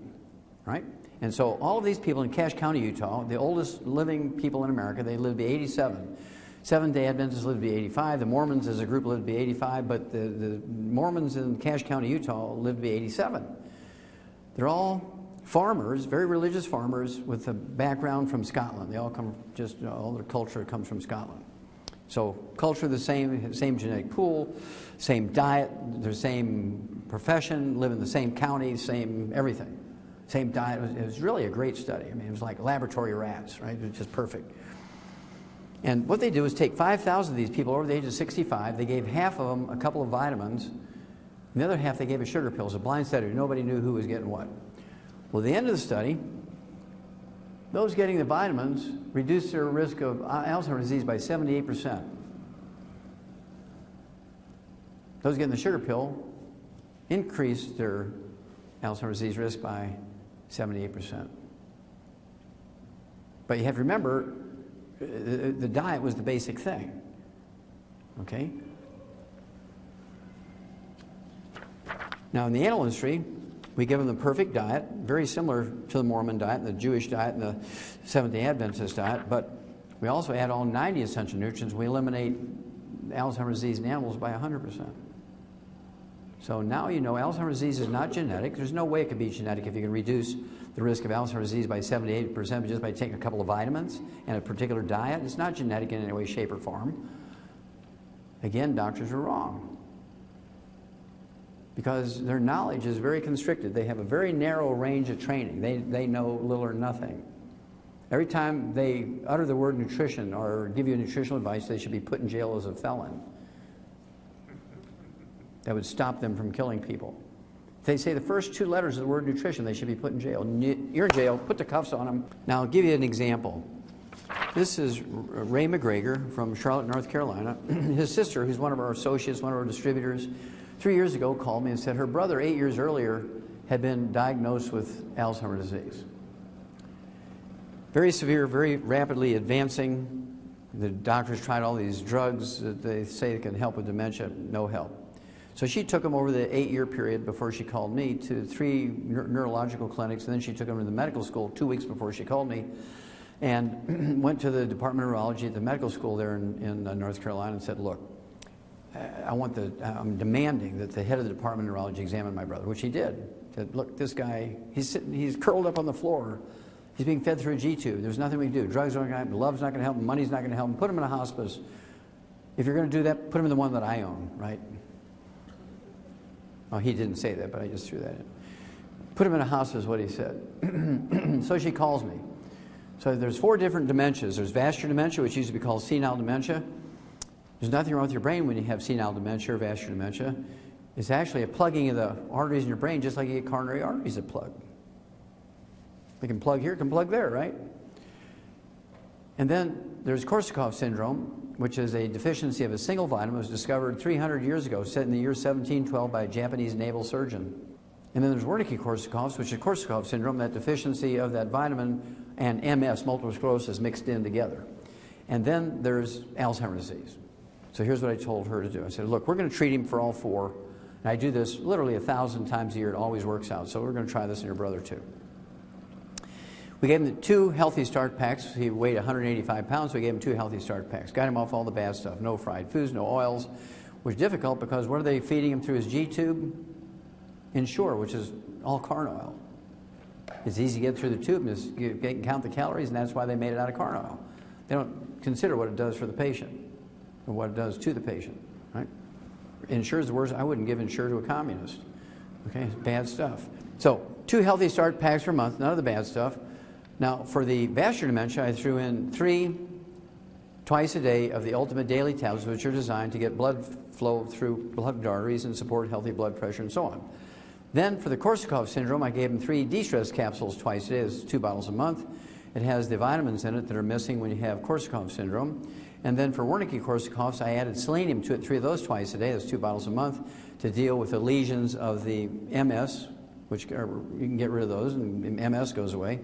right? And so all of these people in Cache County, Utah, the oldest living people in America, they live to be 87. Seventh-day Adventists live to be 85. The Mormons as a group live to be 85, but the Mormons in Cache County, Utah live to be 87. They're all farmers, very religious farmers with a background from Scotland. They all come all their culture comes from Scotland. So culture the same genetic pool, same diet, their same profession, live in the same county, same everything. Same diet. It was really a great study. I mean, it was like laboratory rats, right? It was just perfect. And what they do is take 5,000 of these people over the age of 65. They gave half of them a couple of vitamins. And the other half they gave a sugar pill. It was a blind study. Nobody knew who was getting what. Well, at the end of the study, those getting the vitamins reduced their risk of Alzheimer's disease by 78%. Those getting the sugar pill increased their Alzheimer's disease risk by 78%. But you have to remember, the diet was the basic thing, okay? Now in the animal industry, we give them the perfect diet, very similar to the Mormon diet, and the Jewish diet, and the Seventh-day Adventist diet, but we also add all 90 essential nutrients. We eliminate Alzheimer's disease in animals by 100%. So now you know Alzheimer's disease is not genetic. There's no way it could be genetic if you can reduce the risk of Alzheimer's disease by 78% just by taking a couple of vitamins and a particular diet. It's not genetic in any way, shape, or form. Again, doctors are wrong because their knowledge is very constricted. They have a very narrow range of training. They know little or nothing. Every time they utter the word nutrition or give you nutritional advice, they should be put in jail as a felon. That would stop them from killing people. If they say the first two letters of the word nutrition, they should be put in jail. You're in jail, put the cuffs on them. Now, I'll give you an example. This is Ray McGregor from Charlotte, North Carolina. His sister, who's one of our associates, one of our distributors, 3 years ago called me and said her brother 8 years earlier had been diagnosed with Alzheimer's disease. Very severe, very rapidly advancing. The doctors tried all these drugs that they say can help with dementia, no help. So she took him over the 8-year period before she called me to 3 neurological clinics, and then she took him to the medical school 2 weeks before she called me, and went to the Department of Neurology at the medical school there in North Carolina and said, look, I'm demanding that the head of the Department of Neurology examine my brother, which he did. Said, look, this guy, he's curled up on the floor. He's being fed through a G-tube. There's nothing we can do. Drugs aren't going to help him. Love's not going to help him. Money's not going to help him. Put him in a hospice. If you're going to do that, put him in the one that I own, right? Oh, he didn't say that, but I just threw that in. Put him in a hospice is what he said. So she calls me. So there's 4 different dementias. There's vascular dementia, which used to be called senile dementia. There's nothing wrong with your brain when you have senile dementia or vascular dementia. It's actually a plugging of the arteries in your brain, just like you get coronary arteries that plug. They can plug here, can plug there, right? And then there's Korsakoff syndrome, which is a deficiency of a single vitamin, was discovered 300 years ago, set in the year 1712 by a Japanese naval surgeon. And then there's Wernicke-Korsakoff's, which is Korsakoff syndrome, that deficiency of that vitamin and MS, multiple sclerosis, mixed in together. And then there's Alzheimer's disease. So here's what I told her to do. I said, look, we're going to treat him for all four. And I do this literally 1,000 times a year. It always works out. So we're going to try this in your brother too. We gave him 2 healthy start packs. He weighed 185 pounds, so we gave him 2 healthy start packs. Got him off all the bad stuff. No fried foods, no oils, which is difficult because what are they feeding him through his G-tube? Ensure, which is all corn oil. It's easy to get through the tube and you can count the calories, and that's why they made it out of corn oil. They don't consider what it does for the patient or what it does to the patient, right? Ensure's the worst. I wouldn't give Ensure to a communist. Okay, it's bad stuff. So 2 healthy start packs per month, none of the bad stuff. Now, for the vascular dementia, I threw in 3 twice a day of the ultimate daily tablets, which are designed to get blood flow through blood arteries and support healthy blood pressure and so on. Then for the Korsakoff syndrome, I gave him 3 de-stress capsules twice a day. It's 2 bottles a month. It has the vitamins in it that are missing when you have Korsakoff syndrome. And then for Wernicke-Korsakoff's, I added selenium to it, 3 of those twice a day. That's 2 bottles a month to deal with the lesions of the MS, which you can get rid of those and MS goes away.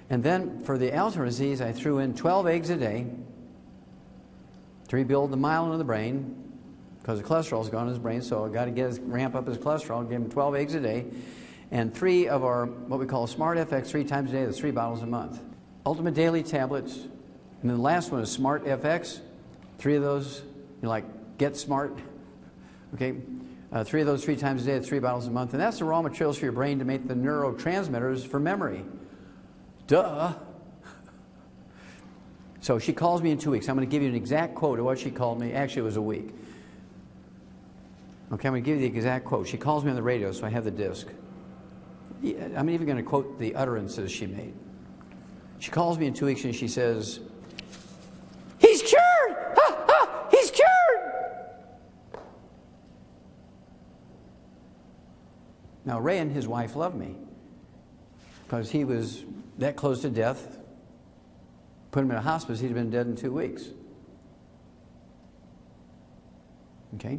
And then for the Alzheimer's disease, I threw in 12 eggs a day to rebuild the myelin of the brain, because the cholesterol's gone in his brain, so I've got to ramp up his cholesterol. Give him 12 eggs a day, and 3 of our what we call Smart FX 3 times a day. That's 3 bottles a month. Ultimate daily tablets, and then the last one is Smart FX. 3 of those, like Get Smart. Okay, 3 of those 3 times a day. That's 3 bottles a month, and that's the raw materials for your brain to make the neurotransmitters for memory. Duh. So she calls me in 2 weeks. I'm going to give you an exact quote of what she called me. Actually, it was a week. Okay, I'm going to give you the exact quote. She calls me on the radio, so I have the disc. I'm even going to quote the utterances she made. She calls me in 2 weeks and she says, "He's cured! Ha, ha, he's cured!" Now, Ray and his wife loved me because he was that close to death. Put him in a hospice, he'd have been dead in 2 weeks. Okay?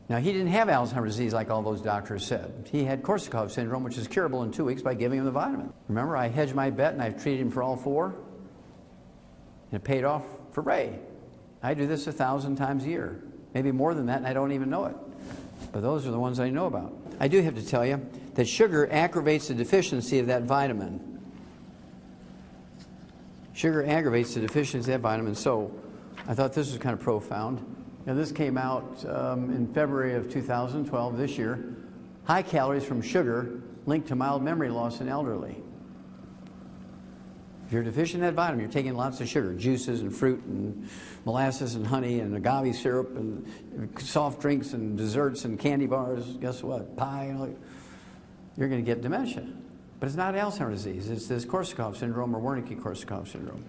Now, he didn't have Alzheimer's disease like all those doctors said. He had Korsakoff syndrome, which is curable in 2 weeks by giving him the vitamin. Remember, I hedged my bet and I've treated him for all 4. And it paid off for Ray. I do this 1,000 times a year. Maybe more than that, and I don't even know it. But those are the ones I know about. I do have to tell you that sugar aggravates the deficiency of that vitamin. Sugar aggravates the deficiency of that vitamin. So I thought this was kind of profound. Now, this came out in February of 2012, this year. High calories from sugar linked to mild memory loss in elderly. If you're deficient in that vitamin, you're taking lots of sugar, juices and fruit and molasses and honey and agave syrup and soft drinks and desserts and candy bars. Guess what? Pie. You're going to get dementia. But it's not Alzheimer's disease. It's this Korsakoff syndrome or Wernicke-Korsakoff syndrome.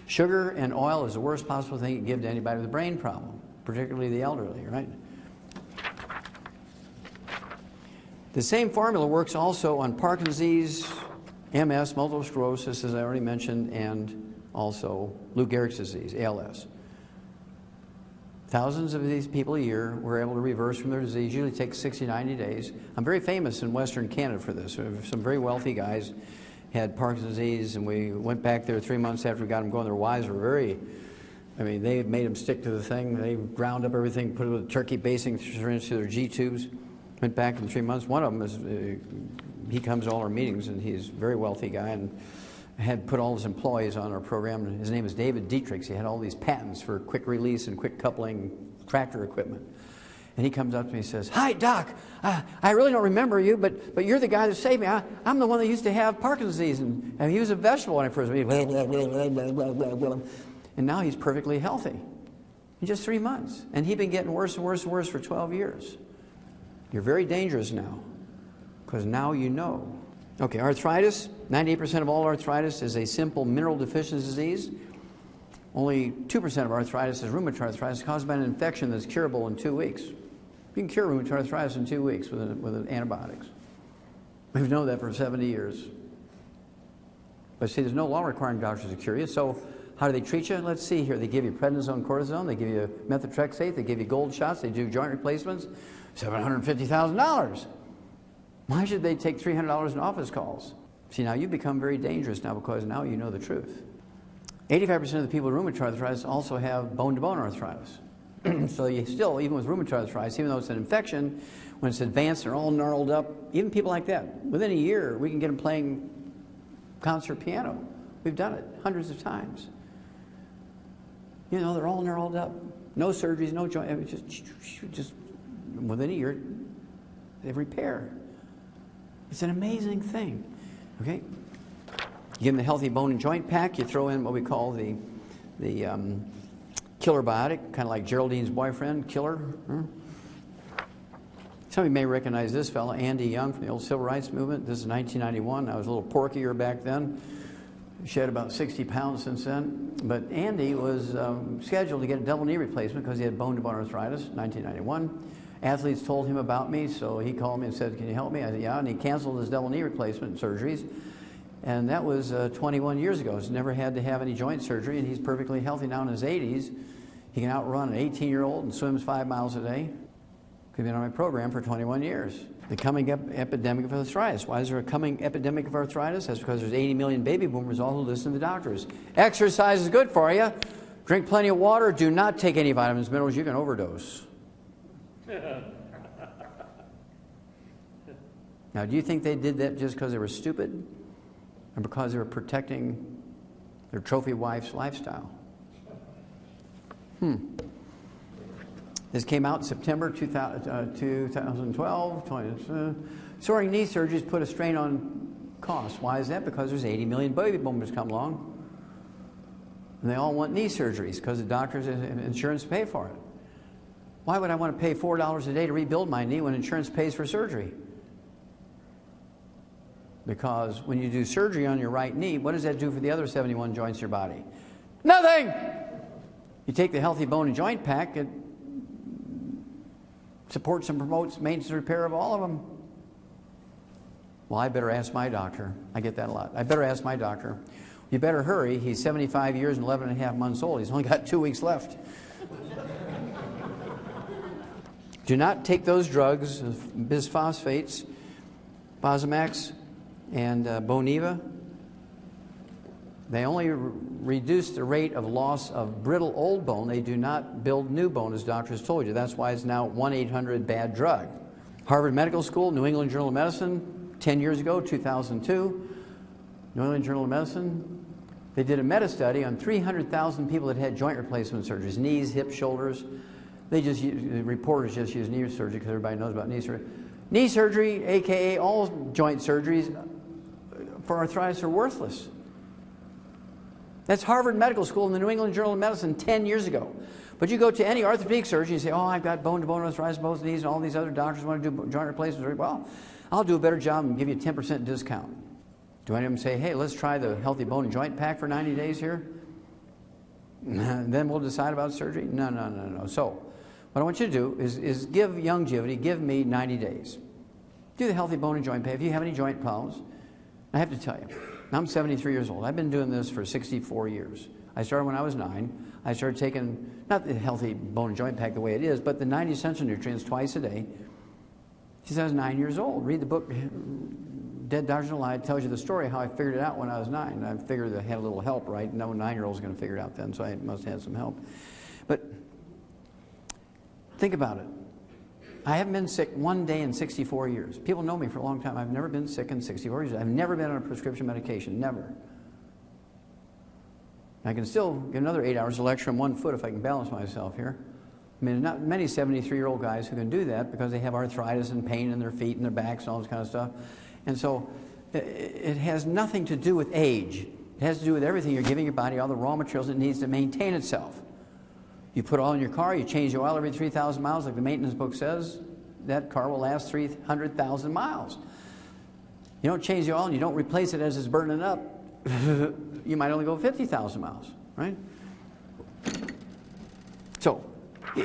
Sugar and oil is the worst possible thing you can give to anybody with a brain problem, particularly the elderly, right? The same formula works also on Parkinson's disease, MS, multiple sclerosis, as I already mentioned, and also Lou Gehrig's disease, ALS. Thousands of these people a year were able to reverse from their disease. Usually takes 60, 90 days. I'm very famous in Western Canada for this. Some very wealthy guys had Parkinson's disease, and we went back there 3 months after we got them going. Their wives were very, they made them stick to the thing. They ground up everything, put it with a turkey basing syringe through their G-tubes. Went back in 3 months. One of them is, he comes to all our meetings, and he's a very wealthy guy, and had put all his employees on our program. His name is David Dietrichs. He had all these patents for quick release and quick coupling tractor equipment. And he comes up to me and says, "Hi, Doc. I really don't remember you, but you're the guy that saved me. I'm the one that used to have Parkinson's disease, and he was a vegetable when I first met him." And now he's perfectly healthy in just 3 months. And he'd been getting worse and worse and worse for 12 years. You're very dangerous now, because now you know. Okay, arthritis. 98% of all arthritis is a simple mineral deficiency disease. Only 2% of arthritis is rheumatoid arthritis caused by an infection that's curable in 2 weeks. You can cure rheumatoid arthritis in 2 weeks with antibiotics. We've known that for 70 years. But see, there's no law requiring doctors to cure you, so How do they treat you? Let's see here. They give you prednisone, cortisone. They give you methotrexate. They give you gold shots. They do joint replacements. $750,000. Why should they take $300 in office calls? See, now you become very dangerous now because now you know the truth. 85% of the people with rheumatoid arthritis also have bone-to-bone arthritis. So you still, even with rheumatoid arthritis, even though it's an infection, when it's advanced, they're all gnarled up. Even people like that, within a year, we can get them playing concert piano. We've done it hundreds of times. You know, they're all gnarled up. No surgeries, no joint, just within a year, they repair. It's an amazing thing, okay? You give them the healthy bone and joint pack. You throw in what we call the killer biotic, kind of like Geraldine's boyfriend, Killer. Some of you may recognize this fellow, Andy Young, from the old civil rights movement. This is 1991. I was a little porkier back then. Shed about 60 pounds since then. But Andy was scheduled to get a double knee replacement because he had bone-to-bone arthritis, 1991. Athletes told him about me, so he called me and said, "Can you help me?" I said, "Yeah," and he canceled his double knee replacement surgeries. And that was 21 years ago. He's never had to have any joint surgery, and he's perfectly healthy now in his 80s. He can outrun an 18-year-old and swims 5 miles a day. He's been on my program for 21 years. The coming epidemic of arthritis. Why is there a coming epidemic of arthritis? That's because there's 80 million baby boomers all who listen to the doctors. Exercise is good for you. Drink plenty of water. Do not take any vitamins, minerals. You can overdose. Now, do you think they did that just because they were stupid? Or because they were protecting their trophy wife's lifestyle? This came out in September 2012. Soaring knee surgeries put a strain on costs. Why is that? Because there's 80 million baby boomers come along. And they all want knee surgeries because the doctors and insurance pay for it. Why would I want to pay $4 a day to rebuild my knee when insurance pays for surgery? Because when you do surgery on your right knee, what does that do for the other 71 joints in your body? Nothing! You take the healthy bone and joint pack, it supports and promotes maintenance and repair of all of them. Well, I better ask my doctor. I get that a lot. I better ask my doctor. You better hurry. He's 75 years and 11 and a half months old. He's only got 2 weeks left. Do not take those drugs, bisphosphates, Fosamax, and Boniva. They only reduce the rate of loss of brittle old bone. They do not build new bone, as doctors told you. That's why it's now 1-800-BAD-DRUG. Harvard Medical School, New England Journal of Medicine, 10 years ago, 2002. New England Journal of Medicine, they did a meta-study on 300,000 people that had joint replacement surgeries, knees, hips, shoulders. The reporters just use knee surgery because everybody knows about knee surgery. Knee surgery, a.k.a. all joint surgeries for arthritis, are worthless. That's Harvard Medical School and the New England Journal of Medicine 10 years ago. But you go to any orthopedic surgeon and say, "Oh, I've got bone-to-bone arthritis, both knees, and all these other doctors want to do joint replacements." Well, I'll do a better job and give you a 10% discount. Do any of them say, "Hey, let's try the healthy bone and joint pack for 90 days here? Then we'll decide about surgery"? No, no, no, no. So what I want you to do is give Youngevity, give me 90 days. Do the healthy bone and joint pack. If you have any joint problems, I have to tell you, I'm 73 years old. I've been doing this for 64 years. I started when I was 9. I started taking, not the healthy bone and joint pack the way it is, but the 90 essential nutrients twice a day since I was 9 years old. Read the book, Dead Doctors Don't Lie. It tells you the story of how I figured it out when I was 9. I figured I had a little help, right? No 9-year-old was going to figure it out then, so I must have had some help. But think about it. I haven't been sick one day in 64 years. People know me for a long time. I've never been sick in 64 years. I've never been on a prescription medication, never. I can still get another 8 hours of lecture on 1 foot if I can balance myself here. I mean, not many 73-year-old guys who can do that because they have arthritis and pain in their feet and their backs and all this kind of stuff. And so it has nothing to do with age. It has to do with everything. You're giving your body all the raw materials it needs to maintain itself. You put oil in your car, you change the oil every 3,000 miles, like the maintenance book says, that car will last 300,000 miles. You don't change the oil and you don't replace it as it's burning up, you might only go 50,000 miles, right? So,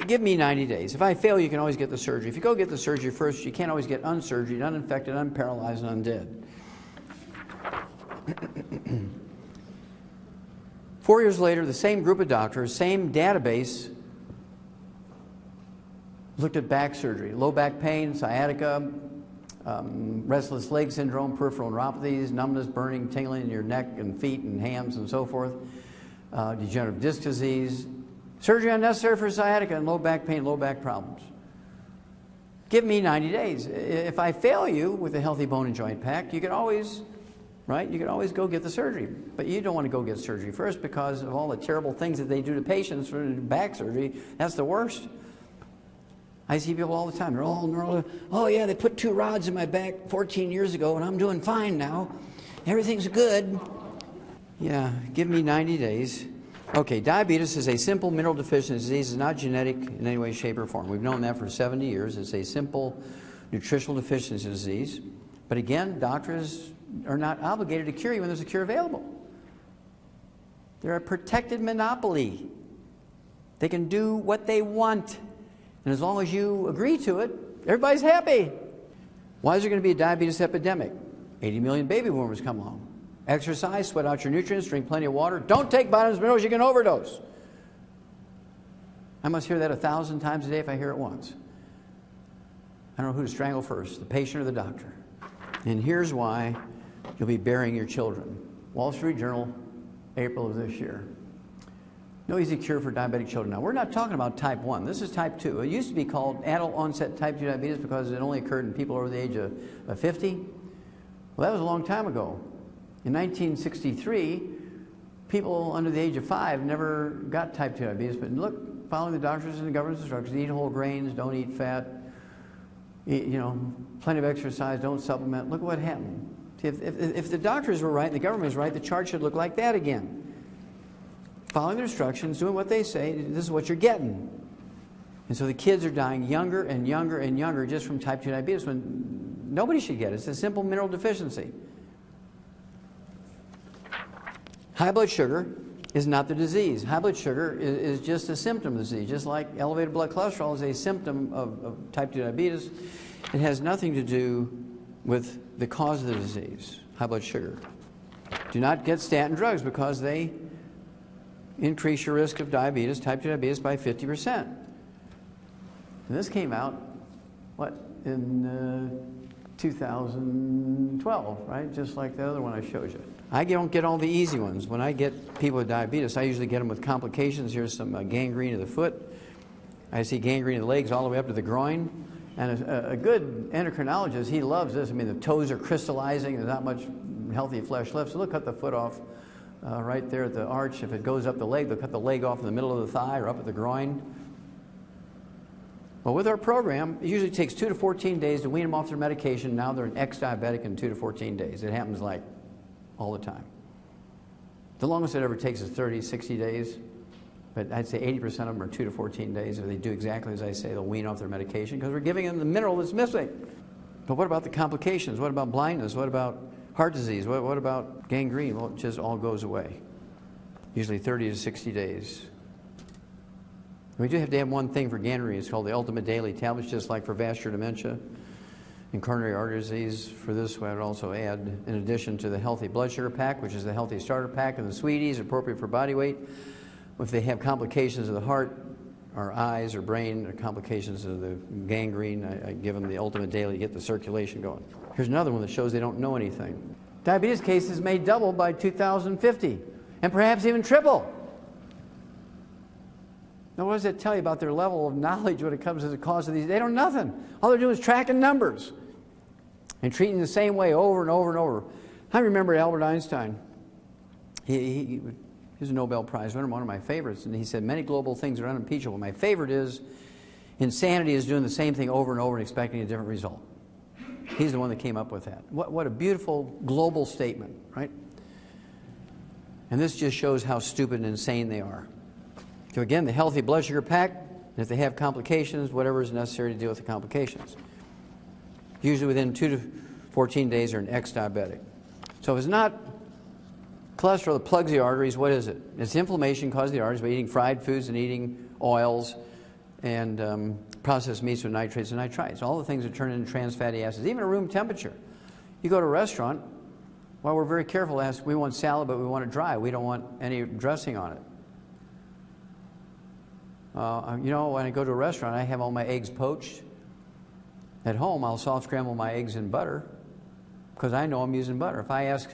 give me 90 days. If I fail, you can always get the surgery. If you go get the surgery first, you can't always get unsurgery, uninfected, unparalyzed, and undead. 4 years later, the same group of doctors, same database, looked at back surgery, low back pain, sciatica, restless leg syndrome, peripheral neuropathies, numbness, burning, tingling in your neck and feet and hams and so forth, degenerative disc disease, surgery unnecessary for sciatica and low back pain, low back problems. Give me 90 days. If I fail you with a healthy bone and joint pack, you can always, right? You can always go get the surgery. But you don't want to go get surgery first because of all the terrible things that they do to patients for back surgery. That's the worst. I see people all the time. They're all, oh yeah, they put 2 rods in my back 14 years ago and I'm doing fine now. Everything's good. Yeah, give me 90 days. Okay, diabetes is a simple mineral deficiency disease. It's not genetic in any way, shape, or form. We've known that for 70 years. It's a simple nutritional deficiency disease. But again, doctors are not obligated to cure you when there's a cure available. They're a protected monopoly. They can do what they want. And as long as you agree to it, everybody's happy. Why is there going to be a diabetes epidemic? 80 million baby boomers come along. Exercise, sweat out your nutrients, drink plenty of water. Don't take vitamins and minerals, you can overdose. I must hear that 1,000 times a day if I hear it once. I don't know who to strangle first, the patient or the doctor. And here's why you'll be burying your children. Wall Street Journal, April of this year. No easy cure for diabetic children. Now, we're not talking about type 1. This is type 2. It used to be called adult onset type 2 diabetes because it only occurred in people over the age of 50. Well, that was a long time ago. In 1963, people under the age of 5 never got type 2 diabetes, but look, following the doctors and the government's instructions, eat whole grains, don't eat fat, eat, plenty of exercise, don't supplement. Look what happened. See, if the doctors were right and the government was right, the chart should look like that again. Following their instructions, doing what they say, this is what you're getting. And so the kids are dying younger and younger and younger just from type 2 diabetes when nobody should get it. It's a simple mineral deficiency. High blood sugar is not the disease. High blood sugar is just a symptom of the disease. Just like elevated blood cholesterol is a symptom of type 2 diabetes, it has nothing to do with the cause of the disease, high blood sugar. Do not get statin drugs because they increase your risk of diabetes, type 2 diabetes, by 50%. And this came out, in 2012, right? Just like the other one I showed you. I don't get all the easy ones. When I get people with diabetes, I usually get them with complications. Here's some gangrene of the foot. I see gangrene of the legs all the way up to the groin. And a good endocrinologist, he loves this. I mean, the toes are crystallizing. There's not much healthy flesh left. So they'll cut the foot off right there at the arch. If it goes up the leg, they'll cut the leg off in the middle of the thigh or up at the groin. Well, with our program, it usually takes 2 to 14 days to wean them off their medication. Now they're an ex-diabetic in 2 to 14 days. It happens like all the time. The longest it ever takes is 30, 60 days. But I'd say 80% of them are 2 to 14 days. If they do exactly as I say, they'll wean off their medication because we're giving them the mineral that's missing. But what about the complications? What about blindness? What about heart disease? What about gangrene? Well, it just all goes away. Usually 30 to 60 days. We do have to have one thing for gangrene. It's called the Ultimate Daily Tablets, just like for vascular dementia and coronary artery disease. For this, I would also add, in addition to the Healthy Blood Sugar Pack, which is the Healthy Starter Pack, and the Sweeties, appropriate for body weight. If they have complications of the heart, or eyes, or brain, or complications of the gangrene, I give them the Ultimate Daily to get the circulation going. Here's another one that shows they don't know anything. Diabetes cases may double by 2050, and perhaps even triple. Now, what does that tell you about their level of knowledge when it comes to the cause of these? They don't know nothing. All they're doing is tracking numbers and treating the same way over and over and over. I remember Albert Einstein. He was a Nobel Prize winner, one of my favorites, and he said, many global things are unimpeachable. My favorite is insanity is doing the same thing over and over and expecting a different result. He's the one that came up with that. What a beautiful global statement, right? And this just shows how stupid and insane they are. So again, the Healthy Blood Sugar Pack, and if they have complications, whatever is necessary to deal with the complications. Usually within 2 to 14 days, they're an ex-diabetic. So if it's not cholesterol that plugs the arteries, what is it? It's inflammation caused the arteries by eating fried foods and eating oils and processed meats with nitrates and nitrites. All the things that turn into trans fatty acids, even at room temperature. You go to a restaurant, why we're very careful to ask, we want salad, but we want it dry. We don't want any dressing on it. You know, when I go to a restaurant, I have all my eggs poached. At home, I'll soft scramble my eggs in butter because I know I'm using butter. If I ask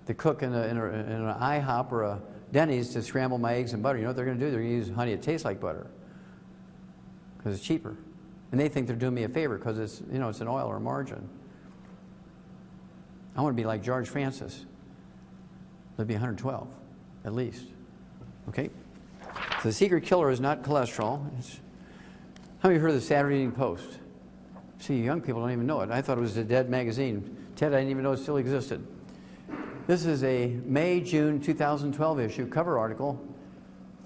the cook in an IHOP or a Denny's to scramble my eggs in butter, you know what they're going to do? They're going to use honey that tastes like butter because it's cheaper. And they think they're doing me a favor because it's, you know, it's an oil or a margarine. I want to be like George Francis. That'd be 112, at least. Okay? So the secret killer is not cholesterol. How many of you heard of the Saturday Evening Post? See, young people don't even know it. I thought it was a dead magazine. Ted, I didn't even know it still existed. This is a May-June 2012 issue, cover article.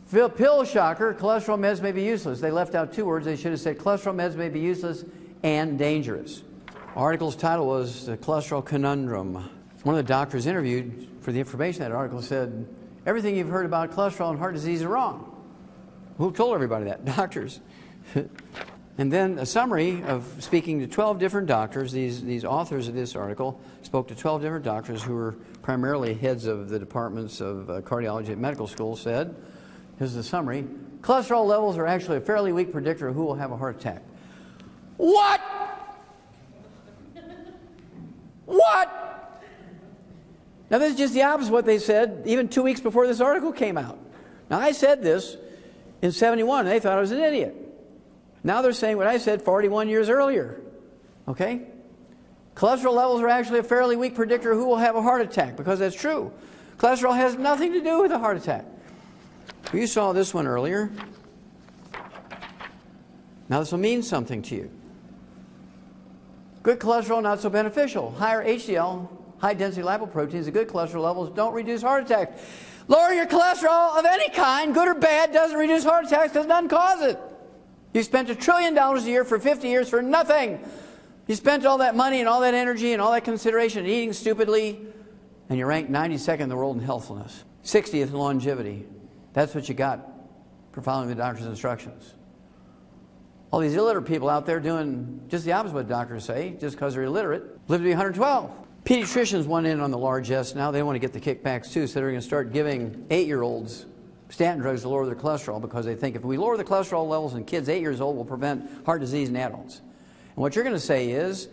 Pill shocker, cholesterol meds may be useless. They left out two words. They should have said cholesterol meds may be useless and dangerous. Article's title was The Cholesterol Conundrum. One of the doctors interviewed for the information in that article said, everything you've heard about cholesterol and heart disease is wrong. Who told everybody that? Doctors. And then a summary of speaking to 12 different doctors. These authors of this article spoke to 12 different doctors who were primarily heads of the departments of cardiology at medical school, said, here's the summary, cholesterol levels are actually a fairly weak predictor of who will have a heart attack. What? What? Now this is just the opposite of what they said even 2 weeks before this article came out. Now I said this in '71 and they thought I was an idiot. Now they're saying what I said 41 years earlier. Okay? Cholesterol levels are actually a fairly weak predictor of who will have a heart attack, because that's true. Cholesterol has nothing to do with a heart attack. You saw this one earlier. Now this will mean something to you. Good cholesterol, not so beneficial. Higher HDL, high density lipoproteins, the good cholesterol levels don't reduce heart attacks. Lowering your cholesterol of any kind, good or bad, doesn't reduce heart attacks because it doesn't cause it. You spent $1 trillion a year for 50 years for nothing. You spent all that money and all that energy and all that consideration and eating stupidly, and you're ranked 92nd in the world in healthfulness, 60th in longevity. That's what you got for following the doctor's instructions. All these illiterate people out there doing just the opposite of what doctors say, just because they're illiterate, live to be 112. Pediatricians want in on the largesse now. They want to get the kickbacks too, so they're going to start giving 8-year-olds statin drugs to lower their cholesterol, because they think if we lower the cholesterol levels in kids 8 years old, we'll prevent heart disease in adults. And what you're going to say is,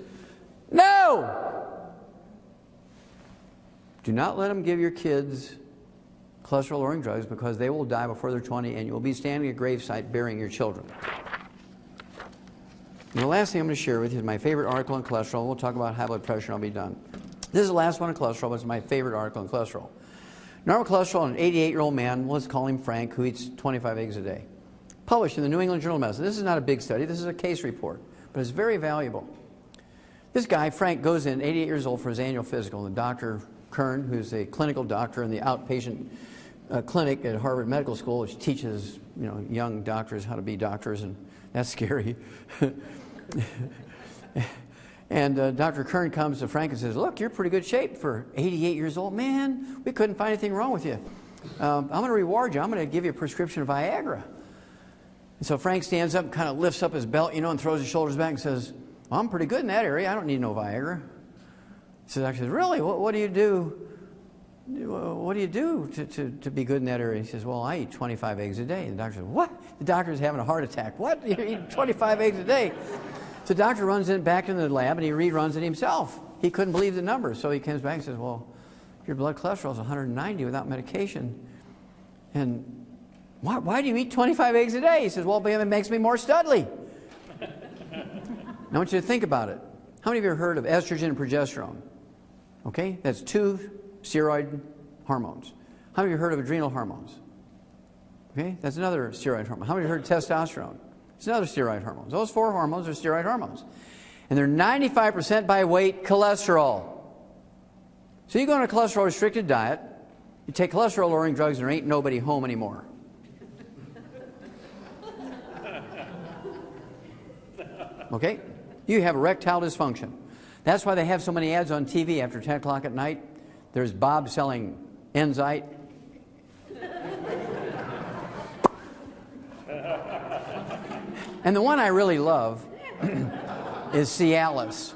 no! Do not let them give your kids cholesterol-lowering drugs, because they will die before they're 20 and you will be standing at a gravesite burying your children. And the last thing I'm going to share with you is my favorite article on cholesterol. We'll talk about high blood pressure and I'll be done. This is the last one on cholesterol, but it's my favorite article on cholesterol. Normal cholesterol in an 88-year-old man, let's call him Frank, who eats 25 eggs a day. Published in the New England Journal of Medicine. This is not a big study. This is a case report, but it's very valuable. This guy, Frank, goes in, 88 years old, for his annual physical. And Dr. Kern, who's a clinical doctor in the outpatient clinic at Harvard Medical School, which teaches young doctors how to be doctors, and that's scary. And Dr. Kern comes to Frank and says, look, you're in pretty good shape for 88 years old. Man, we couldn't find anything wrong with you. I'm going to reward you. I'm going to give you a prescription of Viagra. And so Frank stands up and kind of lifts up his belt, and throws his shoulders back and says, well, I'm pretty good in that area. I don't need no Viagra. So the doctor says, really? What do you do? What do you do to be good in that area? He says, well, I eat 25 eggs a day. And the doctor says, what? The doctor's having a heart attack. What? You eat 25 eggs a day? So the doctor runs back into the lab and he reruns it himself. He couldn't believe the numbers. So he comes back and says, well, your blood cholesterol is 190 without medication. And why do you eat 25 eggs a day? He says, well, because it makes me more studly. Now I want you to think about it. How many of you have heard of estrogen and progesterone? Okay, that's two steroid hormones. How many of you have heard of adrenal hormones? Okay, that's another steroid hormone. How many of you have heard of testosterone? It's another steroid hormone. Those 4 hormones are steroid hormones. And they're 95% by weight cholesterol. So you go on a cholesterol-restricted diet, you take cholesterol-lowering drugs, and there ain't nobody home anymore. Okay? You have erectile dysfunction. That's why they have so many ads on TV after 10 o'clock at night. There's Bob selling Enzyte. And the one I really love is Cialis.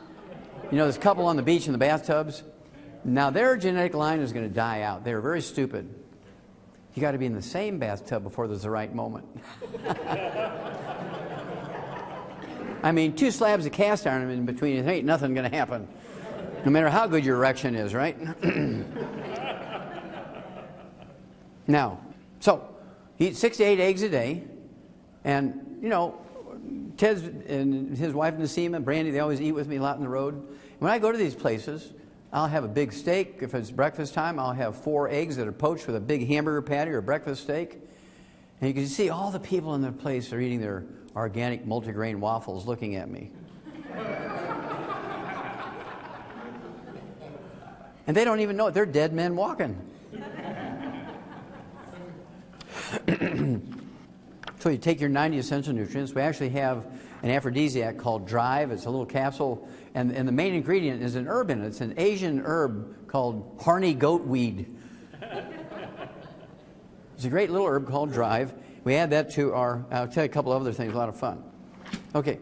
This couple on the beach in the bathtubs. Now their genetic line is going to die out. They're very stupid. You got to be in the same bathtub before there's the right moment. I mean, 2 slabs of cast iron in between, there ain't nothing going to happen. No matter how good your erection is, right? Now, so, eat 6 to 8 eggs a day. And, you know, Ted's and his wife Nasima and Brandy, they always eat with me a lot on the road. When I go to these places, I'll have a big steak. If it's breakfast time, I'll have 4 eggs that are poached with a big hamburger patty or a breakfast steak. And you can see all the people in the place are eating their organic multigrain waffles looking at me. And they don't even know it. They're dead men walking. So you take your 90 essential nutrients. We actually have an aphrodisiac called Drive. It's a little capsule. And the main ingredient is an herb in it. It's an Asian herb called Harney goatweed. It's a great little herb called Drive. We add that to our, I'll tell you a couple of other things, a lot of fun. Okay,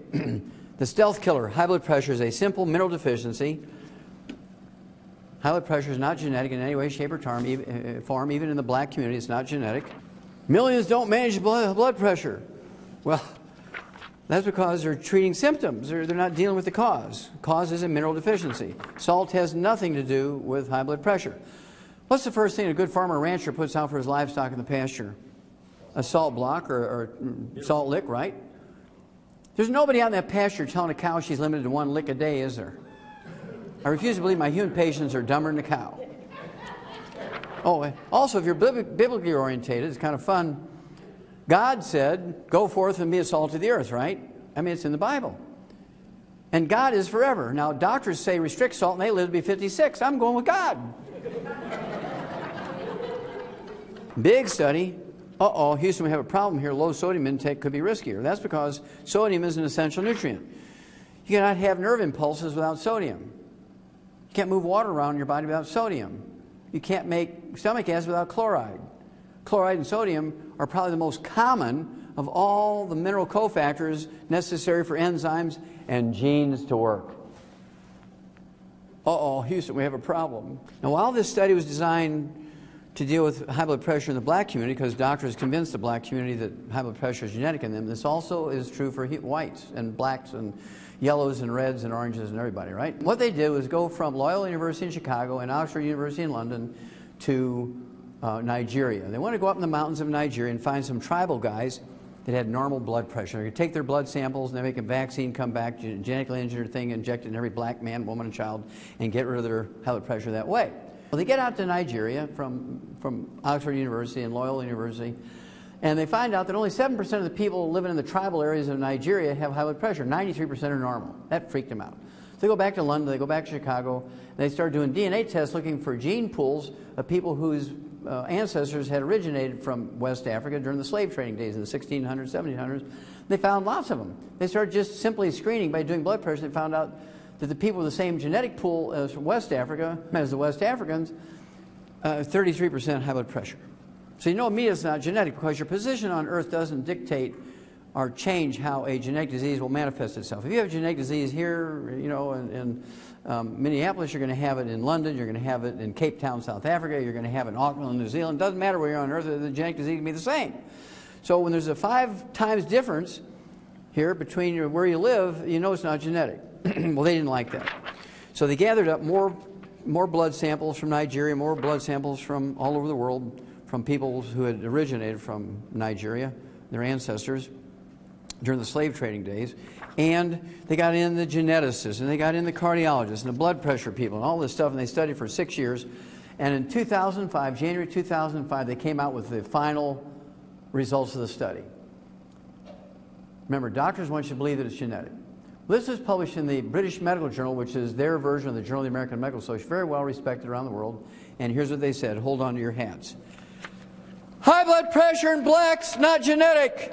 the stealth killer, high blood pressure, is a simple mineral deficiency. High blood pressure is not genetic in any way, shape, or form. Even in the black community, it's not genetic. Millions don't manage blood pressure. Well, that's because they're treating symptoms. They're not dealing with the cause. Cause is a mineral deficiency. Salt has nothing to do with high blood pressure. What's the first thing a good farmer or rancher puts out for his livestock in the pasture? A salt block or salt lick, right? There's nobody out in that pasture telling a cow she's limited to 1 lick a day, is there? I refuse to believe my human patients are dumber than a cow. Oh, also, if you're biblically orientated, it's kind of fun. God said, go forth and be a salt of the earth, right? I mean, it's in the Bible. And God is forever. Now, doctors say restrict salt and they live to be 56. I'm going with God. Big study. Houston, we have a problem here. Low sodium intake could be riskier. That's because sodium is an essential nutrient. You cannot have nerve impulses without sodium. You can't move water around in your body without sodium. You can't make stomach acid without chloride. Chloride and sodium are probably the most common of all the mineral cofactors necessary for enzymes and genes to work. Houston, we have a problem. Now, while this study was designed to deal with high blood pressure in the black community, because doctors convinced the black community that high blood pressure is genetic in them, this also is true for whites and blacks and yellows and reds and oranges and everybody, right? What they did was go from Loyola University in Chicago and Oxford University in London to Nigeria. They want to go up in the mountains of Nigeria and find some tribal guys that had normal blood pressure. They take their blood samples and they make a vaccine come back, genetically engineered thing, injected in every black man, woman, and child, and get rid of their high blood pressure that way. Well, they get out to Nigeria from Oxford University and Loyola University, and they find out that only 7% of the people living in the tribal areas of Nigeria have high blood pressure. 93% are normal. That freaked them out. So they go back to London, they go back to Chicago, and they start doing DNA tests looking for gene pools of people whose ancestors had originated from West Africa during the slave trading days in the 1600s, 1700s. They found lots of them. They started just simply screening by doing blood pressure. They found out that the people with the same genetic pool as from West Africa, as the West Africans, 33% high blood pressure. So you know immediately it's not genetic because your position on Earth doesn't dictate or change how a genetic disease will manifest itself. If you have a genetic disease here, you know, in Minneapolis, you're going to have it in London, you're going to have it in Cape Town, South Africa, you're going to have it in Auckland, New Zealand. It doesn't matter where you're on Earth, the genetic disease can be the same. So when there's a 5 times difference here between where you live, you know it's not genetic. Well, they didn't like that. So they gathered up more blood samples from Nigeria, more blood samples from all over the world, from people who had originated from Nigeria, their ancestors, during the slave trading days. And they got in the geneticists, and they got in the cardiologists, and the blood pressure people, and all this stuff, and they studied for 6 years. And in 2005, January 2005, they came out with the final results of the study. Remember, doctors want you to believe that it's genetic. This was published in the British Medical Journal, which is their version of the Journal of the American Medical Association, very well respected around the world. And here's what they said. Hold on to your hats. High blood pressure in blacks, not genetic.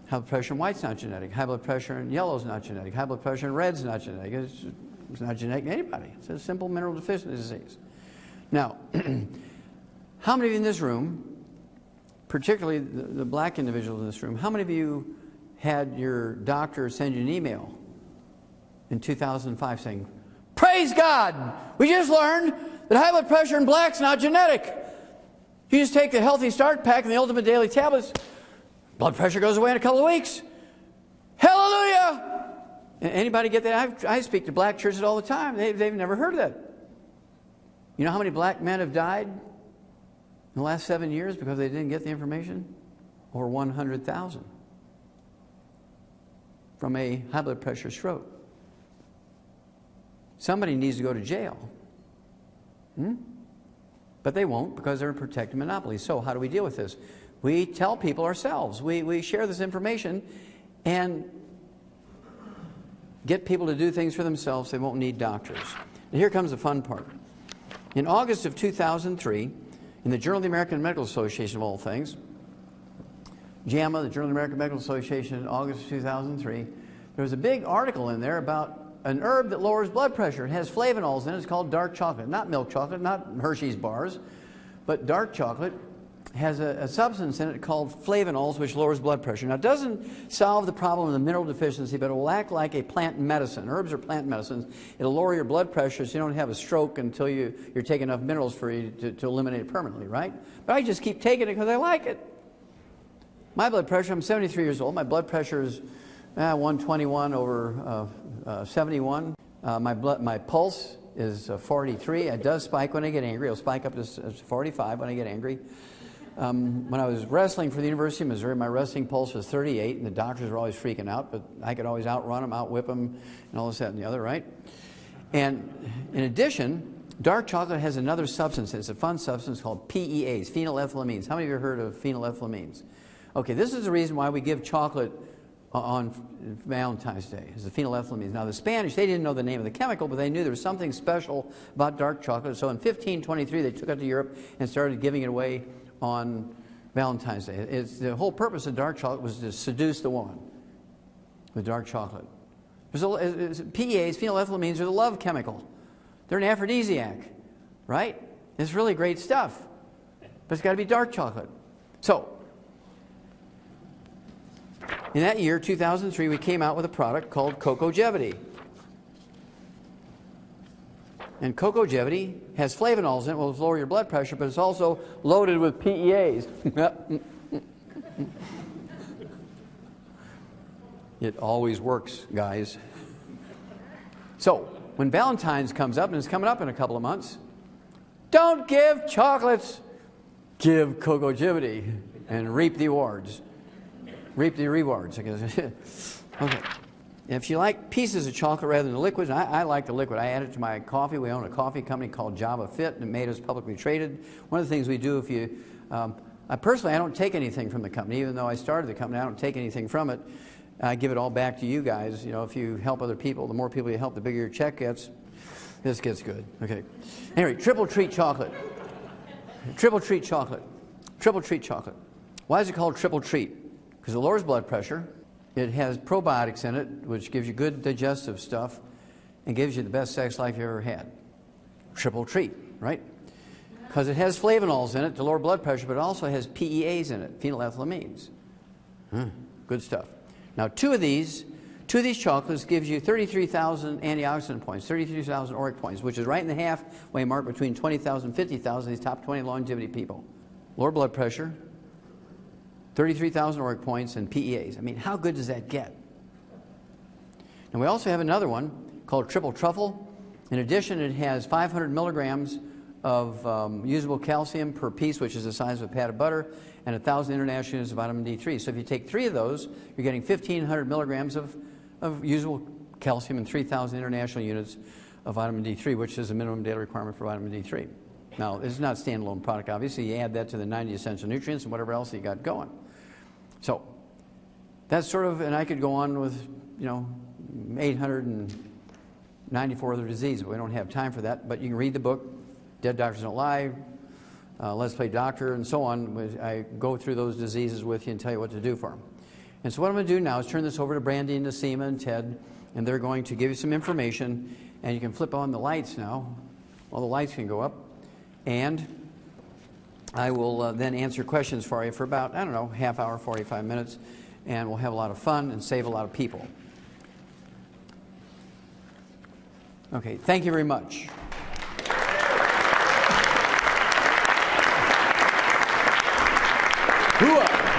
High blood pressure in white's not genetic. High blood pressure in yellow's not genetic. High blood pressure in red's not genetic. It's not genetic in anybody. It's a simple mineral deficiency disease. Now, how many of you in this room, particularly the black individuals in this room, how many of you had your doctor send you an email in 2005 saying, Praise God! We just learned that high blood pressure in black's not genetic. You just take the Healthy Start Pack and the Ultimate Daily Tablets, blood pressure goes away in a couple of weeks. Hallelujah! Anybody get that? I speak to black churches all the time. They've never heard of that. You know how many black men have died in the last 7 years because they didn't get the information? Over 100,000 from a high blood pressure stroke. Somebody needs to go to jail. But they won't because they're a protected monopoly. So how do we deal with this? We tell people ourselves. We share this information and get people to do things for themselves. They won't need doctors. And here comes the fun part. In August of 2003, in the Journal of the American Medical Association of all things, JAMA, the Journal of the American Medical Association, in August of 2003, there was a big article in there about an herb that lowers blood pressure. It has flavonols in it. It's called dark chocolate. Not milk chocolate, not Hershey's bars, but dark chocolate has a substance in it called flavonols, which lowers blood pressure. Now, it doesn't solve the problem of the mineral deficiency, but it will act like a plant medicine. Herbs are plant medicines. It'll lower your blood pressure so you don't have a stroke until you're taking enough minerals for you to eliminate it permanently, right? But I just keep taking it because I like it. My blood pressure, I'm 73 years old. My blood pressure is 121 over 71. My pulse is 43. It does spike when I get angry. It'll spike up to 45 when I get angry. When I was wrestling for the University of Missouri, my wrestling pulse was 38, and the doctors were always freaking out, but I could always outrun them, outwhip them, and all this, that, and the other, right? And in addition, dark chocolate has another substance. It's a fun substance called PEAs, phenylethylamines. How many of you have heard of phenylethylamines? Okay, this is the reason why we give chocolate on Valentine's Day, is the phenylethylamines. Now, the Spanish, they didn't know the name of the chemical, but they knew there was something special about dark chocolate. So in 1523, they took it to Europe and started giving it away on Valentine's Day. The whole purpose of dark chocolate was to seduce the woman with dark chocolate. PEAs, phenylethylamines, are the love chemical. They're an aphrodisiac, right? It's really great stuff, but it's got to be dark chocolate. So, in that year, 2003, we came out with a product called Youngevity. And Youngevity has flavonols in it, will lower your blood pressure, but it's also loaded with PEAs. It always works, guys. So, when Valentine's comes up, and it's coming up in a couple of months, don't give chocolates, give Youngevity and reap the awards. Reap the rewards. Okay. If you like pieces of chocolate rather than the liquids, I like the liquid. I add it to my coffee. We own a coffee company called Java Fit, and it made us publicly traded. One of the things we do, if you, I don't take anything from the company, even though I started the company. I don't take anything from it. I give it all back to you guys. You know, if you help other people, the more people you help, the bigger your check gets. This gets good. Okay. Anyway, triple treat chocolate. Triple treat chocolate. Triple treat chocolate. Why is it called triple treat? Because it lowers blood pressure. It has probiotics in it, which gives you good digestive stuff and gives you the best sex life you ever had. Triple treat, right? Because it has flavonols in it to lower blood pressure, but it also has PEAs in it, phenylethylamines. Good stuff. Now, two of these chocolates gives you 33,000 antioxidant points, 33,000 ORAC points, which is right in the halfway mark between 20,000 and 50,000 these top 20 longevity people. Lower blood pressure, 33,000 ORAC points, and PEAs. I mean, how good does that get? And we also have another one called Triple Truffle. In addition, it has 500 milligrams of usable calcium per piece, which is the size of a pat of butter, and 1,000 international units of vitamin D3. So if you take 3 of those, you're getting 1,500 milligrams of usable calcium and 3,000 international units of vitamin D3, which is the minimum daily requirement for vitamin D3. Now, this is not a standalone product, obviously. You add that to the 90 essential nutrients and whatever else you got going. So that's sort of, and I could go on with, 894 other diseases, but we don't have time for that. But you can read the book, Dead Doctors Don't Lie, Let's Play Doctor, and so on. I go through those diseases with you and tell you what to do for them. And so what I'm going to do now is turn this over to Brandy and Nasima and Ted, and they're going to give you some information, and you can flip on the lights now. All the lights can go up. And I will then answer questions for you for about, half hour, 45 minutes, and we'll have a lot of fun and save a lot of people. Okay, thank you very much. Hooah!